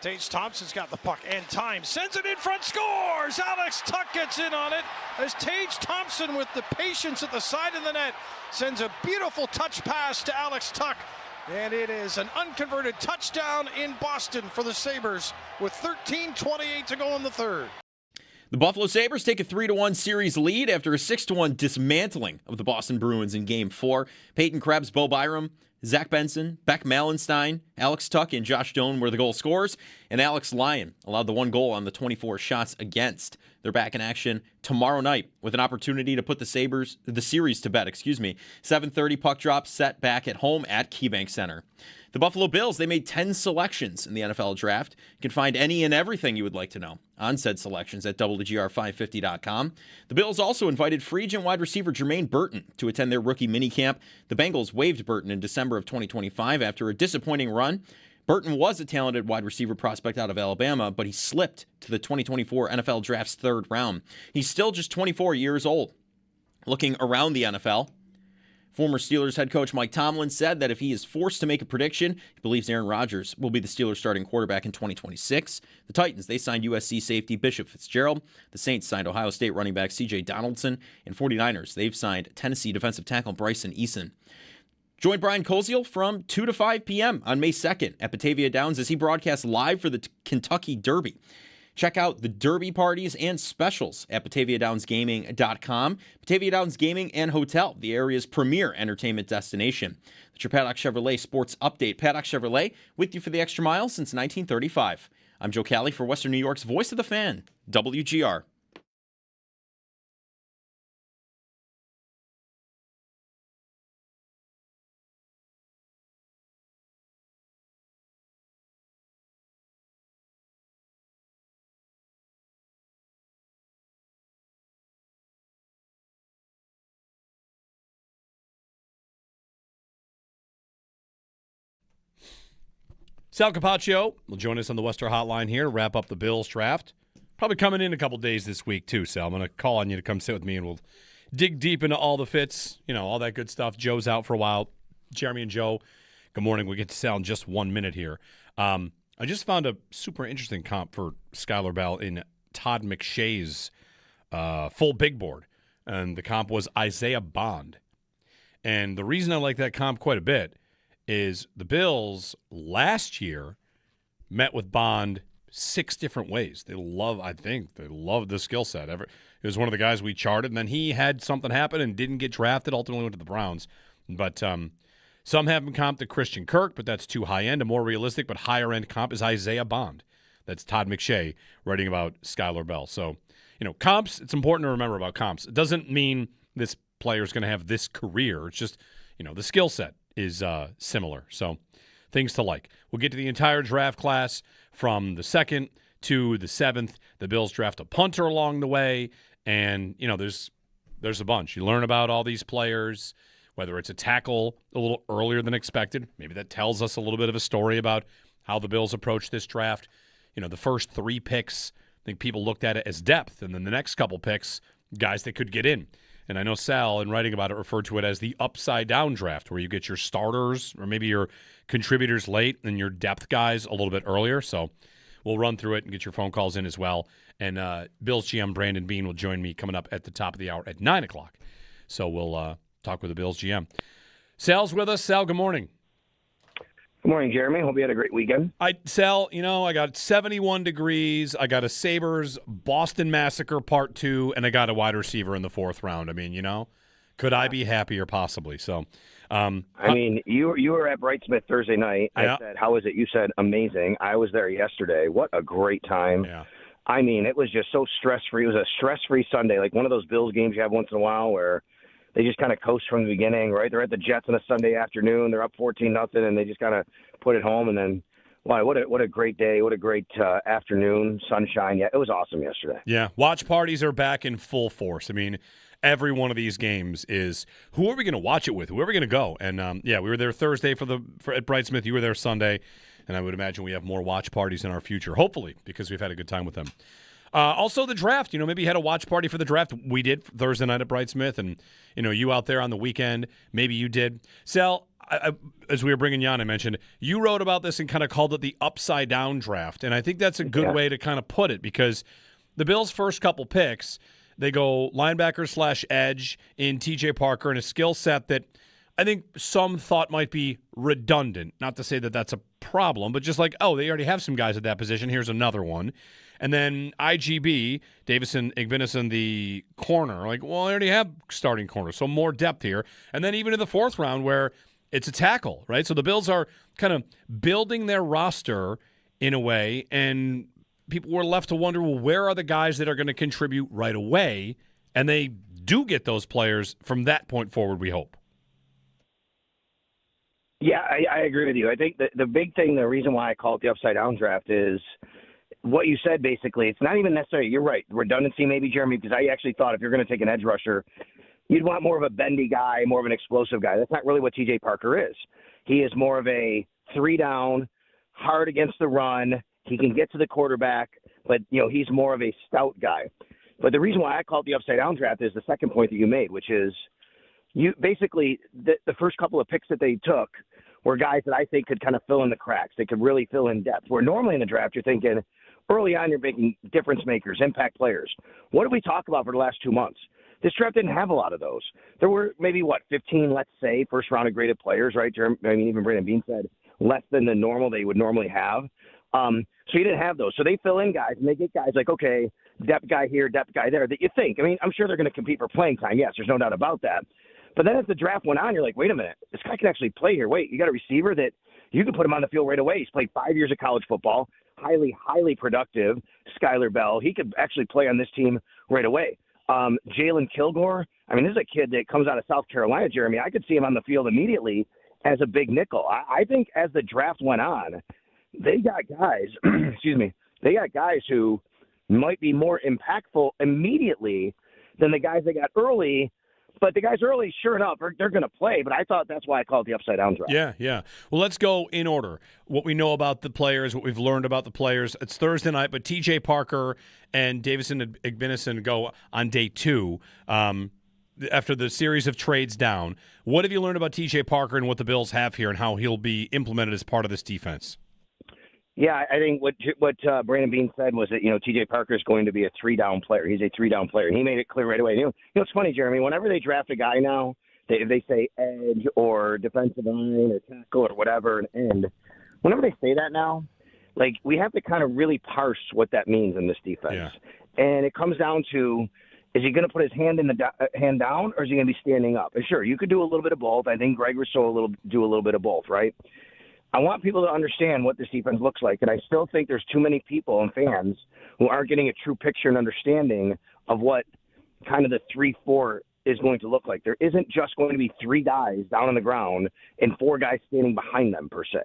Tage Thompson's got the puck and time. Sends it in front, scores! Alex Tuck gets in on it as Tage Thompson, with the patience at the side of the net, sends a beautiful touch pass to Alex Tuck. And it is an unconverted touchdown in Boston for the Sabres with 13:28 to go in the third. The Buffalo Sabres take a 3-1 series lead after a 6-1 dismantling of the Boston Bruins in Game 4. Peyton Krebs, Bo Byram, Zach Benson, Beck Malenstein, Alex Tuck, and Josh Doan were the goal scorers, and Alex Lyon allowed the one goal on the 24 shots against. They're back in action tomorrow night with an opportunity to put the series to bed. 7:30 puck drop set back at home at KeyBank Center. The Buffalo Bills, they made 10 selections in the NFL draft. You can find any and everything you would like to know on said selections at WGR550.com. The Bills also invited free agent wide receiver Jermaine Burton to attend their rookie minicamp. The Bengals waived Burton in December of 2025 after a disappointing run. Burton was a talented wide receiver prospect out of Alabama, but he slipped to the 2024 NFL Draft's third round. He's still just 24 years old. Looking around the NFL, former Steelers head coach Mike Tomlin said that if he is forced to make a prediction, he believes Aaron Rodgers will be the Steelers starting quarterback in 2026. The Titans, they signed USC safety Bishop Fitzgerald. The Saints signed Ohio State running back C.J. Donaldson. And 49ers, they've signed Tennessee defensive tackle Bryson Eason. Join Brian Koziel from 2 to 5 p.m. on May 2nd at Batavia Downs as he broadcasts live for the Kentucky Derby. Check out the Derby parties and specials at BataviaDownsGaming.com. Batavia Downs Gaming and Hotel, the area's premier entertainment destination. That's your Paddock Chevrolet Sports Update. Paddock Chevrolet, with you for the extra mile since 1935. I'm Joe Cali for Western New York's Voice of the Fan, WGR. Sal Capaccio will join us on the Western Hotline here to wrap up the Bills draft. Probably coming in a couple days this week, too, Sal. I'm going to call on you to come sit with me, and we'll dig deep into all the fits, all that good stuff. Joe's out for a while. Jeremy and Joe, good morning. We'll get to Sal in just 1 minute here. I just found a super interesting comp for Skylar Bell in Todd McShay's full big board, and the comp was Isaiah Bond. And the reason I like that comp quite a bit is the Bills last year met with Bond 6 different ways. They loved the skill set. It was one of the guys we charted, and then he had something happen and didn't get drafted, ultimately went to the Browns. But some have him comped to Christian Kirk, but that's too high-end. A more realistic but higher-end comp is Isaiah Bond. That's Todd McShay writing about Skylar Bell. So, comps, it's important to remember about comps. It doesn't mean this player is going to have this career. It's just, the skill set is similar. So things to like. We'll get to the entire draft class from the 2nd to the 7th. The Bills draft a punter along the way, and there's a bunch. You learn about all these players, whether it's a tackle a little earlier than expected. Maybe that tells us a little bit of a story about how the Bills approach this draft. The first 3 picks, I think people looked at it as depth, and then the next couple picks, guys that could get in. And I know Sal, in writing about it, referred to it as the upside-down draft, where you get your starters or maybe your contributors late and your depth guys a little bit earlier. So we'll run through it and get your phone calls in as well. And Bills GM Brandon Beane will join me coming up at the top of the hour at 9 o'clock. So we'll talk with the Bills GM. Sal's with us. Sal, good morning. Good morning, Jeremy. Hope you had a great weekend. Sal, I got 71 degrees. I got a Sabres Boston Massacre Part 2, and I got a wide receiver in the 4th round. I mean, could I be happier possibly? So, you were at Brightsmith Thursday night. Yeah. I said, how was it? You said, amazing. I was there yesterday. What a great time. Yeah. It was just so stress-free. It was a stress-free Sunday, like one of those Bills games you have once in a while where they just kind of coast from the beginning, right? They're at the Jets on a Sunday afternoon. They're up 14-0, and they just kind of put it home. And then, wow, what a great day. What a great afternoon, sunshine. Yeah, it was awesome yesterday. Yeah, watch parties are back in full force. Every one of these games is, who are we going to watch it with? Who are we going to go? And, we were there Thursday at Brightsmith. You were there Sunday. and I would imagine we have more watch parties in our future, hopefully, because we've had a good time with them. Also, the draft. Maybe you had a watch party for the draft. We did Thursday night at Brightsmith, and you out there on the weekend. Maybe you did. Sal, as we were bringing you on, I mentioned you wrote about this and kind of called it the upside down draft, and I think that's a good way to kind of put it because the Bills' first couple picks, they go linebacker / edge in T.J. Parker and a skill set that I think some thought might be redundant. Not to say that that's a problem, but just like, oh, they already have some guys at that position. Here's another one. And then IGB, Davison Igbinison, the corner. Like, well, I already have starting corner, so more depth here. And then even in the fourth round where it's a tackle, right? So the Bills are kind of building their roster in a way, and people were left to wonder, well, where are the guys that are going to contribute right away? And they do get those players from that point forward, we hope. Yeah, I agree with you. I think the big thing, the reason why I call it the upside-down draft is what you said, basically. It's not even necessarily, you're right, redundancy maybe, Jeremy, because I actually thought if you're going to take an edge rusher, you'd want more of a bendy guy, more of an explosive guy. That's not really what T.J. Parker is. He is more of a three-down, hard against the run. He can get to the quarterback, but, he's more of a stout guy. But the reason why I call it the upside-down draft is the second point that you made, which is you basically the first couple of picks that they took were guys that I think could kind of fill in the cracks. They could really fill in depth. Where normally in the draft you're thinking early on you're making difference makers, impact players. What did we talk about for the last 2 months? This draft didn't have a lot of those. There were maybe, 15, let's say, first-round graded players, right? Even Brandon Beane said less than the normal they would normally have. So you didn't have those. So they fill in guys, and they get guys like, okay, depth guy here, depth guy there, that you think. I'm sure they're going to compete for playing time. Yes, there's no doubt about that. But then as the draft went on, you're like, wait a minute, this guy can actually play here. Wait, you got a receiver that you can put him on the field right away. He's played 5 years of college football, highly, highly productive. Skylar Bell, he could actually play on this team right away. Jalen Kilgore, this is a kid that comes out of South Carolina, Jeremy. I could see him on the field immediately as a big nickel. I think as the draft went on, they got guys, they got guys who might be more impactful immediately than the guys they got early. But the guys early, sure enough, they're going to play. But I thought that's why I called it the upside-down draft. Yeah. Well, let's go in order. What we know about the players, what we've learned about the players. It's Thursday night, but T.J. Parker and Davison Igbinison go on day 2 after the series of trades down. What have you learned about T.J. Parker and what the Bills have here and how he'll be implemented as part of this defense? Yeah, I think what Brandon Beane said was that, T.J. Parker is going to be a three-down player. He's a three-down player. And he made it clear right away. It's funny, Jeremy, whenever they draft a guy now, if they say edge or defensive line or tackle or whatever, an end, whenever they say that now, like, we have to kind of really parse what that means in this defense. Yeah. And it comes down to, is he going to put his hand hand down, or is he going to be standing up? And sure, you could do a little bit of both. I think Greg Rousseau do a little bit of both, right? I want people to understand what this defense looks like, and I still think there's too many people and fans who aren't getting a true picture and understanding of what kind of the 3-4 is going to look like. There isn't just going to be 3 guys down on the ground and 4 guys standing behind them, per se.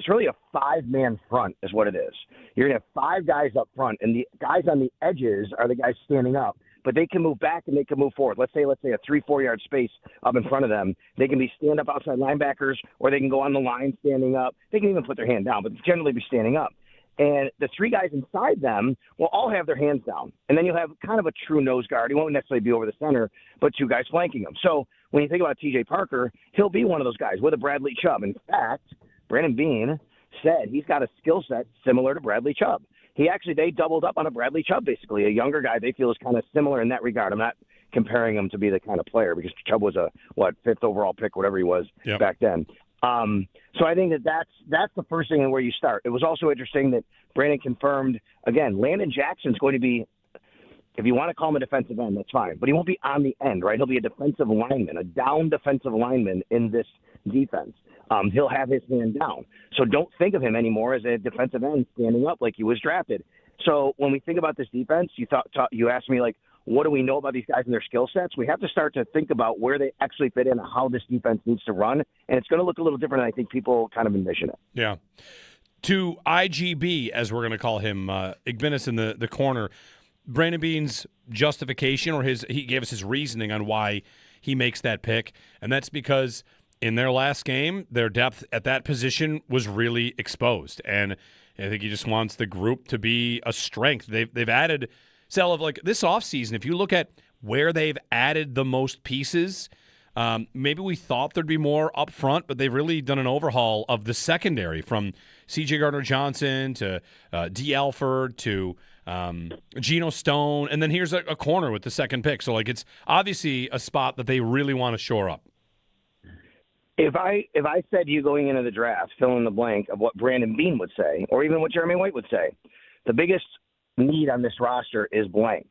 It's really a 5-man front is what it is. You're going to have 5 guys up front, and the guys on the edges are the guys standing up. But they can move back and they can move forward. Let's say a 3-4 yard space up in front of them. They can be stand up outside linebackers, or they can go on the line standing up. They can even put their hand down, but generally be standing up. And the 3 guys inside them will all have their hands down. And then you'll have kind of a true nose guard. He won't necessarily be over the center, but 2 guys flanking him. So when you think about T.J. Parker, he'll be one of those guys with a Bradley Chubb. In fact, Brandon Beane said he's got a skill set similar to Bradley Chubb. They doubled up on a Bradley Chubb, basically, a younger guy they feel is kind of similar in that regard. I'm not comparing him to be the kind of player because Chubb was a, 5th overall pick, whatever he was back then. So I think that's the first thing and where you start. It was also interesting that Brandon confirmed, again, Landon Jackson's going to be, if you want to call him a defensive end, that's fine. But he won't be on the end, right? He'll be a defensive lineman, a down defensive lineman in this defense. He'll have his hand down. So don't think of him anymore as a defensive end standing up like he was drafted. So when we think about this defense, you asked me, like, what do we know about these guys and their skill sets? We have to start to think about where they actually fit in and how this defense needs to run. And it's going to look a little different than I think people kind of envision it. Yeah. To IGB, as we're going to call him, Igbinison, the corner, Brandon Beane's justification, or he gave us his reasoning on why he makes that pick, and that's because in their last game, their depth at that position was really exposed. And I think he just wants the group to be a strength. They've added, Sal, of like this offseason, if you look at where they've added the most pieces, maybe we thought there'd be more up front, but they've really done an overhaul of the secondary from C.J. Gardner-Johnson to D. Alford to Geno Stone. And then here's a corner with the second pick. So, like, it's obviously a spot that they really want to shore up. If I said to you going into the draft, fill in the blank of what Brandon Beane would say, or even what Jeremy White would say, the biggest need on this roster is blank.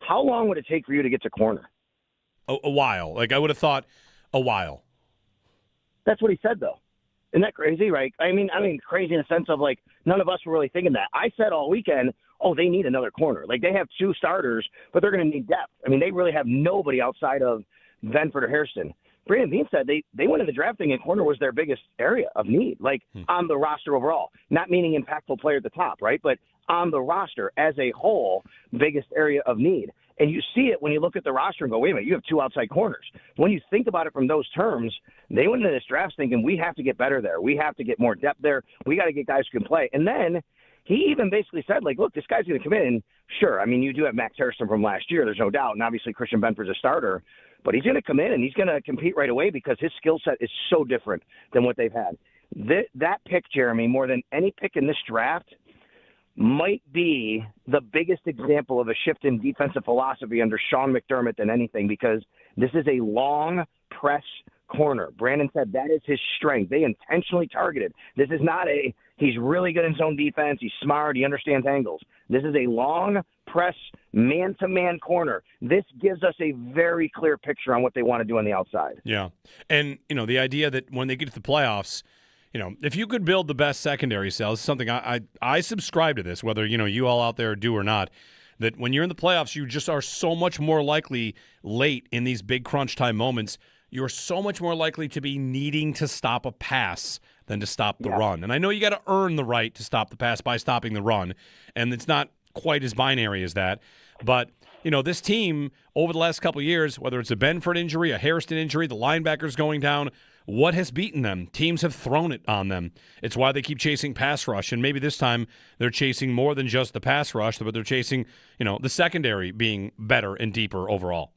How long would it take for you to get to corner? A while. Like, I would have thought a while. That's what he said, though. Isn't that crazy, right? I mean, crazy in the sense of, like, none of us were really thinking that. I said all weekend, they need another corner. Like, they have 2 starters, but they're going to need depth. I mean, they really have nobody outside of Benford or Hairston. Brandon Beane said they went in the draft thinking corner was their biggest area of need, like on the roster overall. Not meaning impactful player at the top, right? But on the roster as a whole, biggest area of need. And you see it when you look at the roster and go, wait a minute, you have 2 outside corners. When you think about it from those terms, they went into this draft thinking we have to get better there. We have to get more depth there. We got to get guys who can play. And then he even basically said, like, look, this guy's going to come in. And sure, I mean, you do have Max Harrison from last year. There's no doubt. And obviously Christian Benford's a starter. But he's going to come in and he's going to compete right away because his skill set is so different than what they've had. That pick, Jeremy, more than any pick in this draft, might be the biggest example of a shift in defensive philosophy under Sean McDermott than anything, because this is a long press corner. Brandon said that is his strength. They intentionally targeted. This is not he's really good in zone defense. He's smart. He understands angles. This is a long press, man-to-man corner. This gives us a very clear picture on what they want to do on the outside. Yeah. And, the idea that when they get to the playoffs, if you could build the best secondary cells, something I subscribe to this, whether, you all out there do or not, that when you're in the playoffs, you just are so much more likely late in these big crunch time moments. You're so much more likely to be needing to stop a pass than to stop the run. And I know you got to earn the right to stop the pass by stopping the run, and it's not quite as binary as that. But, this team over the last couple of years, whether it's a Benford injury, a Hairston injury, the linebackers going down, what has beaten them? Teams have thrown it on them. It's why they keep chasing pass rush, and maybe this time they're chasing more than just the pass rush, but they're chasing, the secondary being better and deeper overall.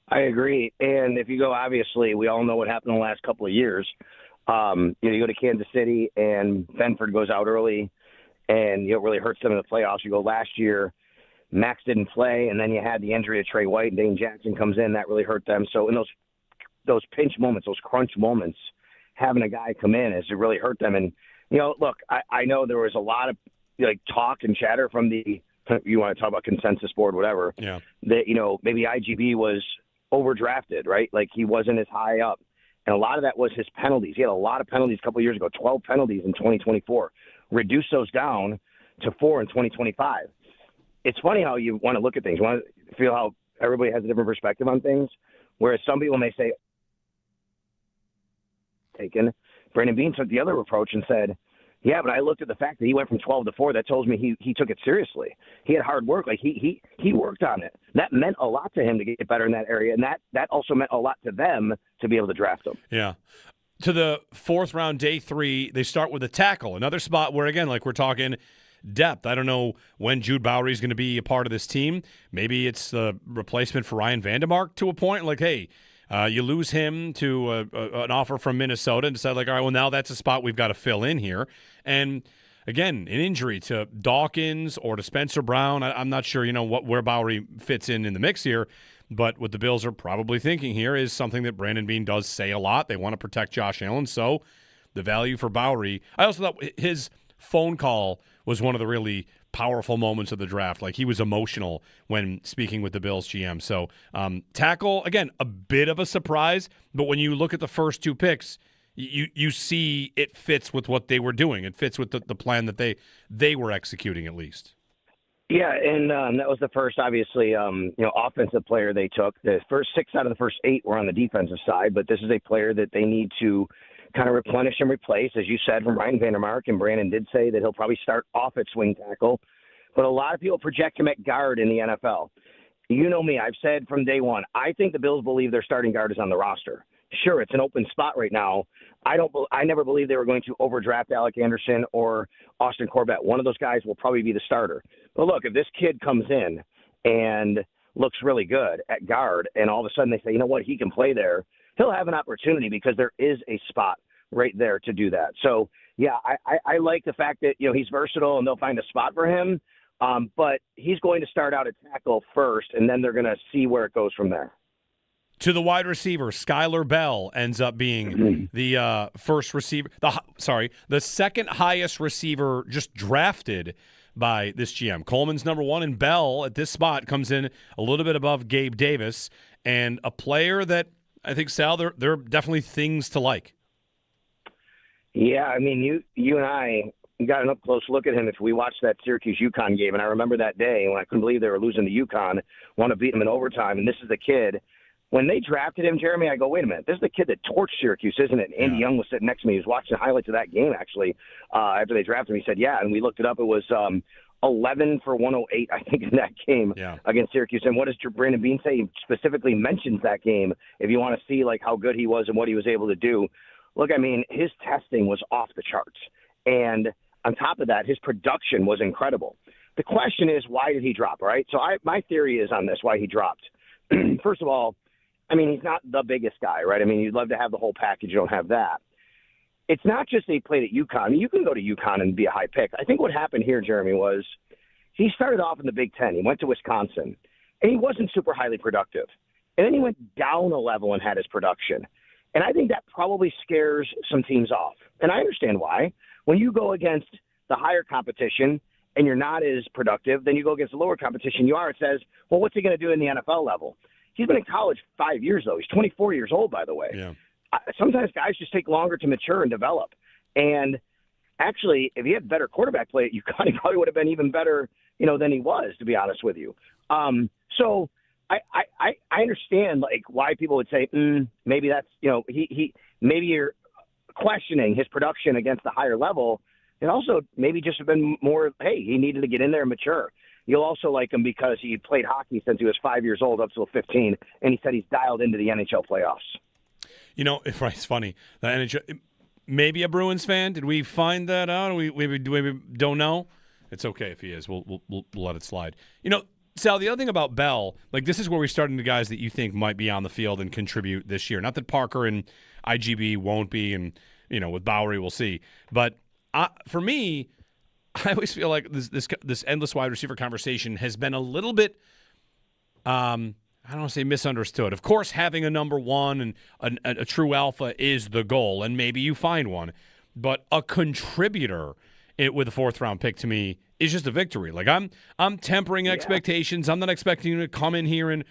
I agree. And if you go, obviously, we all know what happened in the last couple of years. You go to Kansas City and Benford goes out early and it really hurts them in the playoffs. You go last year, Max didn't play, and then you had the injury to Trey White and Dane Jackson comes in. That really hurt them. So in those pinch moments, those crunch moments, having a guy come in has really hurt them. And, look, I know there was a lot of talk and chatter from you want to talk about consensus board, whatever, that, maybe IGB was overdrafted, right? Like he wasn't as high up. And a lot of that was his penalties. He had a lot of penalties a couple of years ago, 12 penalties in 2024. Reduce those down to 4 in 2025. It's funny how you want to look at things. You want to feel how everybody has a different perspective on things, whereas some people may say, Brandon Beane took the other approach and said, yeah, but I looked at the fact that he went from 12 to 4. That tells me he took it seriously. He had hard work. Like he worked on it. That meant a lot to him to get better in that area, and that also meant a lot to them to be able to draft him. Yeah. To the 4th round, day 3, they start with a tackle. Another spot where, again, like we're talking depth. I don't know when Jude Bowery is going to be a part of this team. Maybe it's the replacement for Ryan Vandemark to a point. Like, hey, you lose him to an offer from Minnesota and decide, like, all right, well, now that's a spot we've got to fill in here. And, again, an injury to Dawkins or to Spencer Brown. I'm not sure, where Bowery fits in the mix here. But what the Bills are probably thinking here is something that Brandon Beane does say a lot. They want to protect Josh Allen, so the value for Bowery. I also thought his phone call was one of the really powerful moments of the draft. Like, he was emotional when speaking with the Bills GM. So tackle, again, a bit of a surprise, but when you look at the first 2 picks, you see it fits with what they were doing. It fits with the plan that they were executing, at least. Yeah, and that was the first, obviously, offensive player they took. The first 6 out of the first 8 were on the defensive side, but this is a player that they need to kind of replenish and replace, as you said, from Ryan Vandermark, and Brandon did say that he'll probably start off at swing tackle, but a lot of people project him at guard in the NFL. You know me, I've said from day one, I think the Bills believe their starting guard is on the roster. Sure, it's an open spot right now. I never believed they were going to overdraft Alec Anderson or Austin Corbett. One of those guys will probably be the starter. But look, if this kid comes in and looks really good at guard, and all of a sudden they say, you know what, he can play there, he'll have an opportunity because there is a spot right there to do that. So, yeah, I like the fact that, he's versatile and they'll find a spot for him. But he's going to start out at tackle first, and then they're going to see where it goes from there. To the wide receiver, Skylar Bell ends up being the first receiver. The second highest receiver just drafted by this GM. Coleman's number one, and Bell at this spot comes in a little bit above Gabe Davis, and a player that I think, Sal, there are definitely things to like. Yeah, I mean, you and I got an up-close look at him if we watched that Syracuse-UConn game, and I remember that day when I couldn't believe they were losing to UConn, want to beat them in overtime, and this is the kid. When they drafted him, Jeremy, I go, wait a minute, this is the kid that torched Syracuse, isn't it? Andy Young was sitting next to me. He was watching the highlights of that game, actually, after they drafted him. He said, yeah, and we looked it up. It was 11 for 108, I think, in that game against Syracuse. And what does Brandon Beane say? He specifically mentions that game if you want to see, like, how good he was and what he was able to do. Look, I mean, his testing was off the charts. And on top of that, his production was incredible. The question is, why did he drop, right? So my theory is on this, why he dropped. First of all, I mean, he's not the biggest guy, right? I mean, you'd love to have the whole package. You don't have that. It's not just that he played at UConn. I mean, you can go to UConn and be a high pick. I think what happened here, Jeremy, was he started off in the Big Ten. He went to Wisconsin, and he wasn't super highly productive. And then he went down a level and had his production. And I think that probably scares some teams off. And I understand why. When you go against the higher competition and you're not as productive, then you go against the lower competition you are. It says, well, what's he going to do in the NFL level? He's been in college 5 years, though. He's 24 years old, by the way. Yeah. Sometimes guys just take longer to mature and develop. And actually, if he had better quarterback play at UConn, he probably would have been even better, than he was, to be honest with you. So I understand, like, why people would say, maybe that's, he maybe you're questioning his production against the higher level. And also maybe just have been more, hey, he needed to get in there and mature. You'll also like him because he played hockey since he was 5 years old up till 15, and he said he's dialed into the NHL playoffs. It's funny. The NHL, maybe a Bruins fan. Did we find that out? We don't know. It's okay if he is. We'll let it slide. Sal, the other thing about Bell, like, this is where we start into guys that you think might be on the field and contribute this year. Not that Parker and IGB won't be, and with Bowery we'll see. But for me, I always feel like this endless wide receiver conversation has been a little bit, I don't want to say misunderstood. Of course, having a number one and a true alpha is the goal, and maybe you find one. But a contributor with a fourth-round pick, to me, is just a victory. Like, I'm tempering expectations. I'm not expecting you to come in here and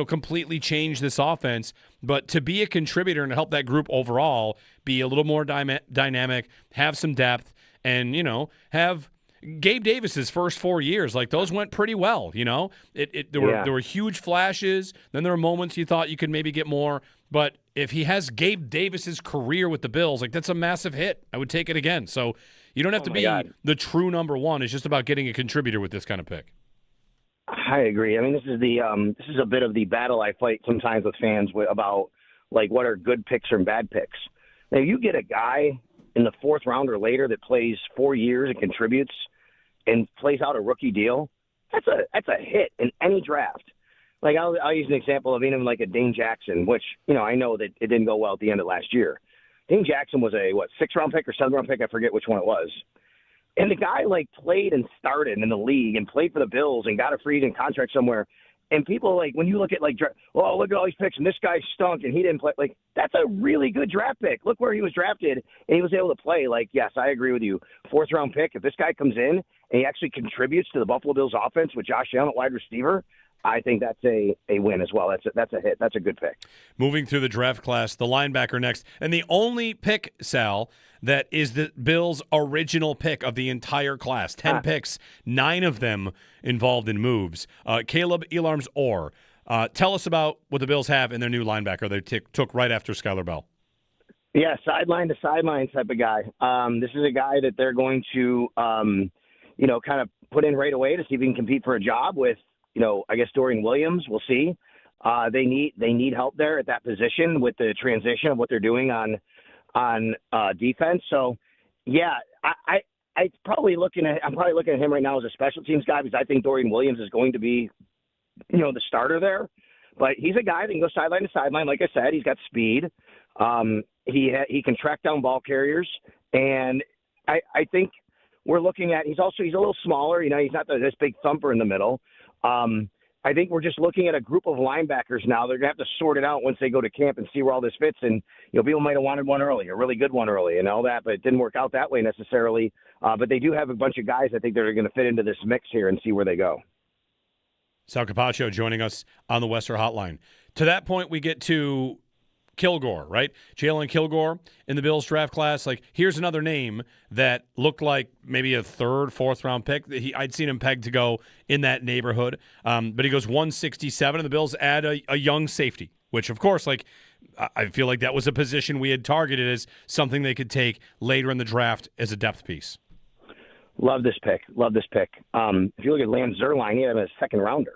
completely change this offense. But to be a contributor and to help that group overall be a little more dynamic, have some depth, and have Gabe Davis's first 4 years, like, those went pretty well. There were huge flashes. Then there were moments you thought you could maybe get more. But if he has Gabe Davis's career with the Bills, like, that's a massive hit. I would take it again. So you don't have to be the true number one. It's just about getting a contributor with this kind of pick. I agree. I mean, this is a bit of the battle I fight sometimes with fans about, like, what are good picks or bad picks. Now, you get a guy in the fourth round or later that plays 4 years and contributes and plays out a rookie deal, that's a hit in any draft. Like, I'll use an example of even like a Dane Jackson, which, I know that it didn't go well at the end of last year. Dane Jackson was a, 6th-round pick or 7th-round pick? I forget which one it was. And the guy, like, played and started in the league and played for the Bills and got a free agent contract somewhere. And people, like, when you look at, like, look at all these picks, and this guy stunk, and he didn't play. Like, that's a really good draft pick. Look where he was drafted, and he was able to play. Like, yes, I agree with you. 4th-round pick, if this guy comes in and he actually contributes to the Buffalo Bills offense with Josh Allen at wide receiver, I think that's a win as well. That's a hit. That's a good pick. Moving through the draft class, the linebacker next. And the only pick, Sal, that is the Bills' original pick of the entire class. 10 picks, 9 of them involved in moves. Caleb Elarms-Orr. Tell us about what the Bills have in their new linebacker they took right after Skylar Bell. Yeah, sideline to sideline type of guy. This is a guy that they're going to, kind of put in right away to see if he can compete for a job with, I guess Dorian Williams. We'll see. They need help there at that position with the transition of what they're doing on defense. So, yeah, I'm probably looking at him right now as a special teams guy because I think Dorian Williams is going to be, the starter there. But he's a guy that can go sideline to sideline. Like I said, he's got speed. He can track down ball carriers, and I think we're looking at he's a little smaller. He's not this big thumper in the middle. I think we're just looking at a group of linebackers now. They're going to have to sort it out once they go to camp and see where all this fits. And, people might have wanted one early, a really good one early and all that, but it didn't work out that way necessarily. But they do have a bunch of guys I think that are going to fit into this mix here and see where they go. Sal Capaccio joining us on the Western Hotline. To that point, we get to Kilgore, right? Jalen Kilgore in the Bills draft class. Like, here's another name that looked like maybe a third, fourth-round pick. I'd seen him pegged to go in that neighborhood, but he goes 167, and the Bills add a young safety, which, of course, I feel like that was a position we had targeted as something they could take later in the draft as a depth piece. Love this pick. If you look at Lance Zierlein, he had him as a second-rounder.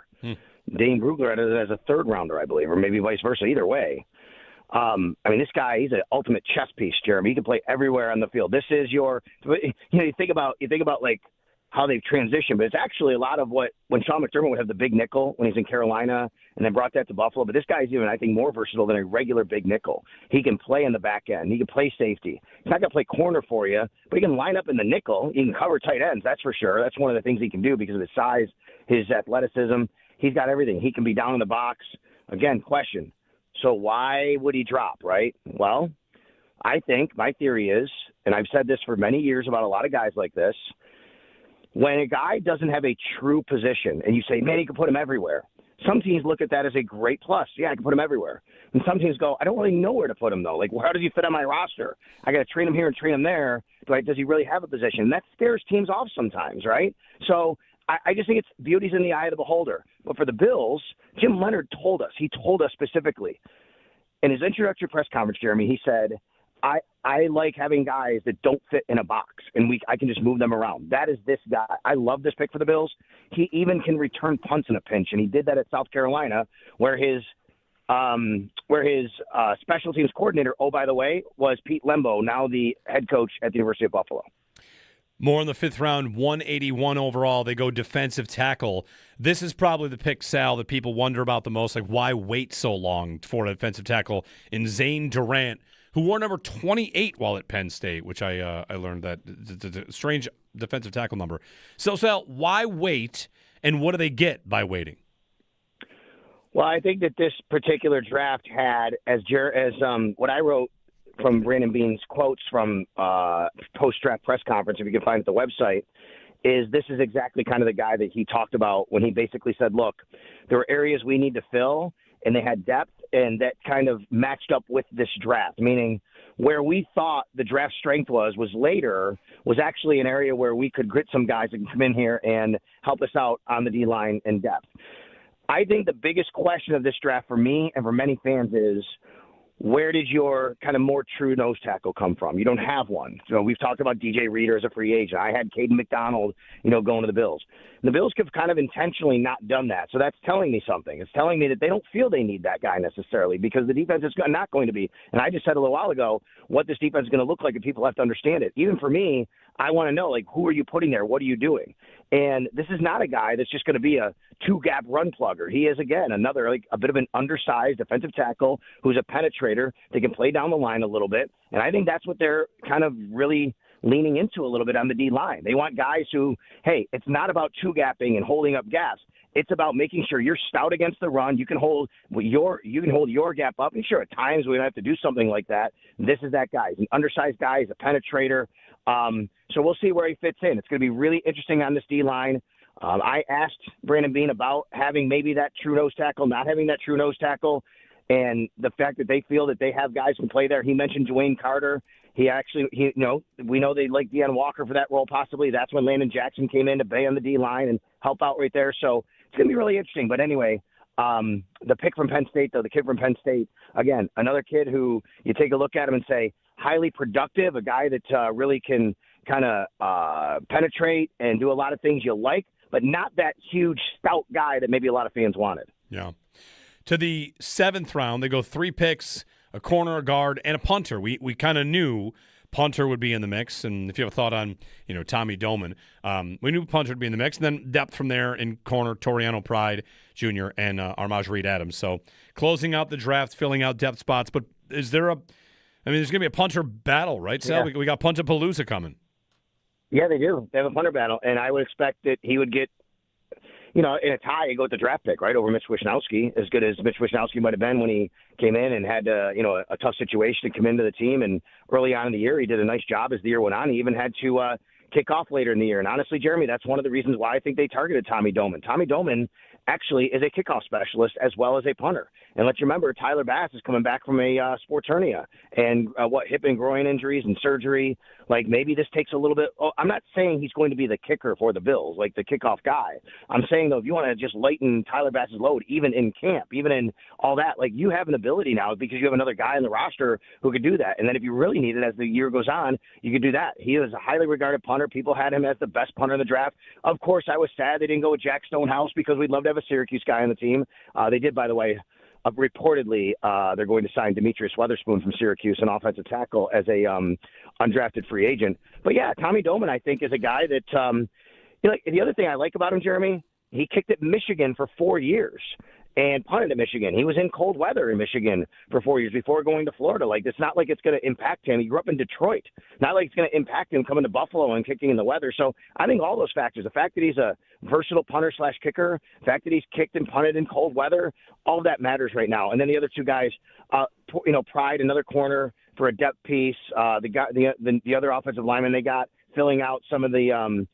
Dane Brugler had it as a third-rounder, I believe, or maybe vice versa. Either way. This guy, he's an ultimate chess piece, Jeremy. He can play everywhere on the field. This is you think about like how they've transitioned, but it's actually a lot of when Sean McDermott would have the big nickel when he's in Carolina and then brought that to Buffalo. But this guy's even, I think, more versatile than a regular big nickel. He can play in the back end. He can play safety. He's not going to play corner for you, but he can line up in the nickel. He can cover tight ends, that's for sure. That's one of the things he can do because of his size, his athleticism. He's got everything. He can be down in the box. Again, question. So why would he drop, right? Well, I think my theory is, and I've said this for many years about a lot of guys like this, when a guy doesn't have a true position and you say, man, you can put him everywhere, some teams look at that as a great plus. Yeah, I can put him everywhere. And some teams go, I don't really know where to put him, though. Like, well, how does he fit on my roster? I got to train him here and train him there. Does he really have a position? And that scares teams off sometimes, right? So I just think it's beauty's in the eye of the beholder. But for the Bills, Jim Leonard told us. He told us specifically in his introductory press conference, Jeremy, he said, I like having guys that don't fit in a box, and I can just move them around. That is this guy. I love this pick for the Bills. He even can return punts in a pinch, and he did that at South Carolina, where his special teams coordinator, oh, by the way, was Pete Lembo, now the head coach at the University of Buffalo. More in the fifth round, 181 overall. They go defensive tackle. This is probably the pick, Sal, that people wonder about the most. Like, why wait so long for a defensive tackle in Zane Durant, who wore number 28 while at Penn State, which I learned that the strange defensive tackle number. So, Sal, why wait, and what do they get by waiting? Well, I think that this particular draft had, as what I wrote from Brandon Beane's quotes from post-draft press conference, if you can find it at the website, is this is exactly kind of the guy that he talked about when he basically said, look, there are areas we need to fill, and they had depth, and that kind of matched up with this draft, meaning where we thought the draft strength was later, was actually an area where we could grit some guys that can come in here and help us out on the D-line and depth. I think the biggest question of this draft for me and for many fans is, where did your kind of more true nose tackle come from? You don't have one. So we've talked about DJ Reader as a free agent. I had Caden McDonald, going to the Bills. And the Bills have kind of intentionally not done that. So that's telling me something. It's telling me that they don't feel they need that guy necessarily because the defense is not going to be. And I just said a little while ago what this defense is going to look like if people have to understand it. Even for me, I want to know, who are you putting there? What are you doing? And this is not a guy that's just going to be a two-gap run plugger. He is, again, another, a bit of an undersized defensive tackle who's a penetrator. They can play down the line a little bit. And I think that's what they're kind of really leaning into a little bit on the D-line. They want guys who, hey, it's not about two-gapping and holding up gaps. It's about making sure you're stout against the run. You can hold your gap up. And sure, at times we have to do something like that. This is that guy. He's an undersized guy. He's a penetrator. So we'll see where he fits in. It's going to be really interesting on this D-line. I asked Brandon Beane about having maybe that true nose tackle, not having that true nose tackle, and the fact that they feel that they have guys who can play there. He mentioned Dwayne Carter. We know they like Deion Walker for that role possibly. That's when Landon Jackson came in to bay on the D-line and help out right there. So it's going to be really interesting. But anyway, the pick from Penn State, though, the kid from Penn State, again, another kid who you take a look at him and say, highly productive, a guy that really can kind of penetrate and do a lot of things you like, but not that huge, stout guy that maybe a lot of fans wanted. Yeah. to the 7th round. They go 3 picks, a corner, a guard, and a punter. We kind of knew punter would be in the mix, and if you have a thought on Tommy Doman, we knew punter would be in the mix, and then depth from there in corner, Toriano Pride Jr. and Armaj Reed Adams. So closing out the draft, filling out depth spots. But is there there's going to be a punter battle, right, Sal? Yeah. We got Punter-Palooza coming. Yeah, they do. They have a punter battle, and I would expect that he would get, in a tie, you go with the draft pick, right, over Mitch Wishnowsky, as good as Mitch Wishnowsky might have been when he came in and had, a tough situation to come into the team. And early on in the year, he did a nice job as the year went on. He even had to kick off later in the year. And honestly, Jeremy, that's one of the reasons why I think they targeted Tommy Doman. Tommy Doman actually is a kickoff specialist as well as a punter. And let's remember, Tyler Bass is coming back from a sports hernia and hip and groin injuries and surgery. Like, maybe this takes a little bit. I'm not saying he's going to be the kicker for the Bills, like the kickoff guy. I'm saying, though, if you want to just lighten Tyler Bass's load, even in camp, even in all that, like, you have an ability now because you have another guy in the roster who could do that. And then if you really need it as the year goes on, you could do that. He is a highly regarded punter. People had him as the best punter in the draft. Of course, I was sad they didn't go with Jack Stonehouse because we'd love to have a Syracuse guy on the team. They did, by the way. Reportedly, they're going to sign Demetrius Weatherspoon from Syracuse, an offensive tackle, as a undrafted free agent. But yeah, Tommy Doman, I think, is a guy that the other thing I like about him, Jeremy, he kicked at Michigan for 4 years and punted at Michigan. He was in cold weather in Michigan for 4 years before going to Florida. Like, it's not like it's going to impact him. He grew up in Detroit. Not like it's going to impact him coming to Buffalo and kicking in the weather. So I think all those factors, the fact that he's a versatile punter/kicker, the fact that he's kicked and punted in cold weather, all of that matters right now. And then the other two guys, Pride, another corner for a depth piece. The other offensive lineman they got filling out some of the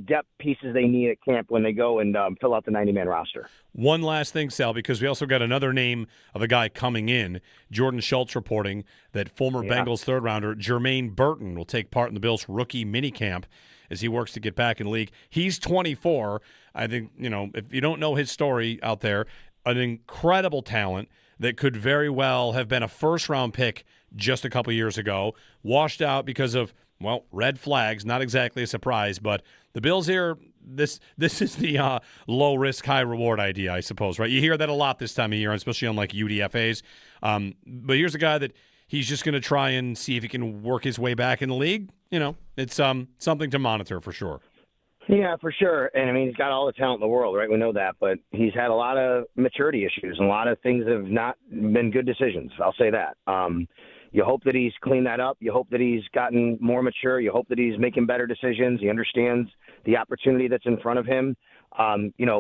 depth pieces they need at camp when they go and fill out the 90-man roster. One last thing, Sal, because we also got another name of a guy coming in. Jordan Schultz reporting that former Bengals third-rounder Jermaine Burton will take part in the Bills' rookie minicamp as he works to get back in the league. He's 24. I think, if you don't know his story out there, an incredible talent that could very well have been a first-round pick just a couple years ago, washed out because of, red flags, not exactly a surprise, but the Bills here, this is the low-risk, high-reward idea, I suppose, right? You hear that a lot this time of year, especially on, like, UDFAs. But here's a guy that he's just going to try and see if he can work his way back in the league. It's something to monitor for sure. Yeah, for sure. And, he's got all the talent in the world, right? We know that. But he's had a lot of maturity issues, and a lot of things have not been good decisions. I'll say that. You hope that he's cleaned that up. You hope that he's gotten more mature. You hope that he's making better decisions. He understands the opportunity that's in front of him.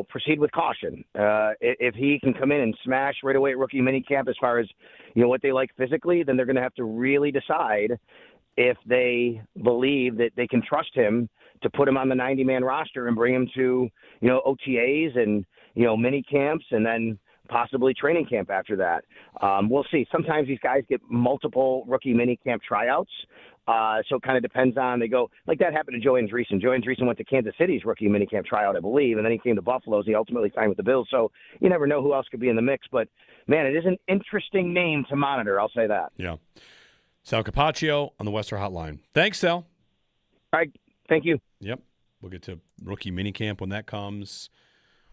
Proceed with caution. If he can come in and smash right away at rookie minicamp as far as, what they like physically, then they're going to have to really decide if they believe that they can trust him to put him on the 90-man roster and bring him to, OTAs and, mini camps and then possibly training camp after that. We'll see. Sometimes these guys get multiple rookie mini camp tryouts. So it kind of depends on, they go, like that happened to Joe Andreessen. Joe Andreessen went to Kansas City's rookie minicamp tryout, I believe, and then he came to Buffalo's. He ultimately signed with the Bills. So you never know who else could be in the mix. But, man, it is an interesting name to monitor. I'll say that. Yeah. Sal Capaccio on the Western Hotline. Thanks, Sal. All right. Thank you. Yep. We'll get to rookie minicamp when that comes.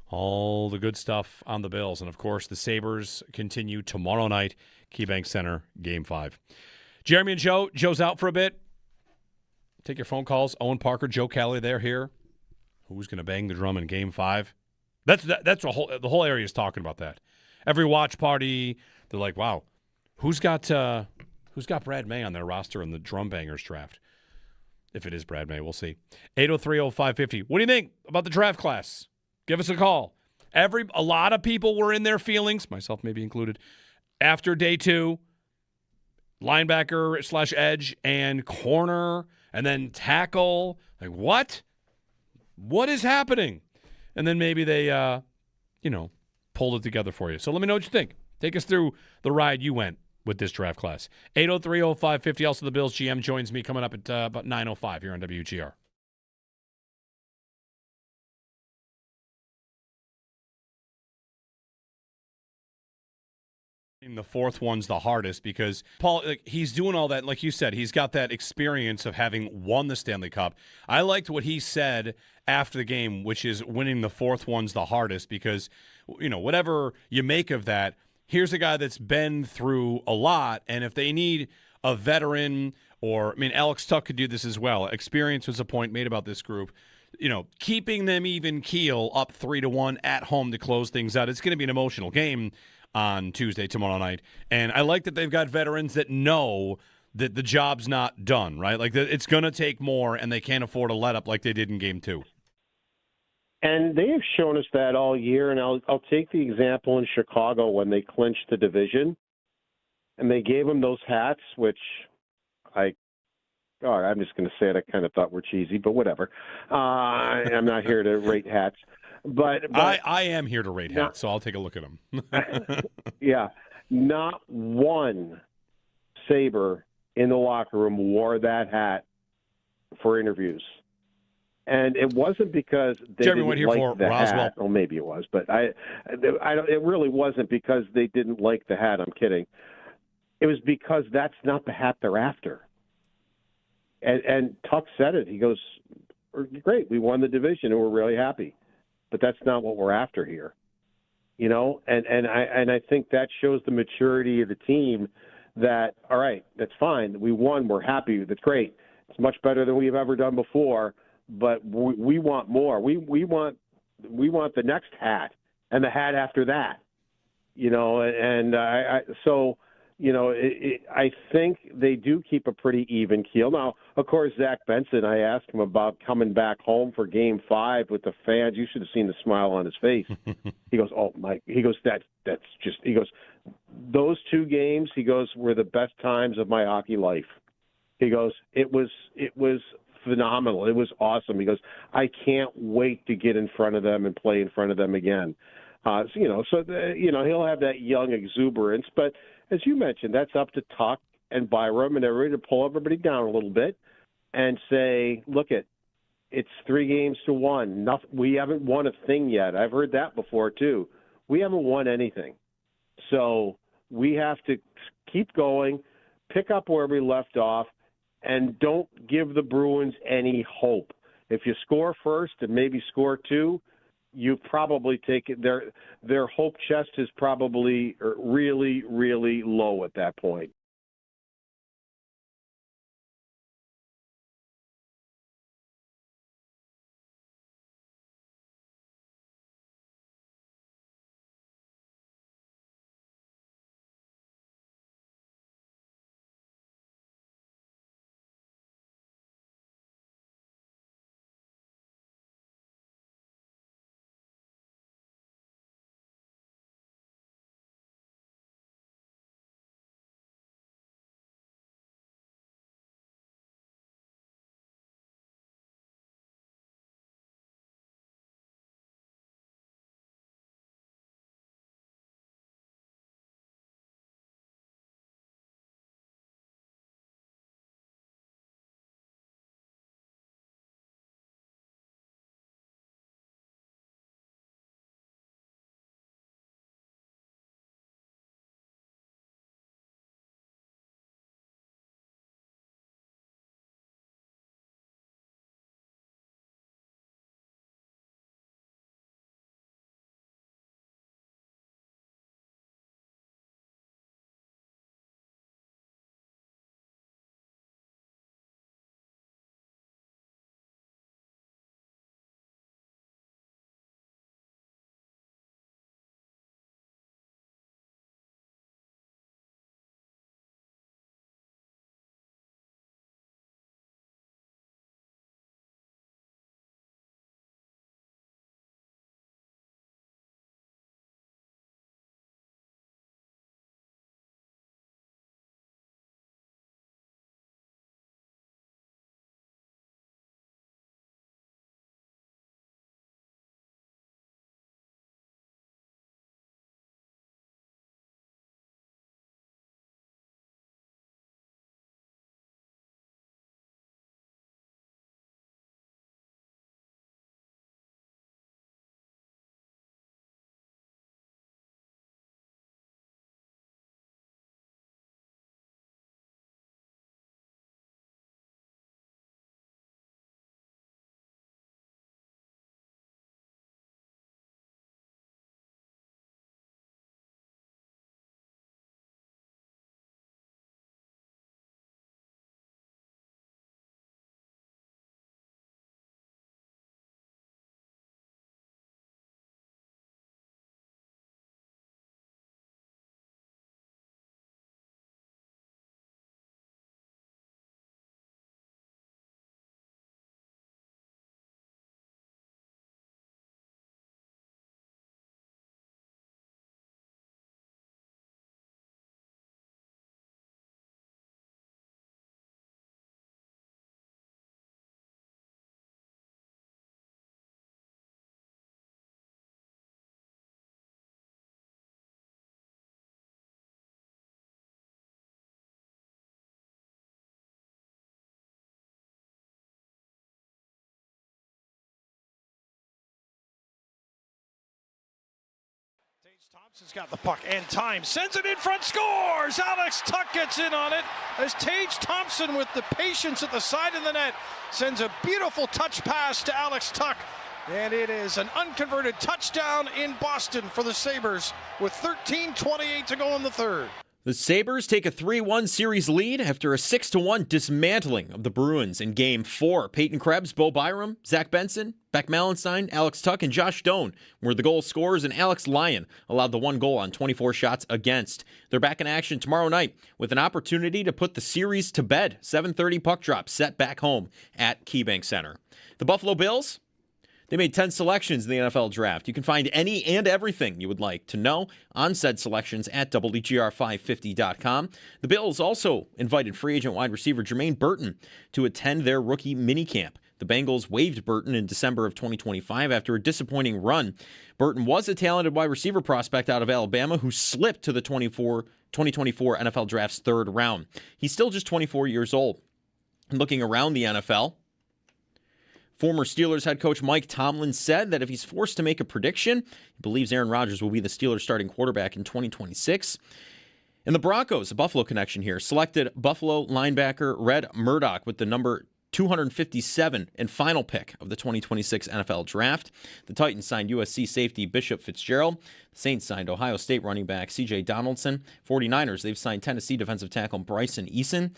All the good stuff on the Bills. And, of course, the Sabres continue tomorrow night, KeyBank Center, Game 5. Jeremy and Joe. Joe's out for a bit. Take your phone calls. Owen Parker, Joe Kelly, they're here. Who's going to bang the drum in Game 5? That's the whole area is talking about that. Every watch party, they're like, wow, who's got Brad May on their roster in the drum bangers draft? If it is Brad May, we'll see. 803-0550. What do you think about the draft class? Give us a call. A lot of people were in their feelings, myself maybe included, after day 2. Linebacker / edge and corner and then tackle. Like, what? What is happening? And then maybe they, pulled it together for you. So let me know what you think. Take us through the ride you went with this draft class. 803-0550. Also, the Bills GM joins me coming up at about 9:05 here on WGR. The fourth one's the hardest because Paul, he's doing all that. Like you said, he's got that experience of having won the Stanley Cup. I liked what he said after the game, which is winning the fourth one's the hardest because whatever you make of that, here's a guy that's been through a lot, and if they need a veteran, or Alex Tuck could do this as well. Experience was a point made about this group. Keeping them even keel up 3-1 at home to close things out. It's going to be an emotional game on Tuesday, tomorrow night. And I like that they've got veterans that know that the job's not done, right? Like, it's going to take more, and they can't afford a let up like they did in game 2. And they have shown us that all year. And I'll take the example in Chicago when they clinched the division, and they gave them those hats, which I'm just going to say it. I kind of thought were cheesy, but whatever. I'm not here to rate hats. But I am here to rate hats, so I'll take a look at them. Yeah. Not one Sabre in the locker room wore that hat for interviews. And it wasn't because they Jeremy didn't went here like for the Roswell. hat. Well, maybe it was, but it really wasn't because they didn't like the hat. I'm kidding. It was because that's not the hat they're after. And Tuck said it. He goes, "Great, we won the division, and we're really happy, but that's not what we're after here." And I think that shows the maturity of the team. That, all right, that's fine. We won. We're happy. That's great. It's much better than we've ever done before. But we want more. We want the next hat and the hat after that. I think they do keep a pretty even keel. Now, of course, Zach Benson, I asked him about coming back home for Game 5 with the fans. You should have seen the smile on his face. He goes, "Oh, Mike." He goes, "That's just." He goes, "Those 2 games," he goes, "were the best times of my hockey life." He goes, "It was phenomenal. It was awesome." He goes, "I can't wait to get in front of them and play in front of them again." He'll have that young exuberance, but as you mentioned, that's up to Tuck and Byram and everybody to pull everybody down a little bit and say, "Look, it's 3-1. We haven't won a thing yet." I've heard that before too. We haven't won anything, so we have to keep going, pick up where we left off, and don't give the Bruins any hope. If you score first and maybe score 2, you probably take it. Their hope chest is probably really, really low at that point. Thompson's got the puck and time. Sends it in front, scores! Alex Tuck gets in on it as Tage Thompson with the patience at the side of the net sends a beautiful touch pass to Alex Tuck. And it is an unconverted touchdown in Boston for the Sabres with 13:28 to go in the third. The Sabres take a 3-1 series lead after a 6-1 dismantling of the Bruins in Game 4. Peyton Krebs, Bo Byram, Zach Benson, Beck Malenstein, Alex Tuck, and Josh Doan were the goal scorers, and Alex Lyon allowed the one goal on 24 shots against. They're back in action tomorrow night with an opportunity to put the series to bed. 7:30 puck drop set back home at KeyBank Center. The Buffalo Bills, they made 10 selections in the NFL draft. You can find any and everything you would like to know on said selections at WGR550.com. The Bills also invited free agent wide receiver Jermaine Burton to attend their rookie minicamp. The Bengals waived Burton in December of 2025 after a disappointing run. Burton was a talented wide receiver prospect out of Alabama who slipped to the 2024 NFL Draft's third round. He's still just 24 years old. And looking around the NFL, former Steelers head coach Mike Tomlin said that if he's forced to make a prediction, he believes Aaron Rodgers will be the Steelers starting quarterback in 2026. And the Broncos, a Buffalo connection here, selected Buffalo linebacker Red Murdoch with the number 257 and final pick of the 2026 NFL Draft. The Titans signed USC safety Bishop Fitzgerald. The Saints signed Ohio State running back C.J. Donaldson. 49ers, they've signed Tennessee defensive tackle Bryson Eason.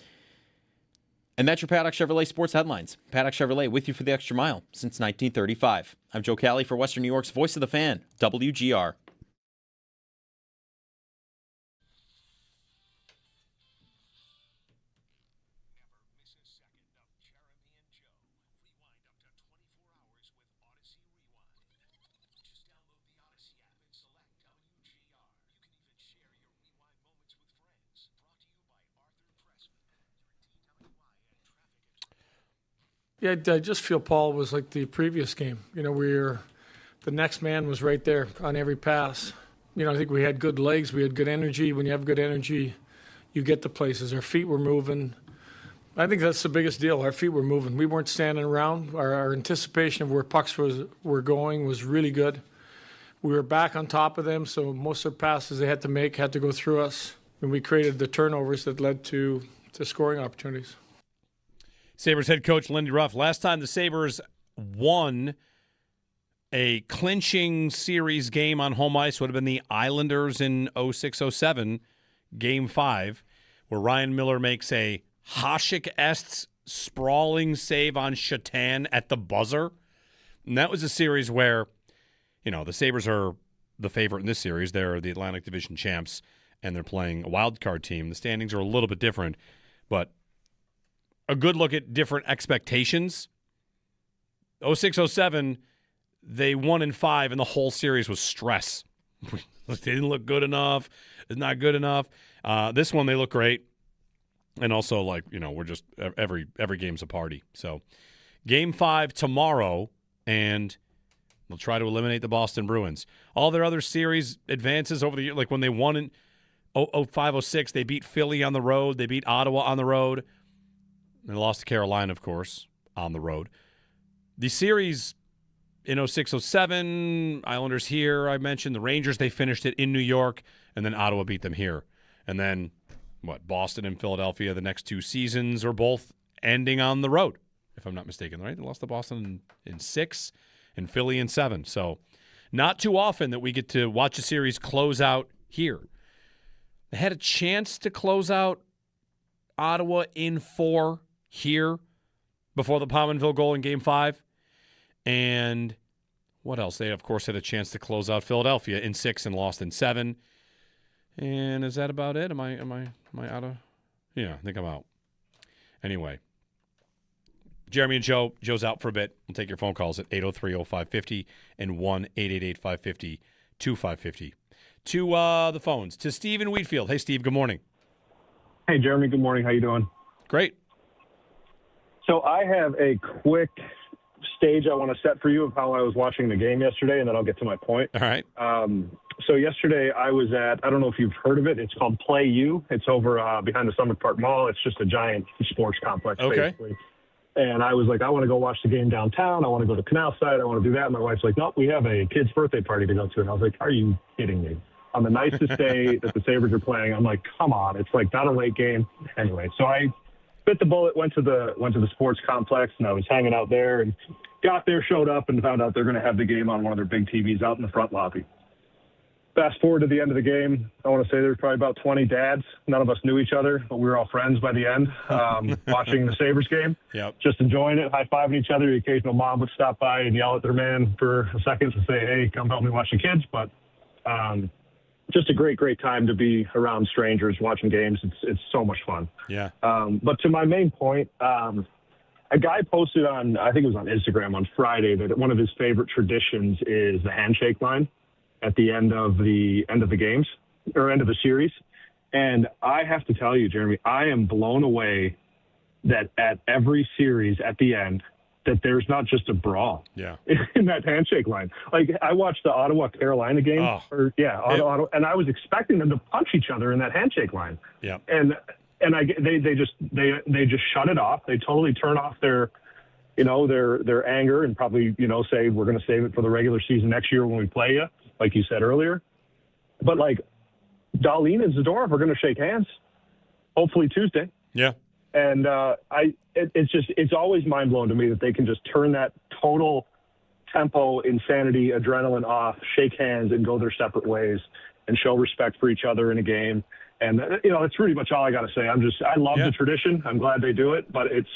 And that's your Paddock Chevrolet Sports Headlines. Paddock Chevrolet with you for the extra mile since 1935. I'm Joe Cali for Western New York's Voice of the Fan, WGR. Yeah, I just feel Paul was like the previous game. The next man was right there on every pass. I think we had good legs. We had good energy. When you have good energy, you get to places. Our feet were moving. I think that's the biggest deal. Our feet were moving. We weren't standing around. Our anticipation of where pucks were going was really good. We were back on top of them, so most of the passes they had to make had to go through us. And we created the turnovers that led to scoring opportunities. Sabres head coach Lindy Ruff. Last time the Sabres won a clinching series game on home ice would have been the Islanders in 06-07, Game 5, where Ryan Miller makes a Hasek-esque sprawling save on Shatan at the buzzer. And that was a series where, the Sabres are the favorite in this series. They're the Atlantic Division champs, and they're playing a wild card team. The standings are a little bit different, but a good look at different expectations. 06-07, they won in 5, and the whole series was stress. They didn't look good enough. It's not good enough. This one, they look great. And also, we're just every game's a party. So, Game 5 tomorrow, and they'll try to eliminate the Boston Bruins. All their other series advances over the year, like when they won in 05-06, they beat Philly on the road. They beat Ottawa on the road. They lost to Carolina, of course, on the road. The series in 06-07, Islanders here, I mentioned. The Rangers, they finished it in New York, and then Ottawa beat them here. And then, Boston and Philadelphia, the next two seasons are both ending on the road, if I'm not mistaken, right? They lost to Boston in 6 and Philly in 7. So not too often that we get to watch a series close out here. They had a chance to close out Ottawa in 4 here before the Pominville goal in Game 5. And what else? They, of course, had a chance to close out Philadelphia in 6 and lost in 7. And is that about it? Am I out of? Yeah, I think I'm out. Anyway, Jeremy and Joe. Joe's out for a bit. We'll take your phone calls at 803-0550 and 1-888-550-2550. To the phones. To Steve in Wheatfield. Hey, Steve, good morning. Hey, Jeremy, good morning. How you doing? Great. So I have a quick stage I want to set for you of how I was watching the game yesterday, and then I'll get to my point. All right. So yesterday I was at, I don't know if you've heard of it. It's called Play U. It's over behind the Summit Park Mall. It's just a giant sports complex, basically. And I was like, I want to go watch the game downtown. I want to go to Canal Side. I want to do that. And my wife's like, nope, we have a kid's birthday party to go to. And I was like, are you kidding me? on the nicest day that the Sabres are playing. I'm like, come on, it's like not a late game. Anyway, so I bit the bullet, went to the sports complex, and I was hanging out there and got there, showed up, and found out they're going to have the game on one of their big TVs out in the front lobby. Fast forward to the end of the game, I want to say there's probably about 20 dads. None of us knew each other, but we were all friends by the end, watching the Sabres game. Yep. Just enjoying it, high-fiving each other. The occasional mom would stop by and yell at their man for a second to say, hey, come help me watch the kids. But just a great time to be around strangers watching games. It's so much fun. Yeah. But to my main point, a guy posted on, I think it was on Instagram on Friday, that one of his favorite traditions is the handshake line at the end of the games or end of the series. And I have to tell you, Jeremy, I am blown away that at every series at the end that there's not just a brawl in that handshake line. Like I watched the Ottawa-Carolina game Ottawa, and I was expecting them to punch each other in that handshake line. Yeah. And they just shut it off. They totally turn off their anger and probably, say we're going to save it for the regular season next year when we play you, like you said earlier. But like Dahlin and Zadorov are going to shake hands, hopefully Tuesday. Yeah. And it's always mind blowing to me that they can just turn that total tempo, insanity, adrenaline off, shake hands, and go their separate ways and show respect for each other in a game. And that's pretty much all I got to say. I love the tradition. I'm glad they do it, but it's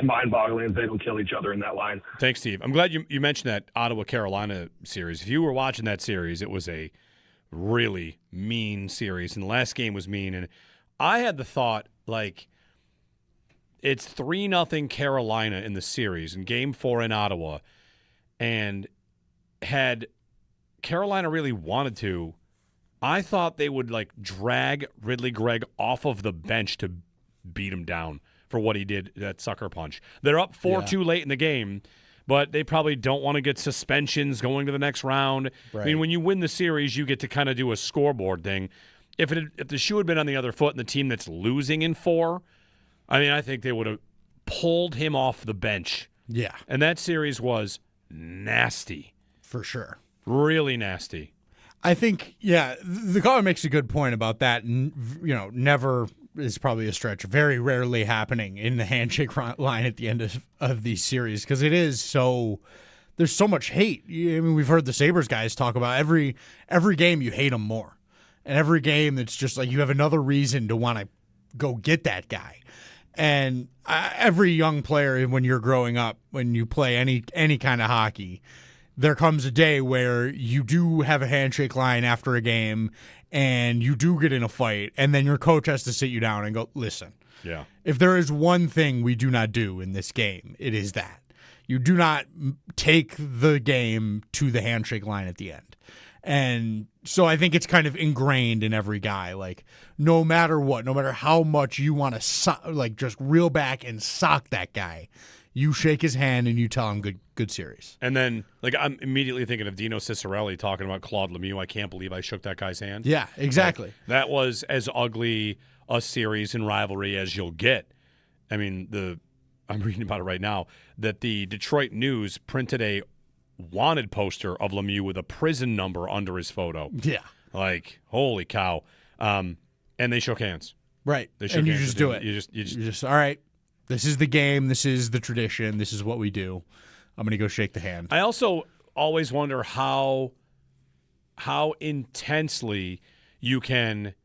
mind-boggling if they don't kill each other in that line. Thanks, Steve. I'm glad you mentioned that Ottawa-Carolina series. If you were watching that series, it was a really mean series, and the last game was mean. And I had the thought, like, it's 3-0 Carolina in the series in Game 4 in Ottawa, and had Carolina really wanted to, I thought they would like drag Ridley Gregg off of the bench to beat him down for what he did, that sucker punch. They're up 4-2 late in the game, but they probably don't want to get suspensions going to the next round. Right. I mean, when you win the series, you get to kind of do a scoreboard thing. If the shoe had been on the other foot and the team that's losing in 4, I mean, I think they would have pulled him off the bench. Yeah. And that series was nasty. For sure. Really nasty. I think, the caller makes a good point about that. Never is probably a stretch. Very rarely happening in the handshake line at the end of these series because it is so. There's so much hate. I mean, we've heard the Sabres guys talk about every game you hate them more, and every game it's just like you have another reason to want to go get that guy. And every young player, when you're growing up, when you play any kind of hockey, there comes a day where you do have a handshake line after a game and you do get in a fight, and then your coach has to sit you down and go, listen, if there is one thing we do not do in this game, it is that. You do not take the game to the handshake line at the end. And so I think it's kind of ingrained in every guy. Like, no matter what, no matter how much you want to just reel back and sock that guy, you shake his hand and you tell him good series. And then, like, I'm immediately thinking of Dino Ciccarelli talking about Claude Lemieux. I can't believe I shook that guy's hand. Yeah, exactly. Like, that was as ugly a series and rivalry as you'll get. I mean, I'm reading about it right now, that the Detroit News printed a wanted poster of Lemieux with a prison number under his photo. Yeah. Like, holy cow. And they shook hands. Right. They shook and you hands. just do it. You just all right. This is the game. This is the tradition. This is what we do. I'm going to go shake the hand. I also always wonder how intensely you can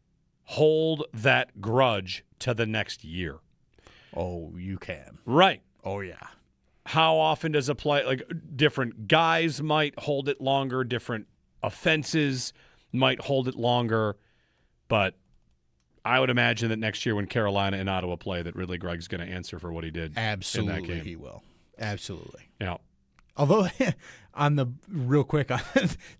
hold that grudge to the next year. Oh, you can. Right. Oh, yeah. How often does a play, like different guys might hold it longer, different offenses might hold it longer, but I would imagine that next year when Carolina and Ottawa play, that Ridley Gregg's going to answer for what he did. Absolutely, in that game. he will. Absolutely. Yeah. Although, real quick,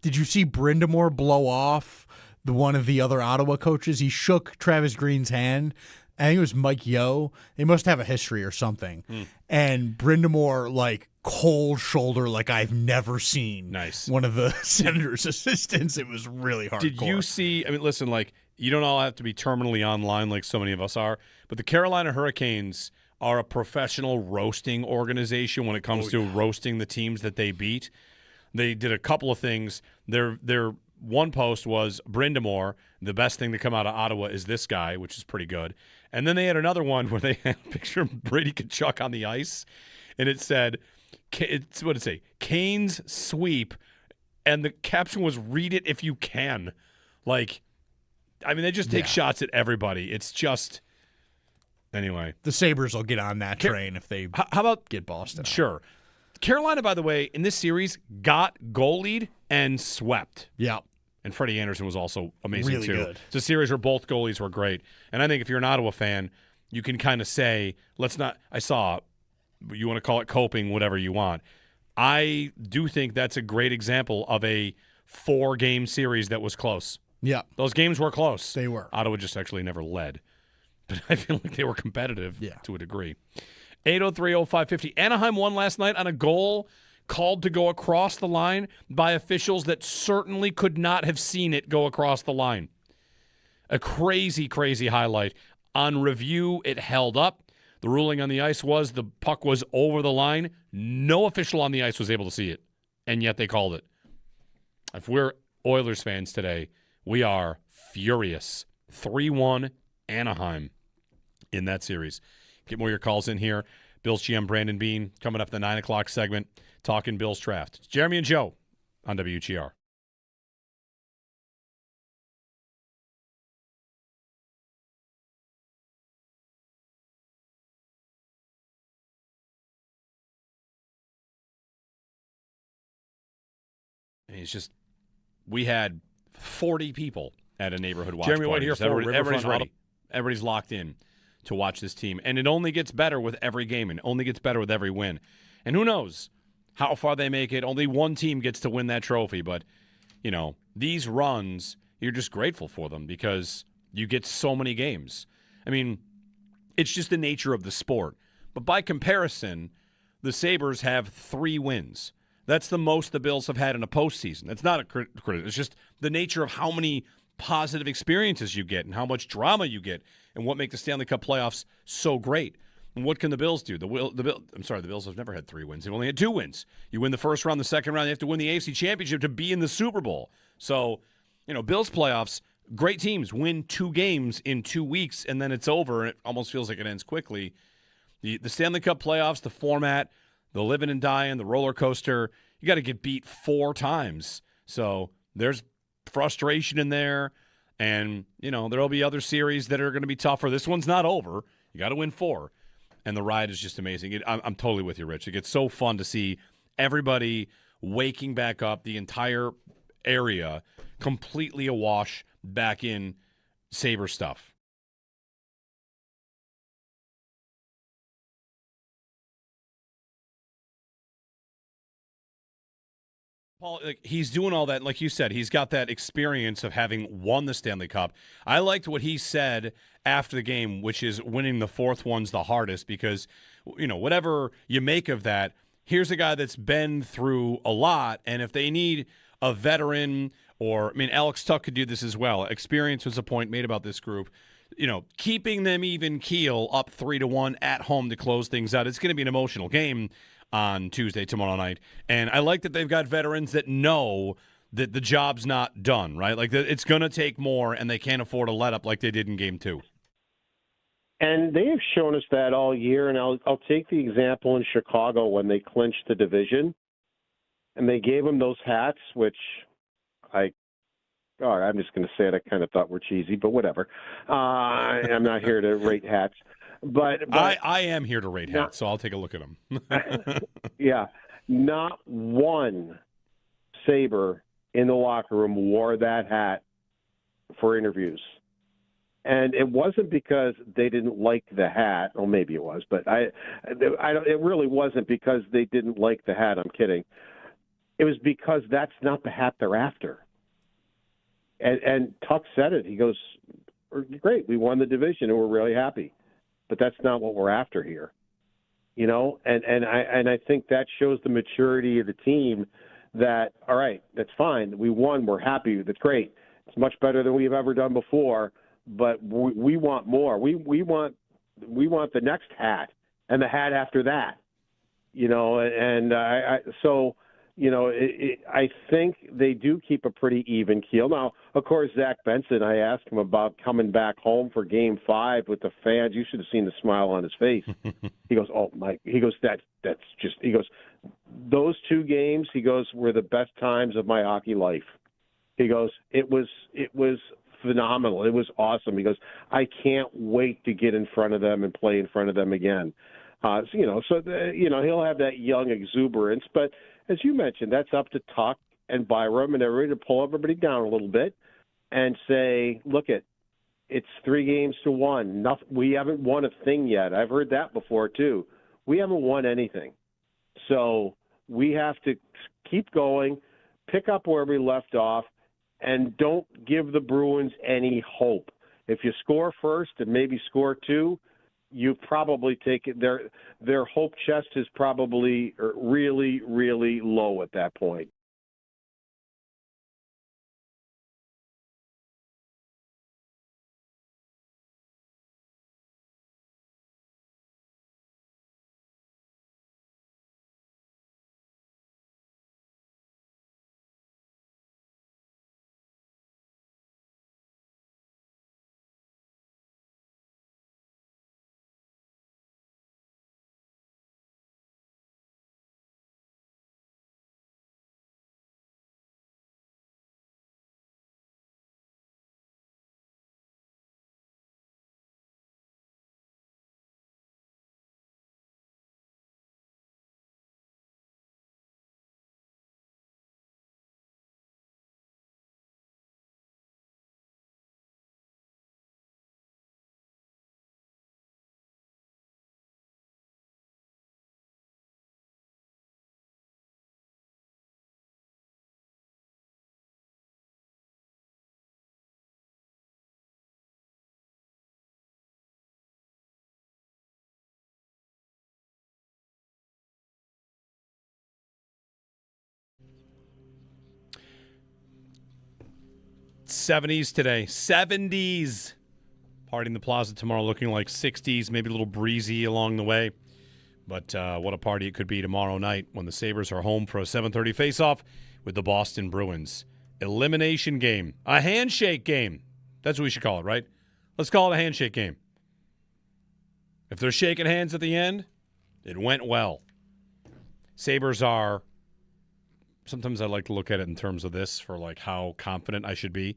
did you see Brindamore blow off one of the other Ottawa coaches? He shook Travis Green's hand. I think it was Mike Yeo. They must have a history or something. And Brindamore, like, cold shoulder like I've never seen. Nice. One of the Senator's assistants. It was really hardcore. Did you see, I mean, listen, like, you don't all have to be terminally online like so many of us are, but the Carolina Hurricanes are a professional roasting organization when it comes to roasting the teams that they beat. They did a couple of things. Their one post was Brindamore, the best thing to come out of Ottawa is this guy, which is pretty good. And then they had another one where they had a picture of Brady Tkachuk on the ice, and it said, what did it say? Canes sweep, and the caption was, read it if you can. Like, I mean, they just take shots at everybody. It's just, anyway. The Sabres will get on that train if they how about get Boston. Sure. Carolina, by the way, in this series, got goalied and swept. Yeah. And Freddie Anderson was also amazing, really too. Good. It's a series where both goalies were great. And I think if you're an Ottawa fan, you can kind of say, I saw, you want to call it coping, whatever you want. I do think that's a great example of a 4-game series that was close. Yeah. Those games were close. They were. Ottawa just actually never led. But I feel like they were competitive to a degree. 803-0550. Anaheim won last night on a goal called to go across the line by officials that certainly could not have seen it go across the line. A crazy, crazy highlight. On review, it held up. The ruling on the ice was the puck was over the line. No official on the ice was able to see it, and yet they called it. If we're Oilers fans today, we are furious. 3-1 Anaheim in that series. Get more of your calls in here. Bills GM Brandon Beane coming up in the 9 o'clock segment, talking Bills draft. It's Jeremy and Joe on WGR. We had 40 people at a neighborhood watch Jeremy party. White here for Everybody's ready. Auto. Everybody's locked in to watch this team. And it only gets better with every game and only gets better with every win. And who knows how far they make it. Only one team gets to win that trophy. But, you know, these runs, you're just grateful for them because you get so many games. I mean, it's just the nature of the sport. But by comparison, the Sabres have 3 wins. That's the most the Bills have had in a postseason. That's not a criticism. It's just the nature of how many positive experiences you get and how much drama you get and what makes the Stanley Cup playoffs so great. And what can the Bills do? The Bills have never had 3 wins. They've only had 2 wins. You win the first round, the second round, you have to win the AFC Championship to be in the Super Bowl. So, you know, Bills playoffs, great teams win 2 games in 2 weeks and then it's over and it almost feels like it ends quickly. The Stanley Cup playoffs, the format, the living and dying, the roller coaster, you got to get beat 4 times. So there's frustration in there. And, you know, there will be other series that are going to be tougher. This one's not over. You got to win 4. And the ride is just amazing. I'm totally with you, Rich. It gets so fun to see everybody waking back up, the entire area completely awash back in Sabre stuff. Paul, he's doing all that. Like you said, he's got that experience of having won the Stanley Cup. I liked what he said after the game, which is winning the 4th one's the hardest because, you know, whatever you make of that, here's a guy that's been through a lot. And if they need a veteran or, I mean, Alex Tuck could do this as well. Experience was a point made about this group. You know, keeping them even keel up 3-1 at home to close things out. It's going to be an emotional game on Tuesday, tomorrow night. And I like that they've got veterans that know that the job's not done, right? Like, it's going to take more, and they can't afford a let-up like they did in Game 2. And they have shown us that all year, and I'll take the example in Chicago when they clinched the division, and they gave them those hats, which I'm just going to say it, I kind of thought were cheesy, but whatever. I'm not here to rate hats. But I am here to rate hats, so I'll take a look at them. Yeah. Not one Sabre in the locker room wore that hat for interviews. And it wasn't because they didn't like the hat. Well, maybe it was, but it really wasn't because they didn't like the hat. I'm kidding. It was because that's not the hat they're after. And Tuck said it. He goes, great, we won the division and we're really happy. But that's not what we're after here, you know. And I think that shows the maturity of the team. That all right, that's fine. We won. We're happy. That's great. It's much better than we've ever done before. But we want more. We want the next hat and the hat after that, you know. And so I think they do keep a pretty even keel. Now, of course, Zach Benson, I asked him about coming back home for Game 5 with the fans. You should have seen the smile on his face. He goes, "Oh, Mike," he goes, that's just, he goes, "Those 2 games," he goes, "were the best times of my hockey life." He goes, it was phenomenal. It was awesome. He goes, "I can't wait to get in front of them and play in front of them again." He'll have that young exuberance, but as you mentioned, that's up to Tuck and Byram and everybody to pull everybody down a little bit and say, look, it's 3-1. We haven't won a thing yet. I've heard that before too. We haven't won anything. So we have to keep going, pick up where we left off, and don't give the Bruins any hope. If you score first and maybe score 2, you probably take it. Their hope chest is probably really, really low at that point. '70s today. 70s. Party in the Plaza tomorrow looking like 60s, maybe a little breezy along the way. But what a party it could be tomorrow night when the Sabres are home for a 7:30 face-off with the Boston Bruins. Elimination game. A handshake game. That's what we should call it, right? Let's call it a handshake game. If they're shaking hands at the end, it went well. Sabres are, sometimes I like to look at it in terms of this for like how confident I should be.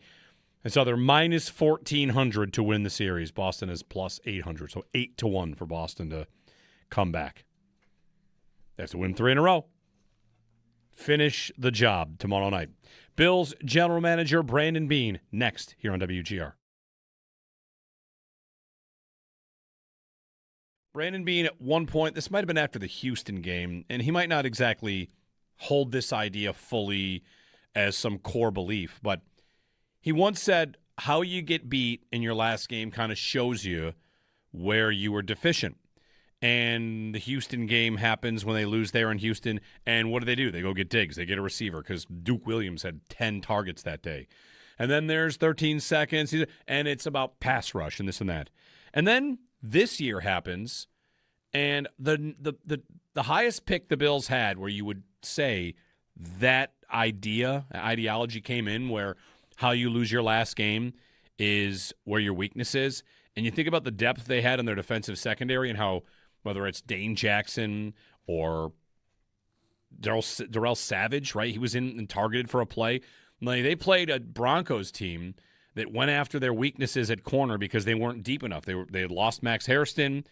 And so they're minus 1,400 to win the series. Boston is plus 800. So 8-1 for Boston to come back. They have to win 3 in a row. Finish the job tomorrow night. Bills general manager Brandon Beane next here on WGR. Brandon Beane at one point, this might have been after the Houston game, and he might not exactly hold this idea fully as some core belief, but he once said, how you get beat in your last game kind of shows you where you were deficient. And the Houston game happens when they lose there in Houston, and what do? They go get Diggs. They get a receiver because Duke Williams had 10 targets that day. And then there's 13 seconds, and it's about pass rush and this and that. And then this year happens, and the highest pick the Bills had where you would say that ideology came in where how you lose your last game is where your weakness is. And you think about the depth they had in their defensive secondary and how, whether it's Dane Jackson or Darrell Savage, right? He was in and targeted for a play. Like, they played a Broncos team that went after their weaknesses at corner because they weren't deep enough. They had lost Max Hairston,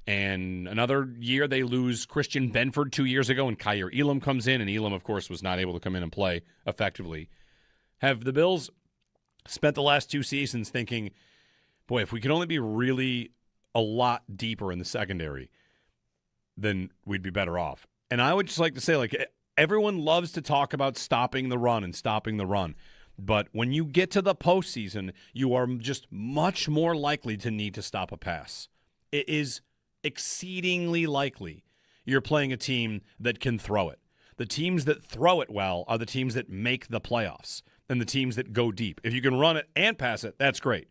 and another year they lose Christian Benford 2 years ago, and Kyer Elam comes in, and Elam, of course, was not able to come in and play effectively. Have the Bills spent the last 2 seasons thinking, boy, if we could only be really a lot deeper in the secondary, then we'd be better off. And I would just like to say, like, everyone loves to talk about stopping the run. But when you get to the postseason, you are just much more likely to need to stop a pass. It is exceedingly likely you're playing a team that can throw it. The teams that throw it well are the teams that make the playoffs and the teams that go deep. If you can run it and pass it, that's great.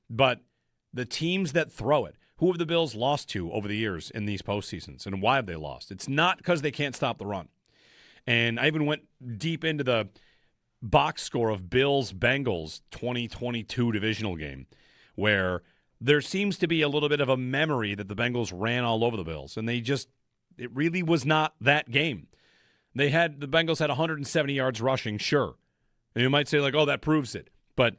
But the teams that throw it, who have the Bills lost to over the years in these postseasons, and why have they lost? It's not because they can't stop the run. And I even went deep into the box score of Bills-Bengals 2022 divisional game, where there seems to be a little bit of a memory that the Bengals ran all over the Bills, and it really was not that game. The Bengals had 170 yards rushing, sure. And you might say, like, oh, that proves it. But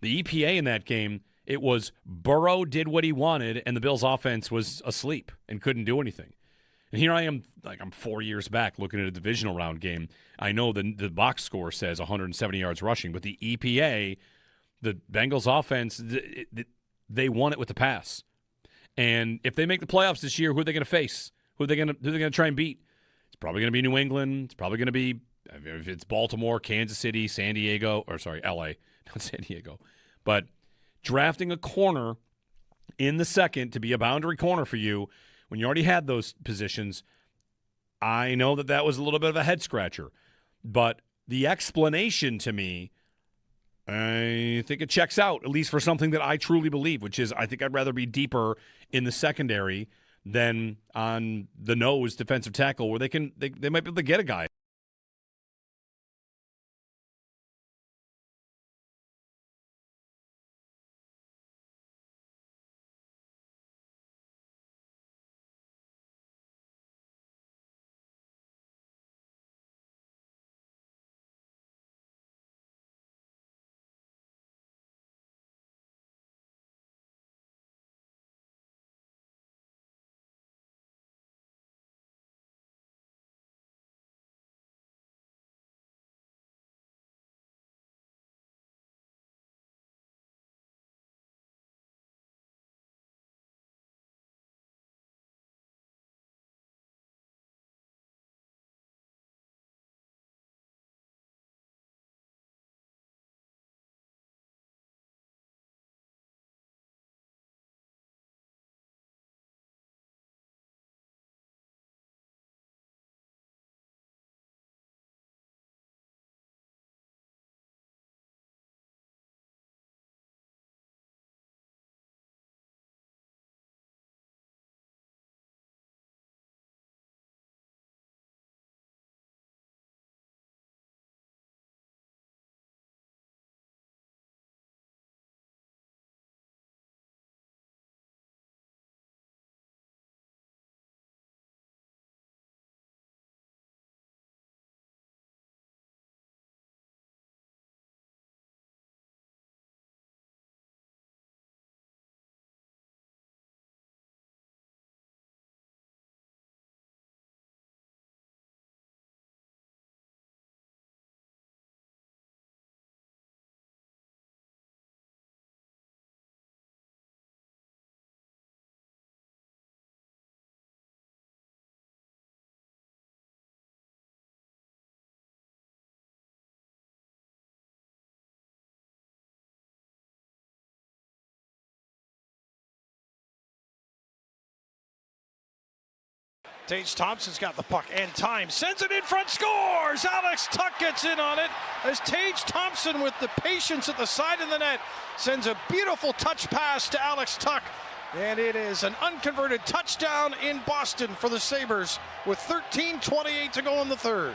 the EPA in that game, it was Burrow did what he wanted, and the Bills' offense was asleep and couldn't do anything. And here I am, like I'm 4 years back looking at a divisional round game. I know the box score says 170 yards rushing, but the EPA, the Bengals' offense, they won it with the pass. And if they make the playoffs this year, who are they going to face? Who are they going to try and beat? It's probably going to be New England. It's probably going to be, if it's Baltimore, Kansas City, San Diego, or sorry, L.A., not San Diego. But drafting a corner in the second to be a boundary corner for you when you already had those positions, I know that was a little bit of a head-scratcher. But the explanation to me, I think it checks out, at least for something that I truly believe, which is I think I'd rather be deeper in the secondary than on the nose defensive tackle where they might be able to get a guy. Tage Thompson's got the puck and time. Sends it in front, scores! Alex Tuck gets in on it as Tage Thompson, with the patience at the side of the net, sends a beautiful touch pass to Alex Tuck. And it is an unconverted touchdown in Boston for the Sabres with 13:28 to go in the third.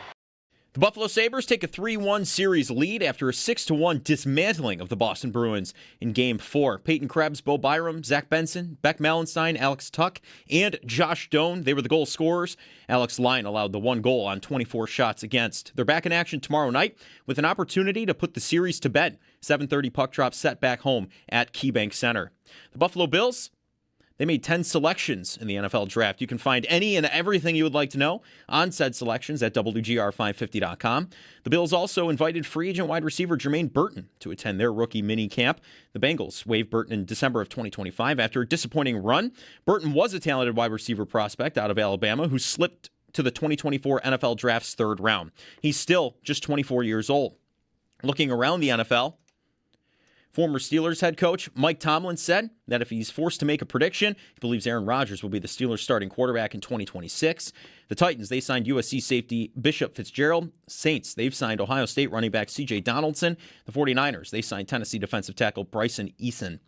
The Buffalo Sabres take a 3-1 series lead after a 6-1 dismantling of the Boston Bruins in Game 4. Peyton Krebs, Bo Byram, Zach Benson, Beck Malenstein, Alex Tuck, and Josh Doan, they were the goal scorers. Alex Lyon allowed the one goal on 24 shots against. They're back in action tomorrow night with an opportunity to put the series to bed. 7:30 puck drop set back home at KeyBank Center. The Buffalo Bills, they made 10 selections in the NFL draft. You can find any and everything you would like to know on said selections at WGR550.com. The Bills also invited free agent wide receiver Jermaine Burton to attend their rookie mini camp. The Bengals waived Burton in December of 2025 after a disappointing run. Burton was a talented wide receiver prospect out of Alabama who slipped to the 2024 NFL draft's third round. He's still just 24 years old. Looking around the NFL, former Steelers head coach Mike Tomlin said that if he's forced to make a prediction, he believes Aaron Rodgers will be the Steelers' starting quarterback in 2026. The Titans, they signed USC safety Bishop Fitzgerald. Saints, they've signed Ohio State running back C.J. Donaldson. The 49ers, they signed Tennessee defensive tackle Bryson Eason.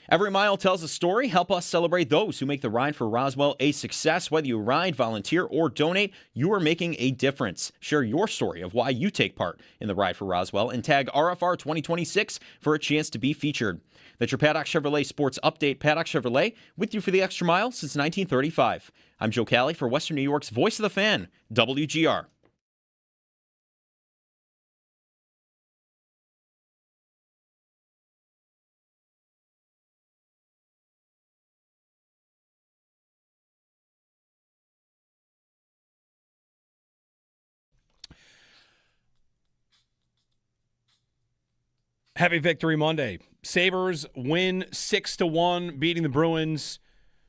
Every mile tells a story. Help us celebrate those who make the Ride for Roswell a success. Whether you ride, volunteer, or donate, you are making a difference. Share your story of why you take part in the Ride for Roswell and tag RFR 2026 for a chance to be featured. That's your Paddock Chevrolet Sports Update. Paddock Chevrolet, with you for the extra mile since 1935. I'm Joe Cali for Western New York's Voice of the Fan, WGR. Happy Victory Monday. Sabres win 6-1, beating the Bruins.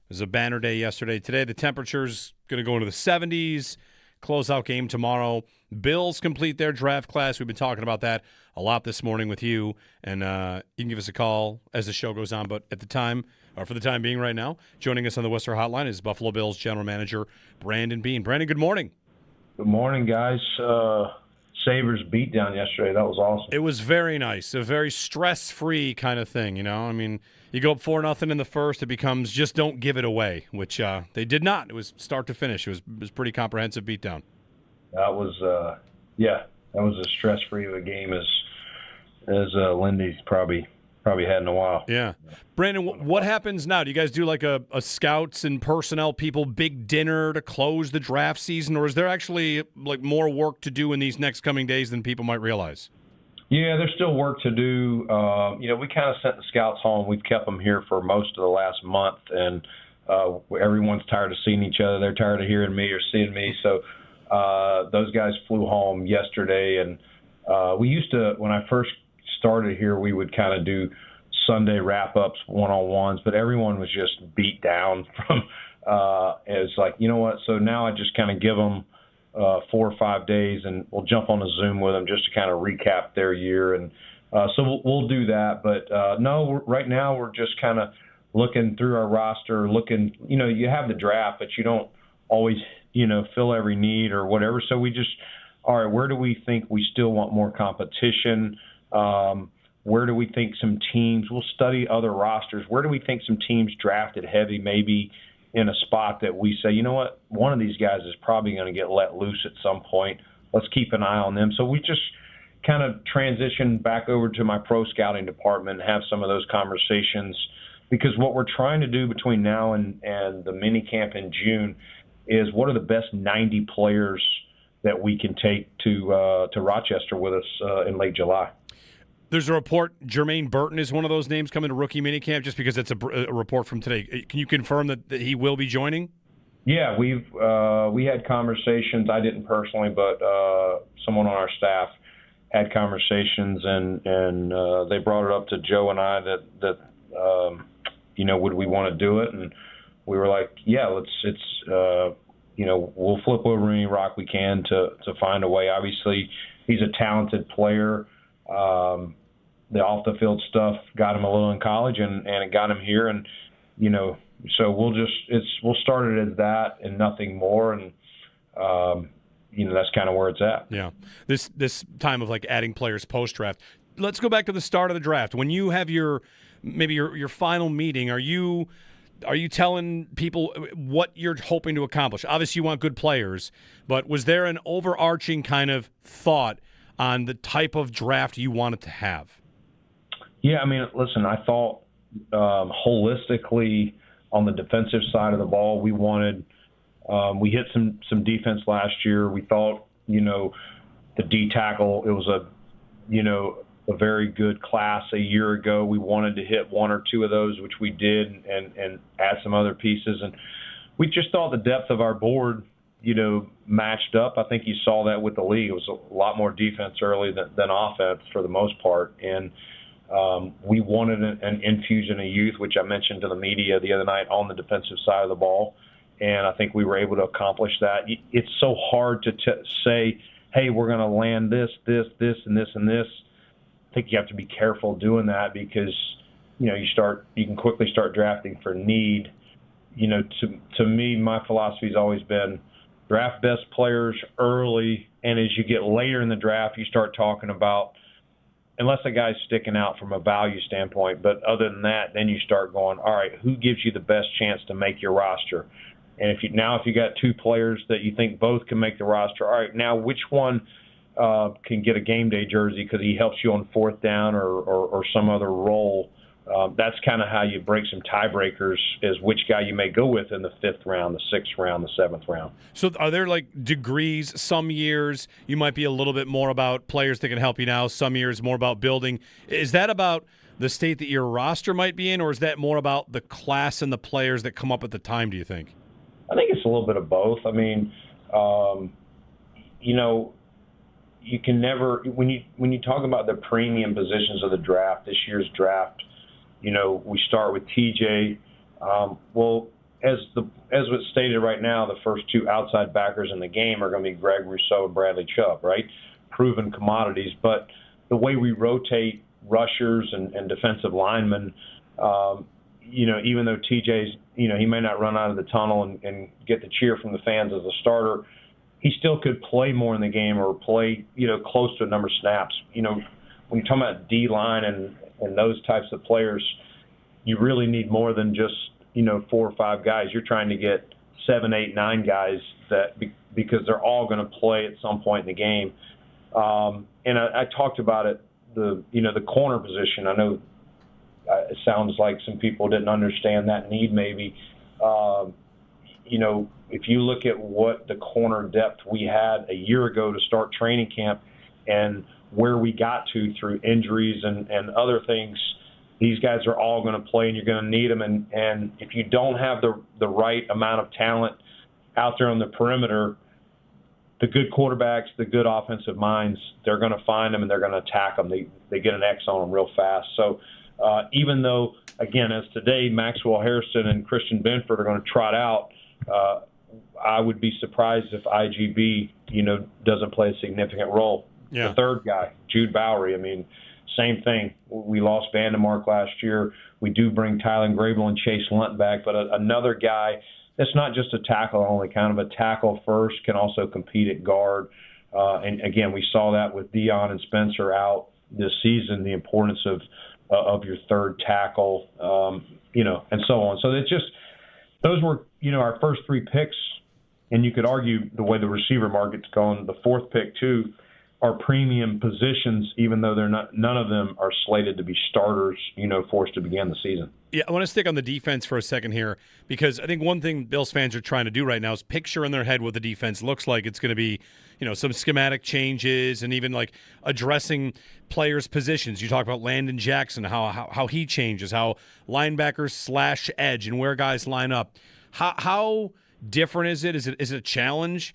It was a banner day yesterday. Today, the temperature's going to go into the 70s. Closeout game tomorrow. Bills complete their draft class. We've been talking about that a lot this morning with you. And you can give us a call as the show goes on. But at the time, or for the time being right now, joining us on the Worcester Hotline is Buffalo Bills General Manager Brandon Beane. Brandon, good morning. Good morning, guys. Sabres beat down yesterday. That was awesome. It was very nice, a very stress-free kind of thing, you know. I mean, you go up 4-0 in the first, it becomes just don't give it away, which they did not. It was start to finish. It was pretty comprehensive beatdown. That was, that was as stress-free of a game as Lindy's probably had in a while. Yeah. Brandon, what happens now? Do you guys do like a scouts and personnel people big dinner to close the draft season, or is there actually like more work to do in these next coming days than people might realize? Yeah, there's still work to do. We kind of sent the scouts home. We've kept them here for most of the last month, and everyone's tired of seeing each other. They're tired of hearing me or seeing me. So those guys flew home yesterday, and we used to, when I first started here, we would kind of do Sunday wrap-ups, one-on-ones, but everyone was just beat down from it's like, you know what, so now I just kind of give them 4 or 5 days, and we'll jump on a Zoom with them just to kind of recap their year, and so we'll do that. But no, right now we're just kind of looking through our roster, looking, you have the draft, but you don't always, fill every need or whatever, so we just, all right, where do we think we still want more competition? Where do we think some teams, we'll study other rosters, where do we think some teams drafted heavy maybe in a spot that we say, you know what, one of these guys is probably going to get let loose at some point. Let's keep an eye on them. So we just kind of transition back over to my pro scouting department and have some of those conversations, because what we're trying to do between now and the mini camp in June is what are the best 90 players that we can take to Rochester with us in late July. There's a report Jermaine Burton is one of those names coming to rookie minicamp, just because it's a report from today. Can you confirm that he will be joining? Yeah, we had conversations. I didn't personally, but someone on our staff had conversations, and they brought it up to Joe and I that would we want to do it? And we were like, yeah, we'll flip over any rock we can to find a way. Obviously, he's a talented player. The off the field stuff got him a little in college, and it got him here, and so we'll start it as that and nothing more, and that's kind of where it's at. Yeah, this time of like adding players post draft. Let's go back to the start of the draft. When you have your final meeting, are you telling people what you're hoping to accomplish? Obviously, you want good players, but was there an overarching kind of thought on the type of draft you wanted to have? Yeah, I mean, listen, I thought holistically on the defensive side of the ball, we hit some defense last year. We thought, the D tackle, it was a very good class a year ago. We wanted to hit 1 or 2 of those, which we did, and add some other pieces. And we just thought the depth of our board, matched up. I think you saw that with the league. It was a lot more defense early than offense for the most part. And we wanted an infusion of youth, which I mentioned to the media the other night on the defensive side of the ball. And I think we were able to accomplish that. It's so hard to say, hey, we're going to land this, and this, and this. I think you have to be careful doing that, because, you can quickly start drafting for need. To me, my philosophy has always been draft best players early, and as you get later in the draft, you start talking about unless a guy's sticking out from a value standpoint. But other than that, then you start going, all right, who gives you the best chance to make your roster? And if you got two players that you think both can make the roster, all right, now which one can get a game day jersey because he helps you on fourth down or some other role? That's kind of how you break some tiebreakers, is which guy you may go with in the 5th round, the 6th round, the 7th round. So are there like degrees? Some years you might be a little bit more about players that can help you now. Some years more about building. Is that about the state that your roster might be in, or is that more about the class and the players that come up at the time, do you think? I think it's a little bit of both. I mean, you can never, when you talk about the premium positions of the draft, this year's draft, we start with TJ. Well, as was stated right now, the first two outside backers in the game are going to be Greg Rousseau and Bradley Chubb, right? Proven commodities. But the way we rotate rushers and defensive linemen, even though TJ's, he may not run out of the tunnel and get the cheer from the fans as a starter, he still could play more in the game or play, close to a number of snaps. When you're talking about D-line and those types of players, you really need more than just, 4 or 5 guys. You're trying to get 7, 8, 9 guys because they're all going to play at some point in the game. And I talked about it, the corner position. I know it sounds like some people didn't understand that need maybe. If you look at what the corner depth we had a year ago to start training camp and where we got to through injuries and other things, these guys are all going to play and you're going to need them. And if you don't have the right amount of talent out there on the perimeter, the good quarterbacks, the good offensive minds, they're going to find them and they're going to attack them. They get an X on them real fast. So even though, again, as today, Maxwell Harrison and Christian Benford are going to trot out, I would be surprised if IGB, doesn't play a significant role. Yeah. The third guy, Jude Bowery, same thing. We lost Vandemark last year. We do bring Tylen Grable and Chase Lunt back, but another guy that's not just a tackle only, kind of a tackle first, can also compete at guard. And again, we saw that with Dion and Spencer out this season, the importance of your third tackle, and so on. So it's just, those were, our first 3 picks, and you could argue the way the receiver market's going, the 4th pick too, are premium positions, even though none of them are slated to be starters, for us to begin the season. Yeah, I want to stick on the defense for a second here, because I think one thing Bills fans are trying to do right now is picture in their head what the defense looks like. It's going to be, some schematic changes and even like addressing players' positions. You talk about Landon Jackson, how he changes, how linebackers / edge and where guys line up. How different is it? Is it a challenge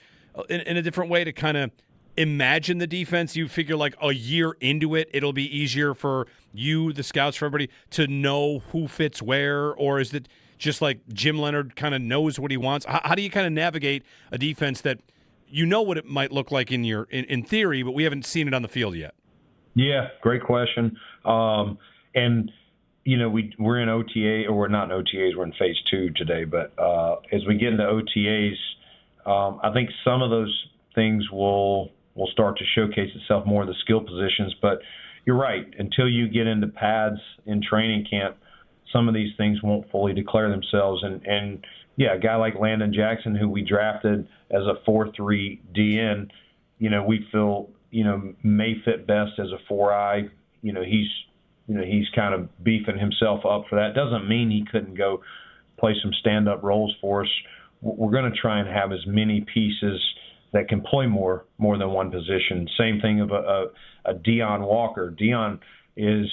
in a different way to kind of imagine the defense? You figure like a year into it, it'll be easier for you, the scouts, for everybody to know who fits where? Or is it just like Jim Leonard kind of knows what he wants? How do you kind of navigate a defense that what it might look like in theory, but we haven't seen it on the field yet? Yeah, great question. And we're in OTA, or we're not in OTAs, we're in phase 2 today. But as we get into OTAs, I think some of those things will start to showcase itself more in the skill positions. But you're right, until you get into pads in training camp, some of these things won't fully declare themselves. And a guy like Landon Jackson, who we drafted as a 4-3 DN, we feel, may fit best as a 4-eye. He's kind of beefing himself up for that. Doesn't mean he couldn't go play some stand-up roles for us. We're going to try and have as many pieces that can play more than one position. Same thing of a Deion Walker. Deion is,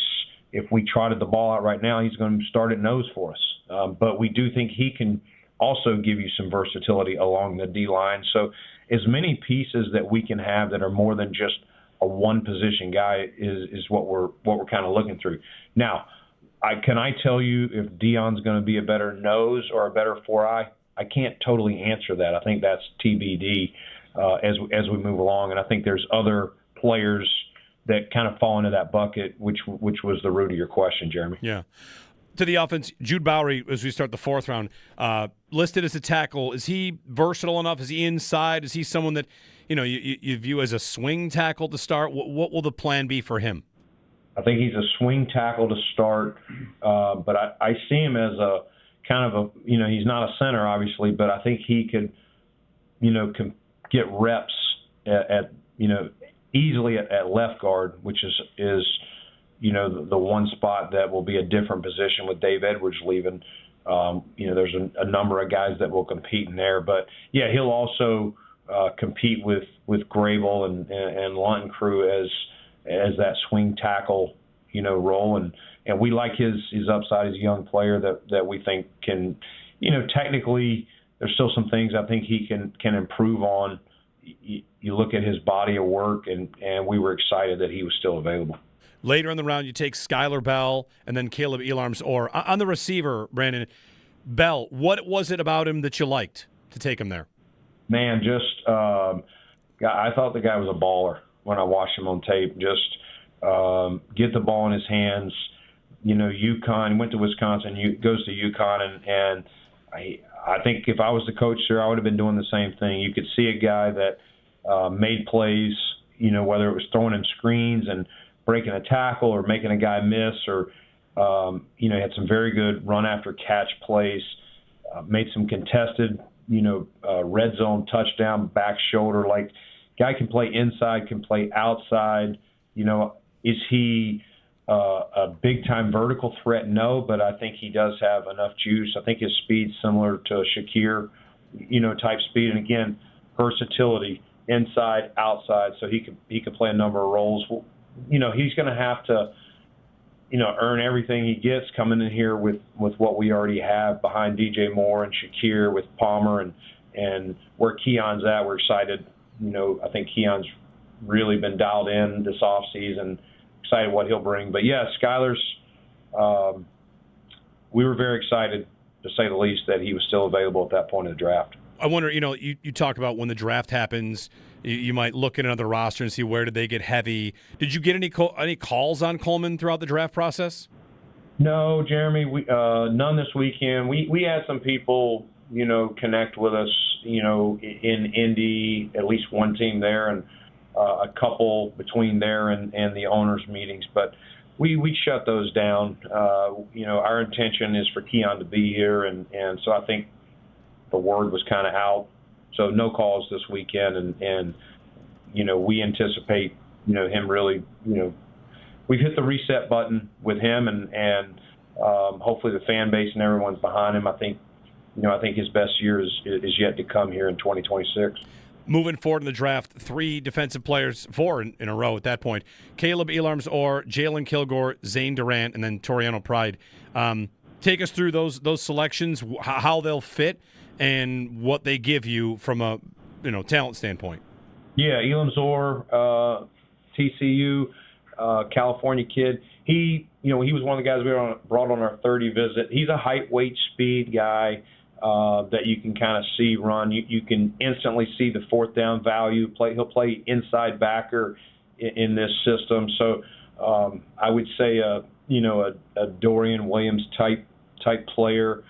if we trotted the ball out right now, he's going to start at nose for us. But we do think he can also give you some versatility along the D-line. So as many pieces that we can have that are more than just a one-position guy is what we're kind of looking through. Now, can I tell you if Deion's going to be a better nose or a better 4-eye? I can't totally answer that. I think that's TBD as we move along, and I think there's other players that kind of fall into that bucket, which was the root of your question, Jeremy. Yeah. To the offense, Jude Bowery, as we start the 4th round, listed as a tackle. Is he versatile enough? Is he inside? Is he someone that you view as a swing tackle to start? What will the plan be for him? I think he's a swing tackle to start, but I see him as a kind of a, he's not a center, obviously, but I think he could, get reps at easily at left guard, which is the one spot that will be a different position with Dave Edwards leaving. There's a number of guys that will compete in there, but yeah, he'll also compete with Grable and Lunton crew as that swing tackle, role, and we like his upside as a young player that we think can, technically there's still some things I think he can improve on. You look at his body of work, and we were excited that he was still available. Later in the round, you take Skylar Bell and then Caleb Elarms. Or on the receiver, Brandon, Bell, what was it about him that you liked to take him there? Man, I thought the guy was a baller when I watched him on tape. Just get the ball in his hands. UConn, went to Wisconsin, goes to UConn, and I think if I was the coach there, I would have been doing the same thing. You could see a guy that made plays, whether it was throwing in screens and breaking a tackle or making a guy miss, or had some very good run after catch plays, made some contested, red zone touchdown, back shoulder. Like, guy can play inside, can play outside. Is he a big-time vertical threat? No, but I think he does have enough juice. I think his speed's similar to Shakir, type speed. And again, versatility, inside, outside, so he could play a number of roles. He's going to have to, earn everything he gets coming in here with what we already have behind DJ Moore and Shakir, with Palmer and where Keon's at. We're excited. I think Keon's really been dialed in this offseason. Excited what he'll bring. But yeah, Skylar's, we were very excited, to say the least, that he was still available at that point in the draft. I wonder, you talk about when the draft happens, you might look at another roster and see where did they get heavy. Did you get any calls on Coleman throughout the draft process? No, Jeremy, none this weekend. We had some people, connect with us, in Indy, at least one team there, and a couple between there and the owners' meetings. But we shut those down. Our intention is for Keon to be here, and so I think the word was kind of out. So no calls this weekend, and we anticipate, him really, we've hit the reset button with him, and hopefully the fan base and everyone's behind him. I think his best year is yet to come here in 2026. Moving forward in the draft, 4 defensive players in a row at that point: Caleb Elarms or Jalen Kilgore, Zane Durant, and then Toriano Pride. Take us through those selections, how they'll fit, and what they give you from a talent standpoint. Yeah, Elam's TCU, California kid. He was one of the guys we brought on our 30 visit. He's a height, weight, speed guy that you can kind of see run. You can instantly see the fourth down value. He'll play inside backer in this system. So I would say a Dorian Williams type player.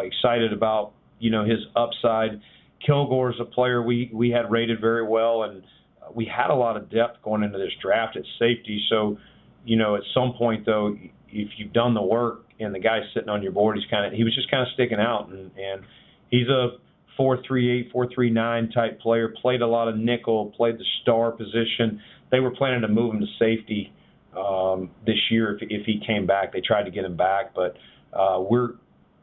Excited about his upside. Kilgore's a player we had rated very well, and we had a lot of depth going into this draft at safety. So at some point though, if you've done the work and the guy's sitting on your board, he was just kind of sticking out, and he's a 4.38, 4.39 type player. Played a lot of nickel, played the star position. They were planning to move him to safety this year if he came back. They tried to get him back, but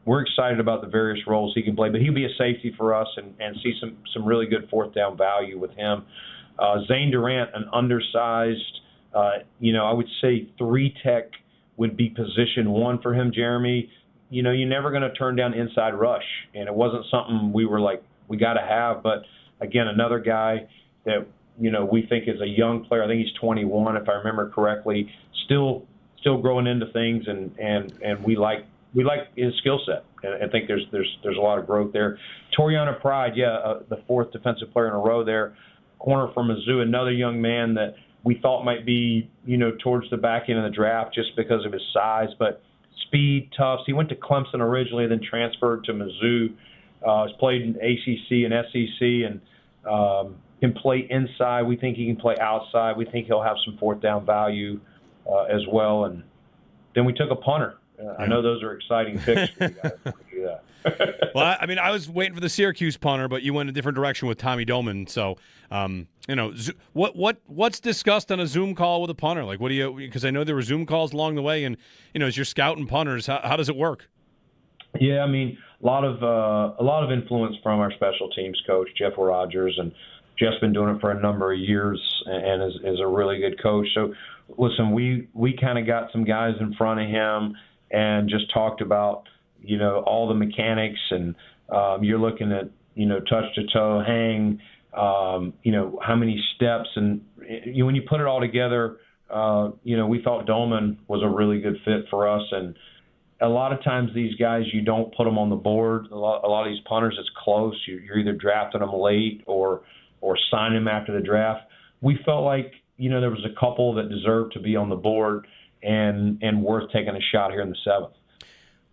we're excited about the various roles he can play. But he'll be a safety for us, and see some really good fourth down value with him. Zane Durant, an undersized, I would say 3-tech would be position 1 for him, Jeremy. You're never going to turn down inside rush, and it wasn't something we were like, we got to have. But again, another guy that we think is a young player. I think he's 21, if I remember correctly. Still growing into things, and we like his skill set, and I think there's a lot of growth there. Toriano Pride, the 4th defensive player in a row there, corner from Mizzou, another young man that we thought might be, towards the back end of the draft just because of his size, but speed, tough. He went to Clemson originally, then transferred to Mizzou. Has played in ACC and SEC, and can play inside. We think he can play outside. We think he'll have some fourth down value as well. And then we took a punter. I know those are exciting picks for you guys when we do that. Well, I mean, I was waiting for the Syracuse punter, but you went a different direction with Tommy Doman. So, what's discussed on a Zoom call with a punter? Like, what do you? Because I know there were Zoom calls along the way, and as you're scouting punters, how does it work? Yeah, I mean, a lot of influence from our special teams coach Jeff Rogers, and Jeff's been doing it for a number of years and is a really good coach. So, listen, we kind of got some guys in front of him and just talked about all the mechanics, and you're looking at touch to toe, hang, how many steps, and when you put it all together, we thought Dolman was a really good fit for us. And a lot of times these guys, you don't put them on the board. A lot of these punters, it's close. You're either drafting them late or signing them after the draft. We felt like there was a couple that deserved to be on the board and worth taking a shot here in the 7th.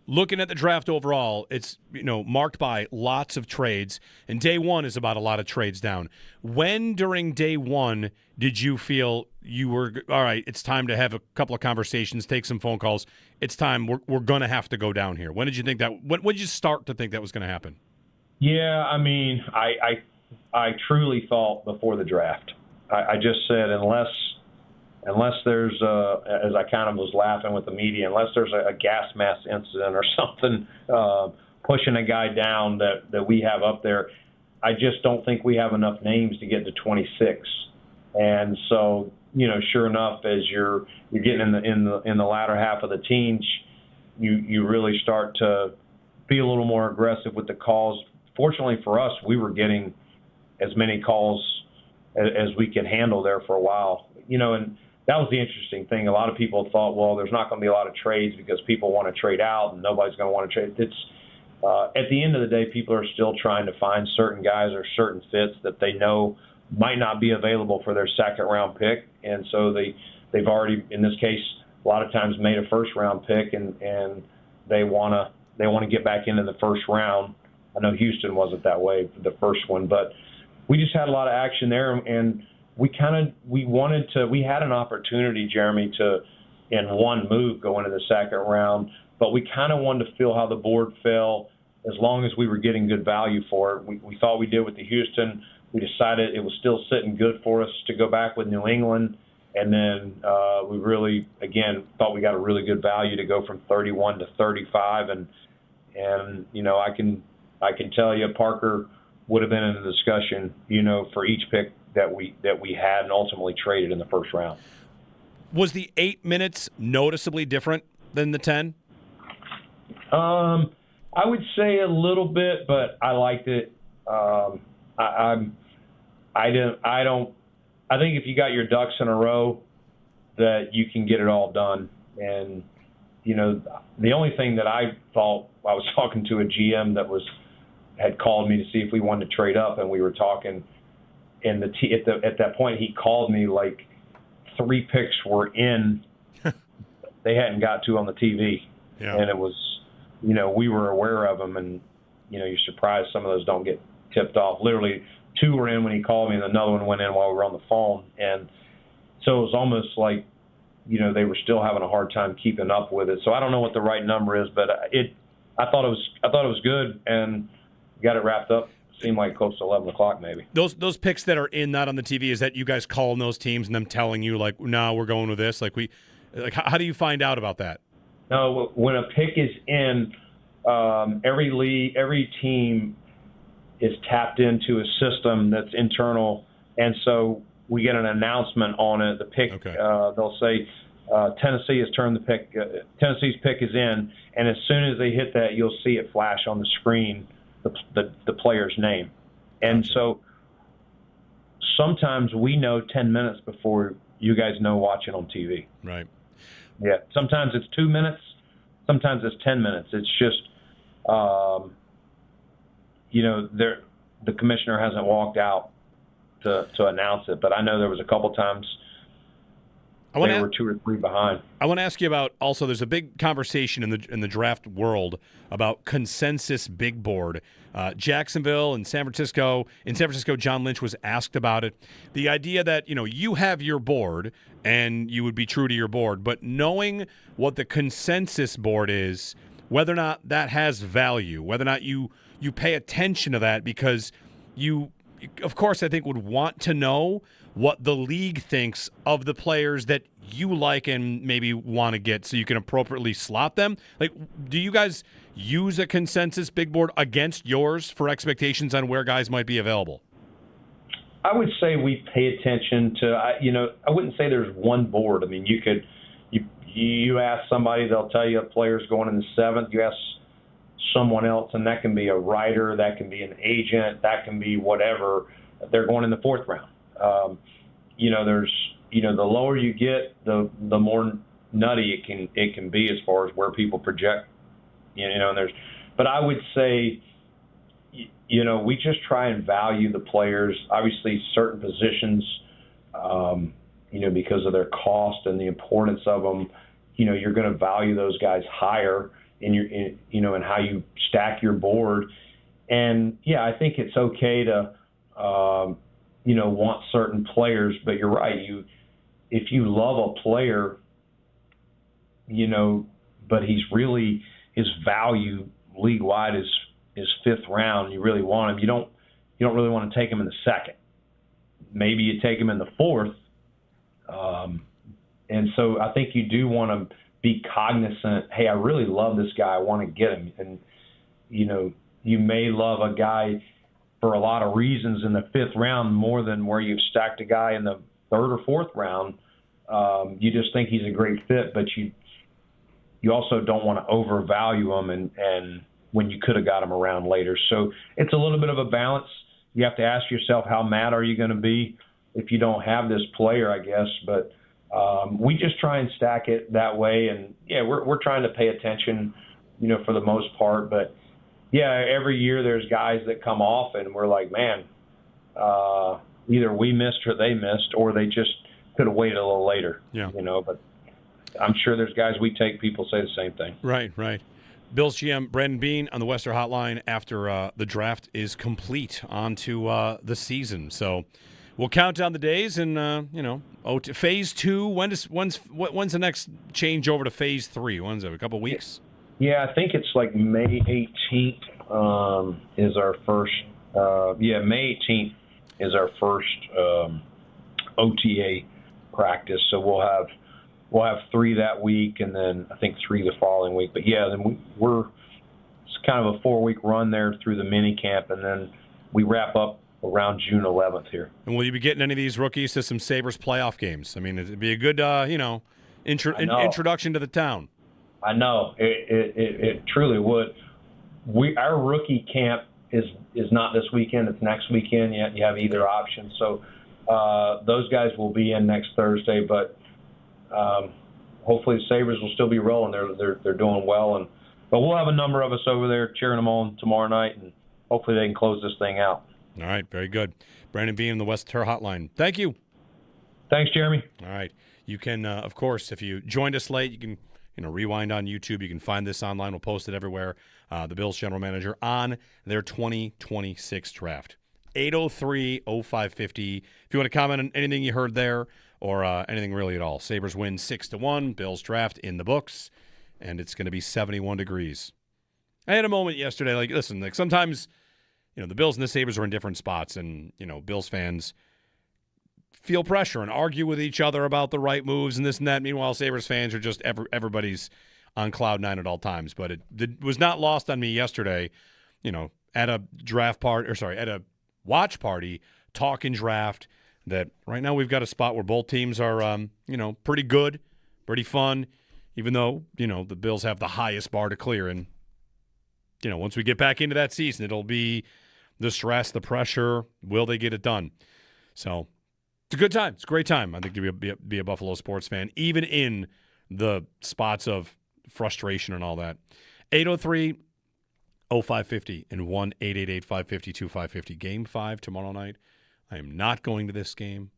Looking at the draft overall, it's marked by lots of trades, and day one is about a lot of trades down. When during day one did you feel you were all right? It's time to have a couple of conversations, take some phone calls. It's time. We're going to have to go down here. When did you think that? When did you start to think that was going to happen? Yeah, I mean, I truly thought before the draft. I just said unless there's as I kind of was laughing with the media, unless there's a gas mask incident or something pushing a guy down that we have up there, I just don't think we have enough names to get to 26. And so, sure enough, as you're getting in the latter half of the teens, you really start to be a little more aggressive with the calls. Fortunately for us, we were getting as many calls as we could handle there for a while, and that was the interesting thing. A lot of people thought, well, there's not going to be a lot of trades because people want to trade out and nobody's going to want to trade. It's at the end of the day, people are still trying to find certain guys or certain fits that they know might not be available for their 2nd round pick, and so they've already, in this case, a lot of times made a 1st round pick, and they want to get back into the 1st round. I know Houston wasn't that way for the first one, but we just had a lot of action there, and we had an opportunity, Jeremy, to in one move go into the 2nd round, but we kind of wanted to feel how the board fell as long as we were getting good value for it. We thought we did with the Houston. We decided it was still sitting good for us to go back with New England, and then we really, again, thought we got a really good value to go from 31 to 35, and I can tell you Parker would have been in the discussion, for each pick that we had and ultimately traded in the 1st round. Was the 8 minutes noticeably different than the 10? I would say a little bit, but I liked it. I think if you got your ducks in a row, that you can get it all done. And the only thing that I thought, I was talking to a GM that had called me to see if we wanted to trade up, and we were talking. And at that point, he called me like 3 picks were in. They hadn't got to on the TV, and it was, we were aware of them, and you're surprised some of those don't get tipped off. Literally, 2 were in when he called me, and another one went in while we were on the phone, and so it was almost like, they were still having a hard time keeping up with it. So I don't know what the right number is, but I thought it was good, and got it wrapped up. Seemed like close to 11 o'clock maybe. Those picks that are in, not on the TV, is that you guys calling those teams and them telling you like, no, we're going with this? How do you find out about that? No, when a pick is in, every team is tapped into a system that's internal, and so we get an announcement on it. The pick, okay. They'll say Tennessee has turned the pick. Tennessee's pick is in, and as soon as they hit that, you'll see it flash on the screen, the player's name. And so sometimes we know 10 minutes before you guys know watching on TV. Right. Yeah. Sometimes it's 2 minutes. Sometimes it's 10 minutes. It's just, the commissioner hasn't walked out to announce it. But I know there was a couple times They were 2 or 3 behind. I want to ask you about also. There's a big conversation in the draft world about consensus big board. Jacksonville and San Francisco. In San Francisco, John Lynch was asked about it. The idea that you have your board and you would be true to your board, but knowing what the consensus board is, whether or not that has value, whether or not you pay attention to that, because you, of course, I think would want to know what the league thinks of the players that you like and maybe want to get so you can appropriately slot them. Like, do you guys use a consensus big board against yours for expectations on where guys might be available? I would say we pay attention to, I wouldn't say there's one board. I mean, you ask somebody, they'll tell you a player's going in the 7th. You ask someone else, and that can be a writer, that can be an agent, that can be whatever. They're going in the 4th round. The lower you get, the more nutty it can be as far as where people project. But I would say, we just try and value the players. Obviously, certain positions, because of their cost and the importance of them, you're going to value those guys higher in how you stack your board. And yeah, I think it's okay to, want certain players, but you're right. If you love a player, but his value league wide is 5th round, you really want him. You don't really want to take him in the 2nd. Maybe you take him in the 4th. And so I think you do want to be cognizant. Hey, I really love this guy. I want to get him. And you may love a guy for a lot of reasons in the 5th round more than where you've stacked a guy in the 3rd or 4th round. You just think he's a great fit, but you also don't want to overvalue him and when you could have got him around later. So it's a little bit of a balance. You have to ask yourself, how mad are you going to be if you don't have this player, I guess. But we just try and stack it that way. And yeah, we're trying to pay attention, for the most part. But yeah, every year there's guys that come off and we're like, man, either we missed or they missed, or they just could have waited a little later. Yeah. But I'm sure there's guys we take, people say the same thing. Right. Bills GM Brandon Beane on the Western Hotline after the draft is complete onto the season. So we'll count down the days and phase 2. When's the next change over to phase 3? When's it? A couple weeks? Yeah, I think it's like May 18th is our first. May 18th is our first OTA practice. So we'll have 3 that week, and then I think 3 the following week. But yeah, then it's kind of a 4-week run there through the mini camp, and then we wrap up around June 11th here. And will you be getting any of these rookies to some Sabres playoff games? I mean, it'd be a good, introduction to the town. I know it truly would. Our rookie camp is not this weekend; it's next weekend. You have either option. So those guys will be in next Thursday, but hopefully the Sabres will still be rolling. They're doing well, but we'll have a number of us over there cheering them on tomorrow night, and hopefully they can close this thing out. All right, very good. Brandon Beane, the West Terre Hotline. Thank you. Thanks, Jeremy. All right, you can of course, if you joined us late, you can rewind on YouTube. You can find this online. We'll post it everywhere. The Bills general manager on their 2026 draft. 803-0550. If you want to comment on anything you heard there or anything really at all. Sabres win 6-1. Bills draft in the books, and it's going to be 71 degrees. I had a moment yesterday. Listen, sometimes, the Bills and the Sabres are in different spots, and, Bills fans feel pressure and argue with each other about the right moves and this and that. Meanwhile, Sabres fans are just everybody's on cloud 9 at all times. But it was not lost on me yesterday, at a at a watch party, talking draft, that right now we've got a spot where both teams are, pretty good, pretty fun, even though, the Bills have the highest bar to clear. And, once we get back into that season, it'll be the stress, the pressure. Will they get it done? So it's a good time. It's a great time, I think, to be a Buffalo sports fan, even in the spots of frustration and all that. 803-0550 and 1-888-550-2550. Game 5 tomorrow night. I am not going to this game.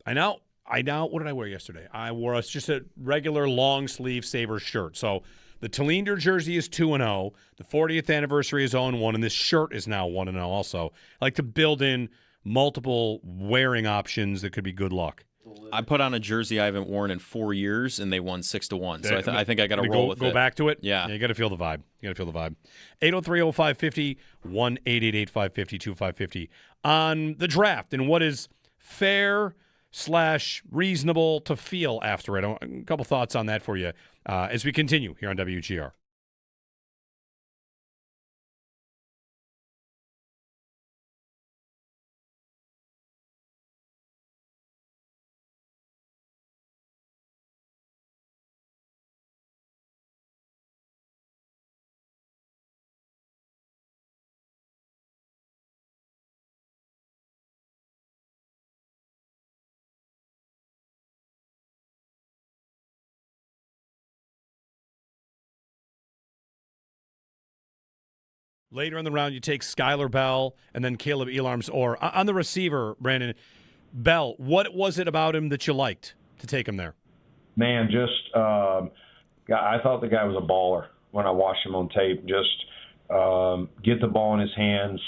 I know what did I wear yesterday? I wore just a regular long sleeve Sabres shirt. So the Tallinder jersey is 2-0. The 40th anniversary is 0-1, and this shirt is now 1-0 also. I like to build in multiple wearing options that could be good luck. I put on a jersey I haven't worn in 4 years, and they won 6-1. So I think I got to roll with it. Go back to it? Yeah. You got to feel the vibe. 803-0550, 1-888-550-2550. On the draft and what is fair/reasonable to feel after it. A couple thoughts on that for you as we continue here on WGR. Later in the round, you take Skylar Bell and then Caleb Elarms. Or on the receiver, Brandon, Bell, what was it about him that you liked to take him there? Man, I thought the guy was a baller when I watched him on tape. Just get the ball in his hands.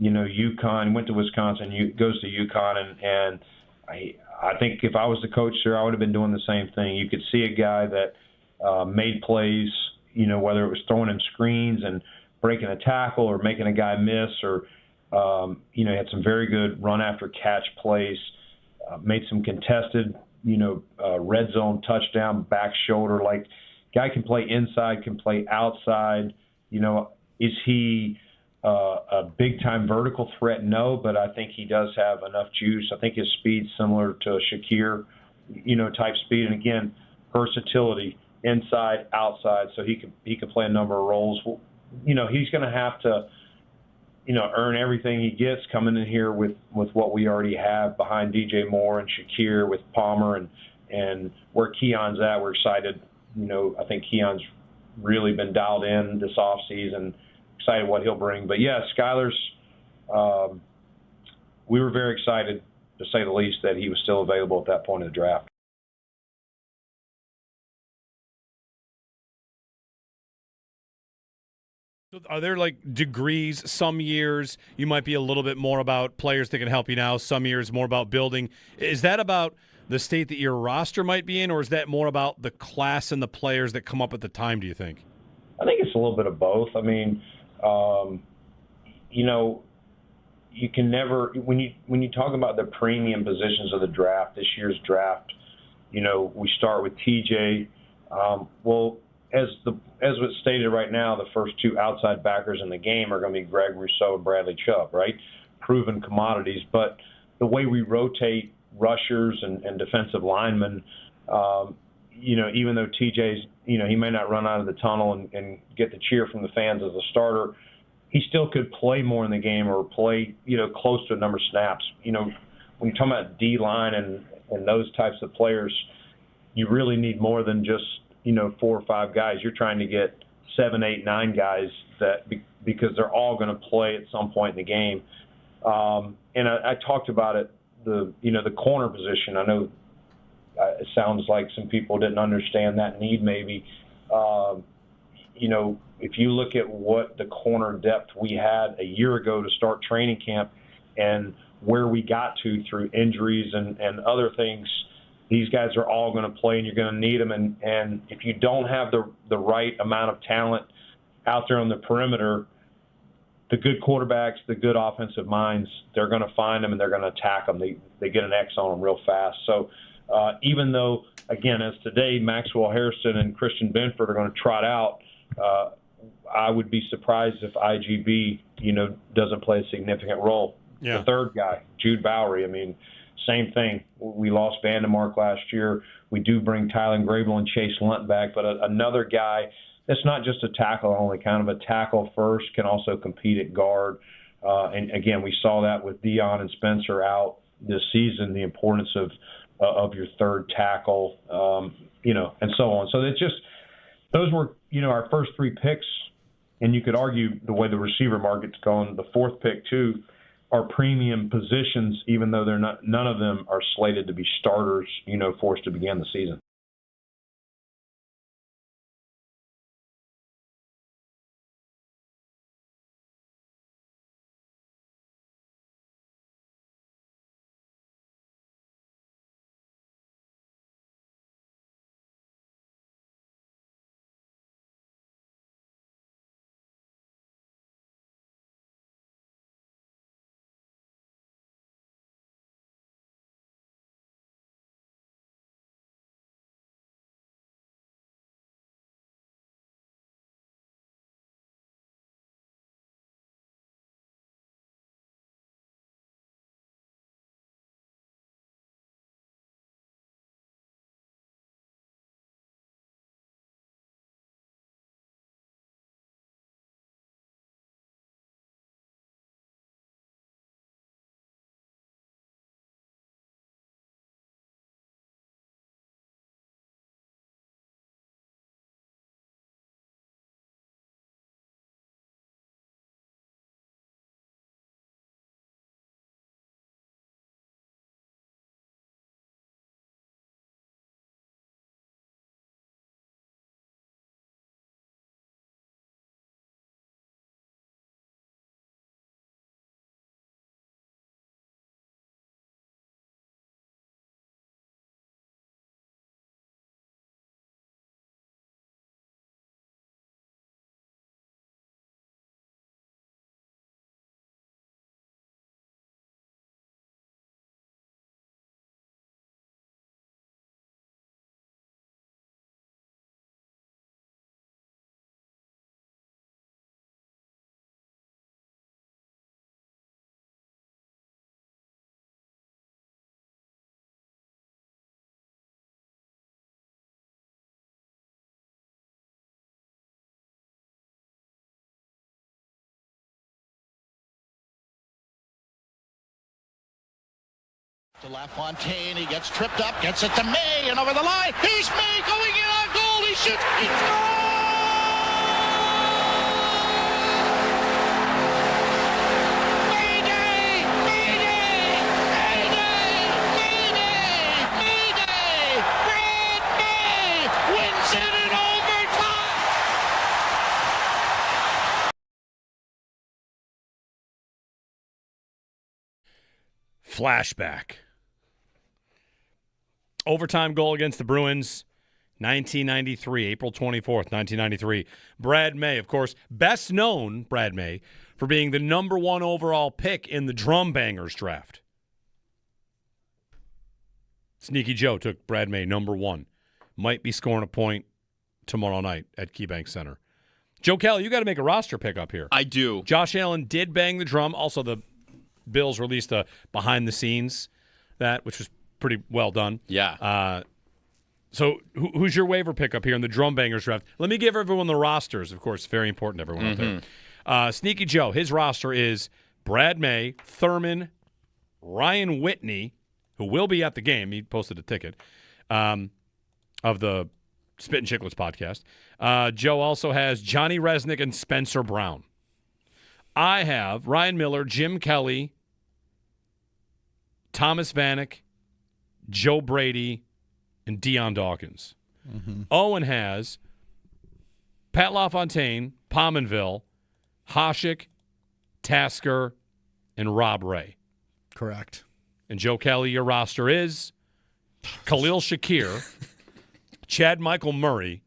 UConn, went to Wisconsin, goes to UConn, and I think if I was the coach there, I would have been doing the same thing. You could see a guy that made plays, whether it was throwing in screens and breaking a tackle or making a guy miss, or had some very good run after catch plays, made some contested, red zone touchdown, back shoulder. Like, guy can play inside, can play outside. Is he a big time vertical threat? No, but I think he does have enough juice. I think his speed's similar to Shakir, type speed, and again, versatility inside, outside. So he can play a number of roles. He's going to have to, earn everything he gets coming in here with what we already have behind DJ Moore and Shakir, with Palmer and where Keon's at. We're excited. I think Keon's really been dialed in this offseason. Excited what he'll bring. But yeah, Skylar's, we were very excited, to say the least, that he was still available at that point in the draft. Are there degrees? Some years you might be a little bit more about players that can help you now. Some years more about building. Is that about the state that your roster might be in, or is that more about the class and the players that come up at the time, do you think? I think it's a little bit of both. I mean, you can never, when you talk about the premium positions of the draft, this year's draft, we start with TJ. As was stated right now, the first two outside backers in the game are going to be Greg Rousseau and Bradley Chubb, right? Proven commodities. But the way we rotate rushers and defensive linemen, even though TJ's, he may not run out of the tunnel and get the cheer from the fans as a starter, he still could play more in the game or play, close to a number of snaps. When you're talking about D-line and those types of players, you really need more than just 4 or 5 guys. You're trying to get 7, 8, 9 guys because they're all going to play at some point in the game. And I talked about it, the corner position. I know it sounds like some people didn't understand that need maybe. If you look at what the corner depth we had a year ago to start training camp and where we got to through injuries and other things, these guys are all going to play, and you're going to need them. And if you don't have the right amount of talent out there on the perimeter, the good quarterbacks, the good offensive minds, they're going to find them and they're going to attack them. They get an X on them real fast. So even though, again, as today, Maxwell Harrison and Christian Benford are going to trot out, I would be surprised if IGB, doesn't play a significant role. Yeah. The third guy, Jude Bowery, same thing. We lost Vandemark last year. We do bring Tylen Grable and Chase Lunt back, but another guy that's not just a tackle only, kind of a tackle first, can also compete at guard. And again, we saw that with Dion and Spencer out this season, the importance of your third tackle, and so on. So it's just, those were, our first 3 picks, and you could argue the way the receiver market's gone, the 4th pick too, are premium positions, even though none of them are slated to be starters, for us to begin the season. To LaFontaine, he gets tripped up, gets it to May, and over the line. He's May going in on goal. He shoots. He scores! Mayday! Mayday! Mayday! Mayday! Mayday! Brad May wins it in overtime. Flashback. Overtime goal against the Bruins, 1993, April 24th, 1993. Brad May, of course, best known, Brad May, for being the number 1 overall pick in the Drum Bangers draft. Sneaky Joe took Brad May, number 1. Might be scoring a point tomorrow night at KeyBank Center. Joe Kelly, you got to make a roster pickup here. I do. Josh Allen did bang the drum. Also, the Bills released a behind-the-scenes which was pretty well done. Yeah. So who's your waiver pickup here in the Drum Bangers draft? Let me give everyone the rosters. Of course, very important to everyone out there. Sneaky Joe, his roster is Brad May, Thurman, Ryan Whitney, who will be at the game. He posted a ticket of the Spit and Chicklets podcast. Joe also has Johnny Resnick and Spencer Brown. I have Ryan Miller, Jim Kelly, Thomas Vanek, Joe Brady, and Deion Dawkins. Owen has Pat LaFontaine, Pominville, Hasek, Tasker, and Rob Ray. Correct. And Joe Kelly, your roster is Khalil Shakir, Chad Michael Murray,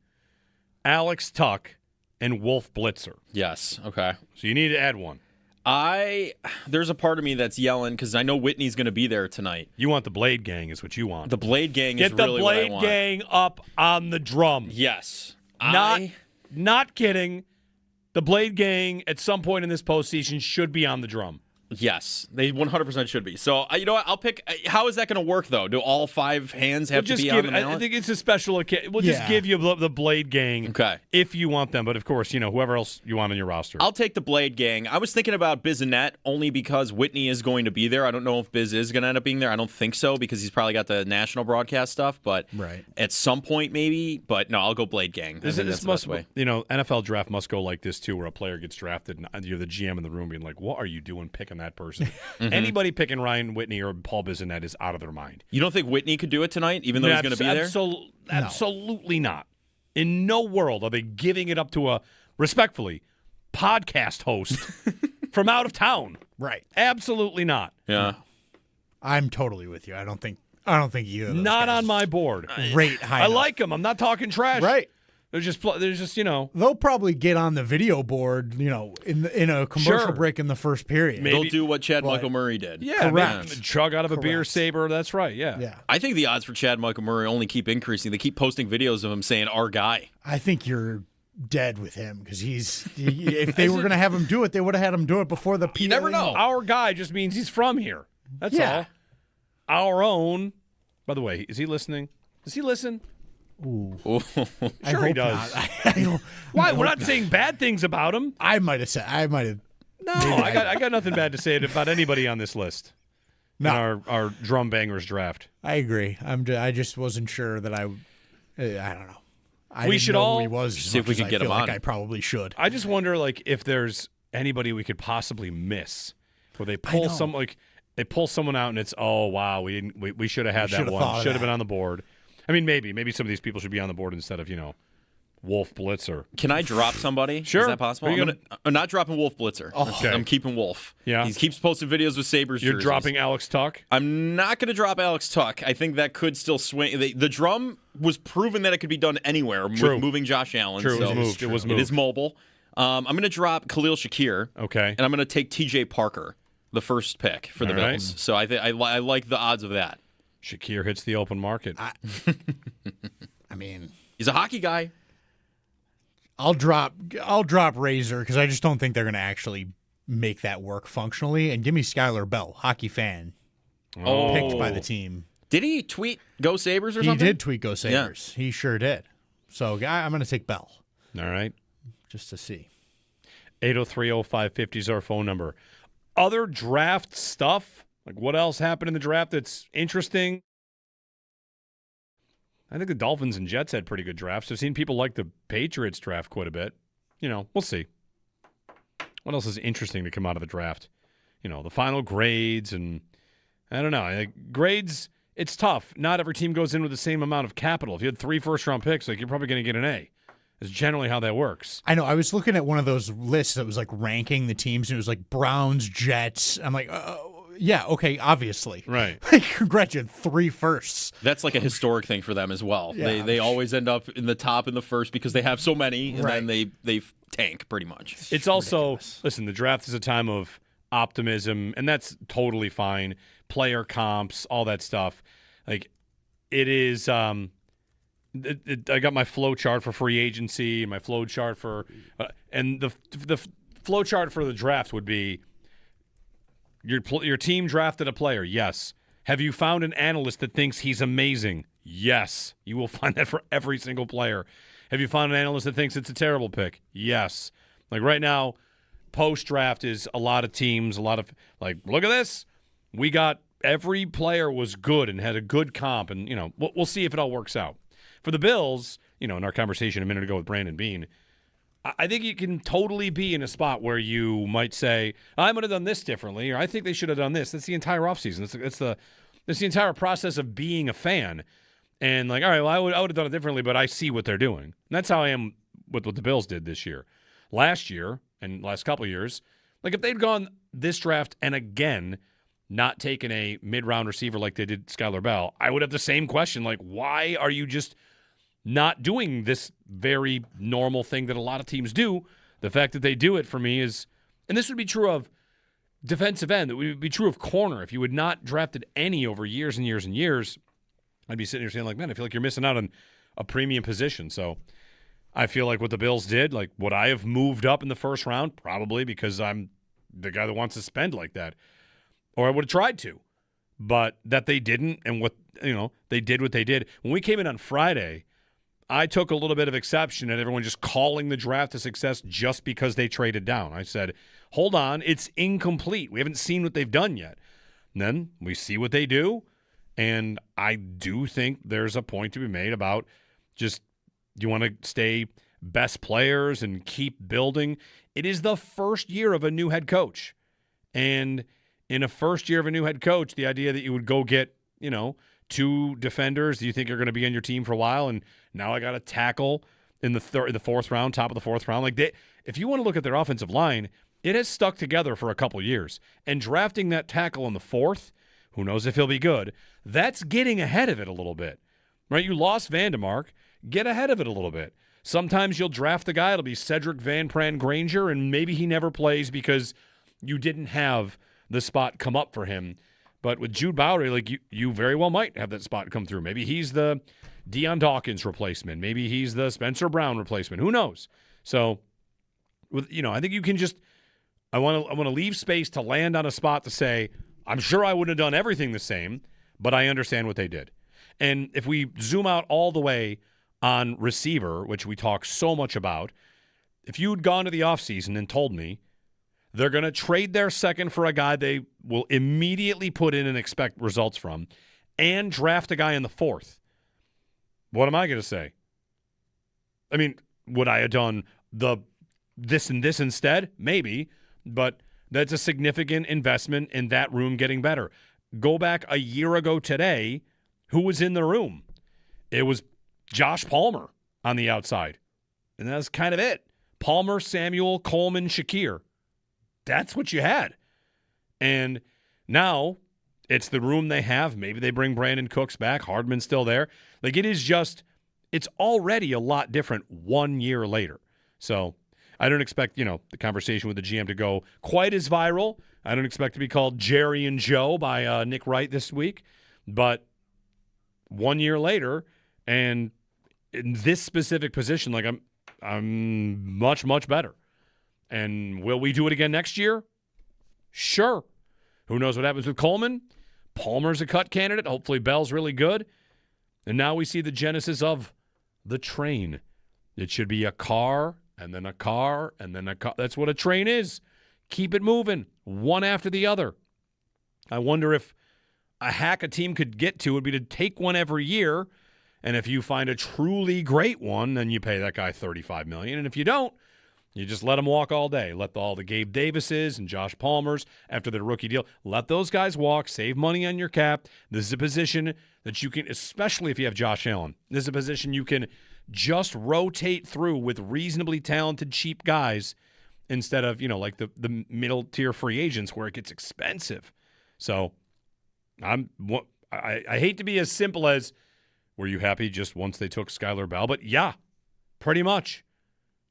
Alex Tuck, and Wolf Blitzer. Yes. Okay. So you need to add one. There's a part of me that's yelling because I know Whitney's going to be there tonight. You want the Blade Gang is what you want. The Blade Gang is really what I want. Get the Blade Gang up on the drum. Yes. Not kidding. The Blade Gang at some point in this postseason should be on the drum. Yes, they 100% should be. So, you know what? I'll pick. How is that going to work, though? Do all 5 hands have to be on the ballot? I think it's a special occasion. We'll just give you the Blade Gang if you want them. But, of course, whoever else you want on your roster. I'll take the Blade Gang. I was thinking about Bissonnette only because Whitney is going to be there. I don't know if Biz is going to end up being there. I don't think so because he's probably got the national broadcast stuff. But at some point, maybe. But, no, I'll go Blade Gang. I think that's the best way. NFL draft must go like this, too, where a player gets drafted and you're the GM in the room being like, what are you doing picking picking that person. Anybody picking Ryan Whitney or Paul Bissonnette is out of their mind. You don't think Whitney could do it tonight, even though he's going to be there? Absolutely not. In no world are they giving it up to a, respectfully, podcast host from out of town. Right. Absolutely not. Yeah. I'm totally with you. I don't think either of those Not guys on my board. rate high I enough. like them. I'm not talking trash. Right. There's just They'll probably get on the video board, in a commercial Sure. break in the first period. They'll do what Chad Michael Murray did. Yeah, Correct. chug out of a beer Correct. saber. That's right. Yeah. Yeah. I think the odds for Chad Michael Murray only keep increasing. They keep posting videos of him saying, our guy. I think you're dead with him because if they were going to have him do it, they would have had him do it before the You never know. Our guy just means he's from here. That's Yeah. all. Our own. By the way, is he listening? Does he listen? Ooh. I Sure he hope does. not. Why? We're not saying bad things about him. I might have. No, I got nothing bad to say about anybody on this list. No. In our drum bangers draft. I agree. I just wasn't sure that I don't know. We didn't should know all who he was see if we much could as get I him feel on. like I probably should. I just wonder, if there's anybody we could possibly miss, where they pull they pull someone out and it's, oh wow, we should have had that one, should have been on the board. I mean, maybe some of these people should be on the board instead of Wolf Blitzer. Can I drop somebody? Sure. Is that possible? I'm not dropping Wolf Blitzer. Okay. I'm keeping Wolf. Yeah. He keeps posting videos with Sabres You're jerseys. dropping Alex Tuck? I'm not going to drop Alex Tuck. I think that could still swing. The drum was proven that it could be done anywhere with moving Josh Allen. True, so it was moved. It was It moved. is mobile. I'm going to drop Khalil Shakir. Okay. And I'm going to take T.J. Parker, the first pick for the All right. Bills. So I like the odds of that. Shakir hits the open market. I mean, he's a hockey guy. I'll drop Razor because I just don't think they're going to actually make that work functionally. And give me Skylar Bell, hockey fan, picked by the team. Did he tweet "Go Sabres" or He something? did tweet "Go Sabres." Yeah. He sure did. So I'm going to take Bell. All right. Just to see. 803-0550 is our phone number. Other draft stuff? What else happened in the draft that's interesting? I think the Dolphins and Jets had pretty good drafts. I've seen people like the Patriots draft quite a bit. We'll see. What else is interesting to come out of the draft? The final grades, and I don't know. Grades, it's tough. Not every team goes in with the same amount of capital. If you had 3 first-round picks, you're probably going to get an A. That's generally how that works. I know. I was looking at one of those lists that was ranking the teams, and it was Browns, Jets. I'm like, yeah, okay, obviously. Right. Congrats, you had 3 firsts. That's a historic thing for them as well. Yeah. They always end up in the top in the first because they have so many, and then they tank pretty much. It's also, listen, the draft is a time of optimism, and that's totally fine. Player comps, all that stuff. It is I got my flow chart for free agency, my flow chart for and the flow chart for the draft would be your team drafted a player. Yes. Have you found an analyst that thinks he's amazing? Yes. You will find that for every single player. Have you found an analyst that thinks it's a terrible pick? Yes. Right now, post-draft is a lot of teams, a lot of look at this. We got every player was good and had a good comp, and we'll see if it all works out. For the Bills, in our conversation a minute ago with Brandon Beane, I think you can totally be in a spot where you might say, I would have done this differently, or I think they should have done this. That's the entire offseason. It's the entire process of being a fan. And all right, well, I would have done it differently, but I see what they're doing. And that's how I am with what the Bills did this year. Last year, and last couple of years, if they'd gone this draft and again not taken a mid-round receiver like they did Skylar Bell, I would have the same question, why are you just not doing this very normal thing that a lot of teams do? The fact that they do it for me is, and this would be true of defensive end, that would be true of corner. If you had not drafted any over years and years and years, I'd be sitting here saying, man, I feel like you're missing out on a premium position. So I feel like what the Bills did, would I have moved up in the first round? Probably, because I'm the guy that wants to spend like that. Or I would have tried to. But that they didn't, and they did what they did. When we came in on Friday, I took a little bit of exception at everyone just calling the draft a success just because they traded down. I said, hold on, it's incomplete. We haven't seen what they've done yet. And then we see what they do, and I do think there's a point to be made about just you want to stay best players and keep building. It is the first year of a new head coach, And in a first year of a new head coach, the idea that you would go get, 2 defenders that you think are going to be on your team for a while, and now I got to tackle in the fourth round, top of the fourth round. Like, if you want to look at their offensive line, it has stuck together for a couple years. And drafting that tackle in the fourth, who knows if he'll be good, that's getting ahead of it a little bit. Right? You lost Vandemark, get ahead of it a little bit. Sometimes you'll draft the guy, it'll be Cedric Van Pran Granger, and maybe he never plays because you didn't have the spot come up for him. But with Jude Bowery, like you very well might have that spot come through. Maybe he's the Deion Dawkins replacement. Maybe he's the Spencer Brown replacement. Who knows? So, I think you can just I want to leave space to land on a spot to say, I'm sure I wouldn't have done everything the same, but I understand what they did. And if we zoom out all the way on receiver, which we talk so much about, if you had gone to the offseason and told me they're going to trade their second for a guy they will immediately put in and expect results from and draft a guy in the fourth, what am I going to say? I mean, would I have done this and this instead? Maybe, but that's a significant investment in that room getting better. Go back a year ago today, who was in the room? It was Josh Palmer on the outside. And that's kind of it. Palmer, Samuel, Coleman, Shakir. That's what you had. And now it's the room they have. Maybe they bring Brandon Cooks back. Hardman's still there. Like, it's already a lot different 1 year later. So I don't expect, the conversation with the GM to go quite as viral. I don't expect to be called Jerry and Joe by Nick Wright this week. But 1 year later, and in this specific position, like I'm much, much better. And will we do it again next year? Sure. Who knows what happens with Coleman? Palmer's a cut candidate. Hopefully Bell's really good. And now we see the genesis of the train. It should be a car, and then a car, and then a car. That's what a train is. Keep it moving, one after the other. I wonder if a hack a team could get to would be to take one every year, and if you find a truly great one, then you pay that guy $35 million. And if you don't, you just let them walk all day. Let all the Gabe Davises and Josh Palmers after their rookie deal, let those guys walk, save money on your cap. This is a position that you can, especially if you have Josh Allen, this is a position you can just rotate through with reasonably talented, cheap guys instead of, like the middle-tier free agents where it gets expensive. So I hate to be as simple as, were you happy just once they took Skylar Bell? But yeah, pretty much.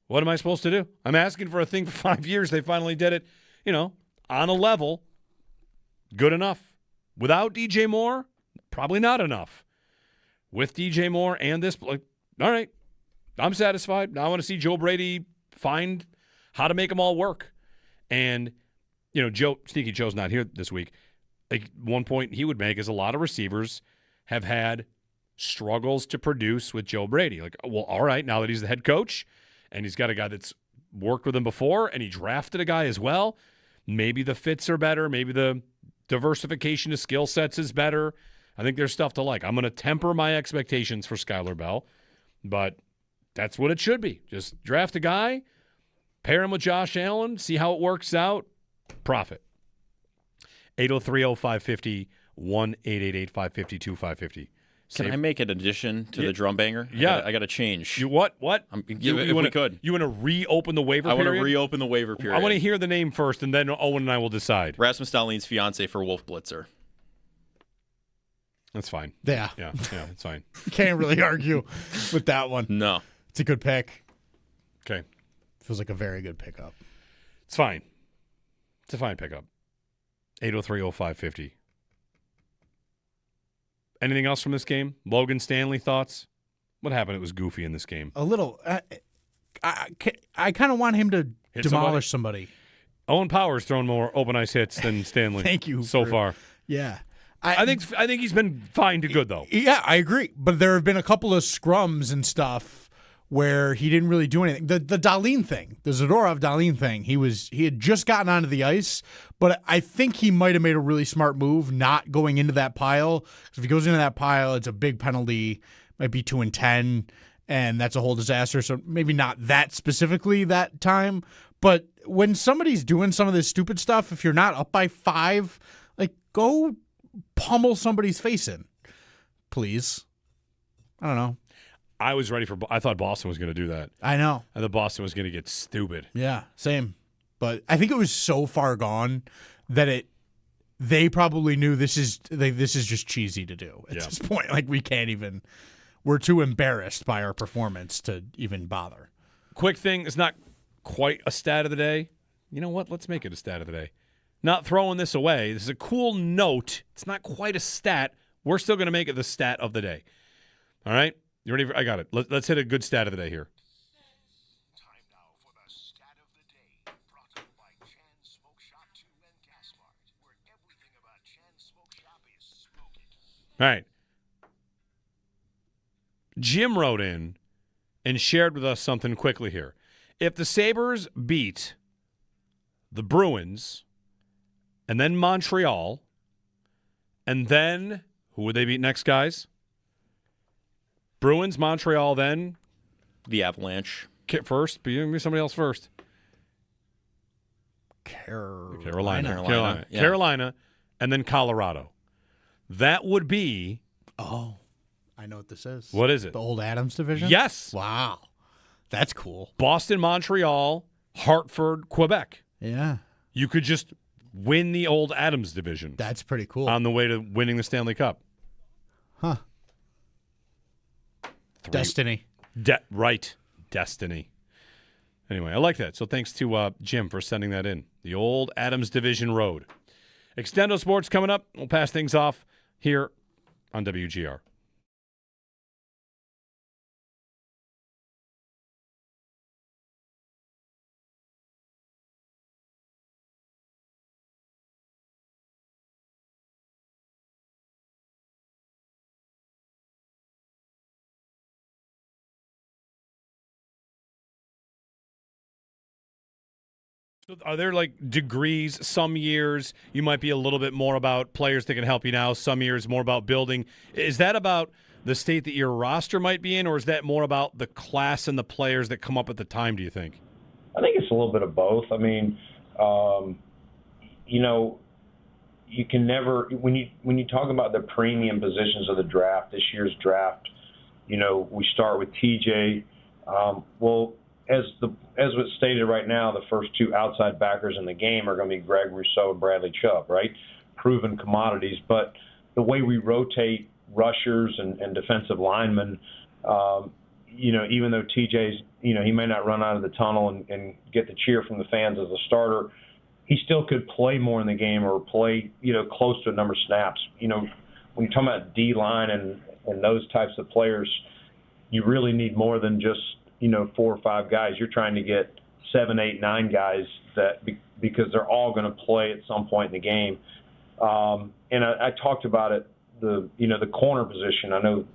What am I supposed to do? I'm asking for a thing for 5 years. They finally did it, on a level. Good enough. Without DJ Moore, probably not enough. With DJ Moore and this, all right, I'm satisfied. Now I want to see Joe Brady find how to make them all work. And, Sneaky Joe's not here this week. Like, one point he would make is a lot of receivers have had struggles to produce with Joe Brady. Like, well, all right, now that he's the head coach, and he's got a guy that's worked with him before, and he drafted a guy as well. Maybe the fits are better. Maybe the diversification of skill sets is better. I think there's stuff to like. I'm going to temper my expectations for Skylar Bell, but that's what it should be. Just draft a guy, pair him with Josh Allen, see how it works out, profit. 803-0550, 1-888-552-550. Can I make an addition to the drum banger? Yeah. I got to change. You what? If we could. You want to reopen the waiver period? I want to reopen the waiver period. I want to hear the name first, and then Owen and I will decide. Rasmus Dahlin's fiance for Wolf Blitzer. That's fine. Yeah. Yeah, it's fine. Can't really argue with that one. No. It's a good pick. Okay. Feels like a very good pickup. It's fine. It's a fine pickup. 803-0550. Anything else from this game? Logan Stanley thoughts? What happened? It was goofy in this game. A little. I kind of want him to demolish somebody. Owen Power's thrown more open ice hits than Stanley. Thank you so far. Yeah. I think he's been fine to good though. Yeah, I agree. But there have been a couple of scrums and stuff where he didn't really do anything. The Dahlin thing, the Zadorov Dahlin thing, he had just gotten onto the ice, but I think he might have made a really smart move not going into that pile. Because if he goes into that pile, it's a big penalty. Might be 2-10, and that's a whole disaster. So maybe not that specifically that time. But when somebody's doing some of this stupid stuff, if you're not up by 5, like, go pummel somebody's face in, please. I don't know. I thought Boston was going to do that. I know. I thought Boston was going to get stupid. Yeah, same. But I think it was so far gone that they probably knew this is just cheesy to do at this point. Like, we're too embarrassed by our performance to even bother. Quick thing, it's not quite a stat of the day. You know what? Let's make it a stat of the day. Not throwing this away. This is a cool note. It's not quite a stat. We're still going to make it the stat of the day. All right? You ready? I got it. Let's hit a good stat of the day here. Time now for the stat of the day, brought to you by Chan's Smoke Shop 2 and Gas Mart, where everything about Chan's Smoke Shop is smoking. All right. Jim wrote in and shared with us something quickly here. If the Sabres beat the Bruins and then Montreal, and then who would they beat next, guys? Bruins, Montreal, then the Avalanche. First, be somebody else first. Carolina. Yeah. Carolina, and then Colorado. That would be. Oh, I know what this is. What is it? The old Adams division? Yes. Wow. That's cool. Boston, Montreal, Hartford, Quebec. Yeah. You could just win the old Adams division. That's pretty cool. On the way to winning the Stanley Cup. Huh. Destiny. Right. Destiny. Anyway, I like that. So thanks to Jim for sending that in. The old Adams Division Road. Extendo Sports coming up. We'll pass things off here on WGR. So are there like degrees? Some years you might be a little bit more about players that can help you now. Some years more about building. Is that about the state that your roster might be in, or is that more about the class and the players that come up at the time, do you think? I think it's a little bit of both. I mean, you can never when you talk about the premium positions of the draft, this year's draft, we start with TJ. As was stated right now, the first two outside backers in the game are going to be Greg Rousseau and Bradley Chubb, right? Proven commodities. But the way we rotate rushers and defensive linemen, even though TJ's, he may not run out of the tunnel and get the cheer from the fans as a starter, he still could play more in the game or play, close to a number of snaps. When you're talking about D-line and those types of players, you really need more than just 4 or 5 guys. You're trying to get 7, 8, 9 guys because they're all going to play at some point in the game. And I talked about it, the corner position. I know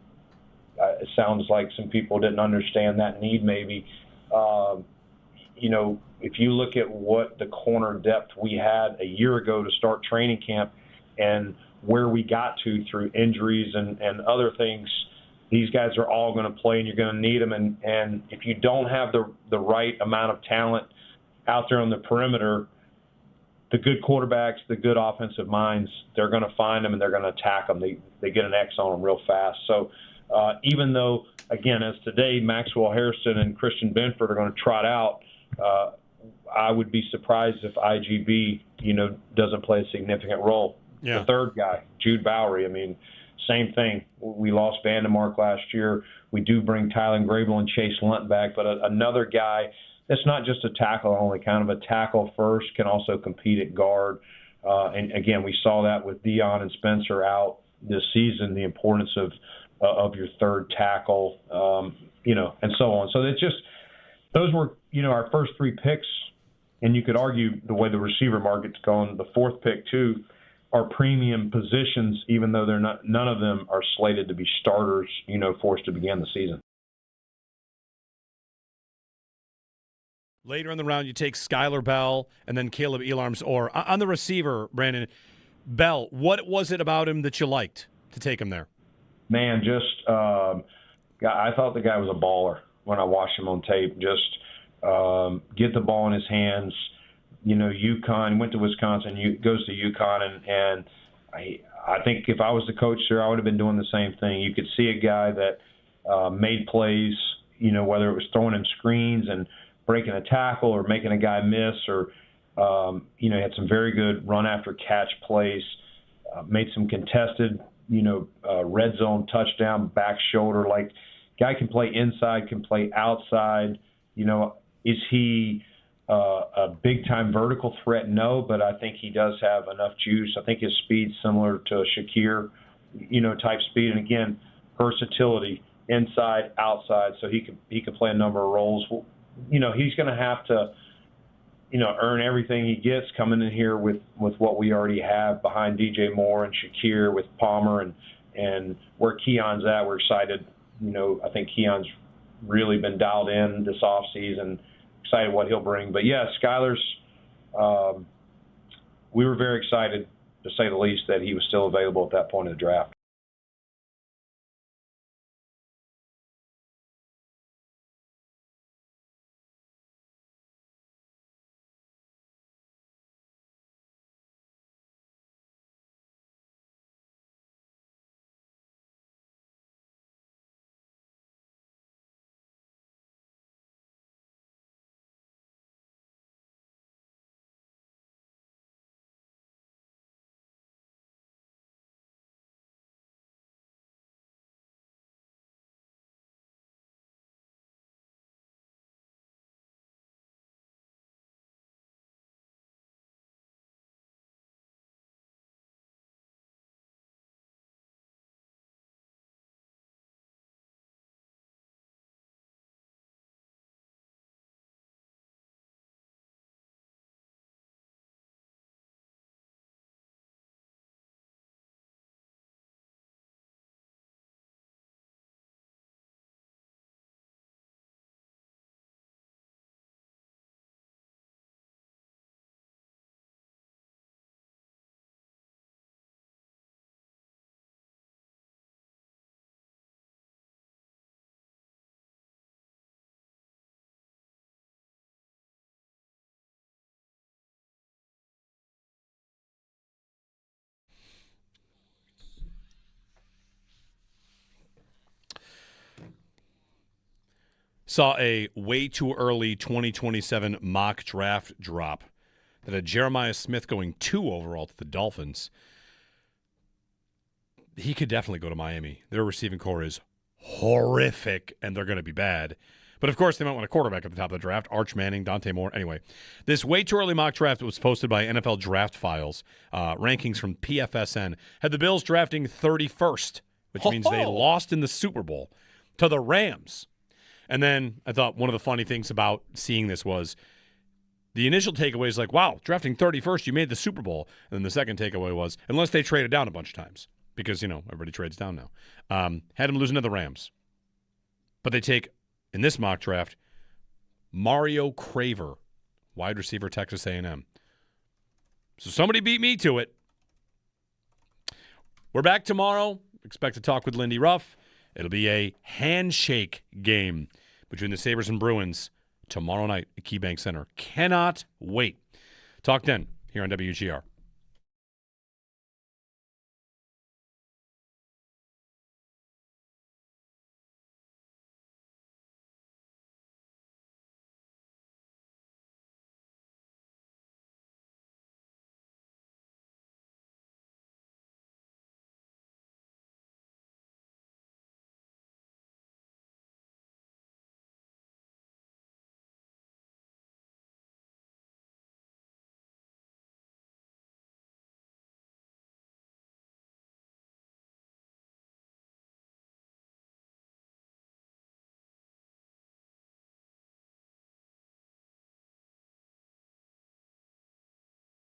it sounds like some people didn't understand that need maybe. If you look at what the corner depth we had a year ago to start training camp and where we got to through injuries and other things, these guys are all going to play, and you're going to need them. And if you don't have the right amount of talent out there on the perimeter, the good quarterbacks, the good offensive minds, they're going to find them and they're going to attack them. They get an X on them real fast. So even though, again, as today, Maxwell Harrison and Christian Benford are going to trot out, I would be surprised if IGB, doesn't play a significant role. Yeah. The third guy, Jude Bowery, same thing. We lost Vandemark last year. We do bring Tyler Grable and Chase Lunt back, but another guy that's not just a tackle only, kind of a tackle first, can also compete at guard. And again, we saw that with Dion and Spencer out this season, the importance of your third tackle, and so on. So it's just those were, our first 3 picks, and you could argue the way the receiver market's going, the 4th pick too, are premium positions, even though none of them are slated to be starters, for us to begin the season. Later in the round, you take Skylar Bell and then Caleb Elarms. Or on the receiver, Brandon, Bell, what was it about him that you liked to take him there? Man, I thought the guy was a baller when I watched him on tape. Just get the ball in his hands. UConn, went to Wisconsin, goes to UConn, and I think if I was the coach there, I would have been doing the same thing. You could see a guy that made plays, whether it was throwing him screens and breaking a tackle or making a guy miss, or had some very good run after catch plays, made some contested, red zone touchdown, back shoulder. Like, guy can play inside, can play outside. Is he a big-time vertical threat? No, but I think he does have enough juice. I think his speed's similar to Shakir, type speed. And again, versatility, inside, outside, so he can play a number of roles. Well, he's going to have to, earn everything he gets coming in here with what we already have behind DJ Moore and Shakir, with Palmer and where Keon's at. We're excited. I think Keon's really been dialed in this offseason. Excited what he'll bring. But yeah, Skylar's, we were very excited, to say the least, that he was still available at that point in the draft. Saw a way too early 2027 mock draft drop that had Jeremiah Smith going 2 overall to the Dolphins. He could definitely go to Miami. Their receiving core is horrific, and they're going to be bad. But, of course, they might want a quarterback at the top of the draft. Arch Manning, Dante Moore. Anyway, this way too early mock draft was posted by NFL Draft Files, rankings from PFSN, had the Bills drafting 31st, which means they lost in the Super Bowl to the Rams. And then I thought one of the funny things about seeing this was the initial takeaway is like, wow, drafting 31st, you made the Super Bowl. And then the second takeaway was, unless they traded down a bunch of times, because, everybody trades down now. Had them losing to the Rams. But they take, in this mock draft, Mario Craver, wide receiver, Texas A&M. So somebody beat me to it. We're back tomorrow. Expect to talk with Lindy Ruff. It'll be a handshake game between the Sabres and Bruins tomorrow night at KeyBank Center. Cannot wait. Talk then here on WGR.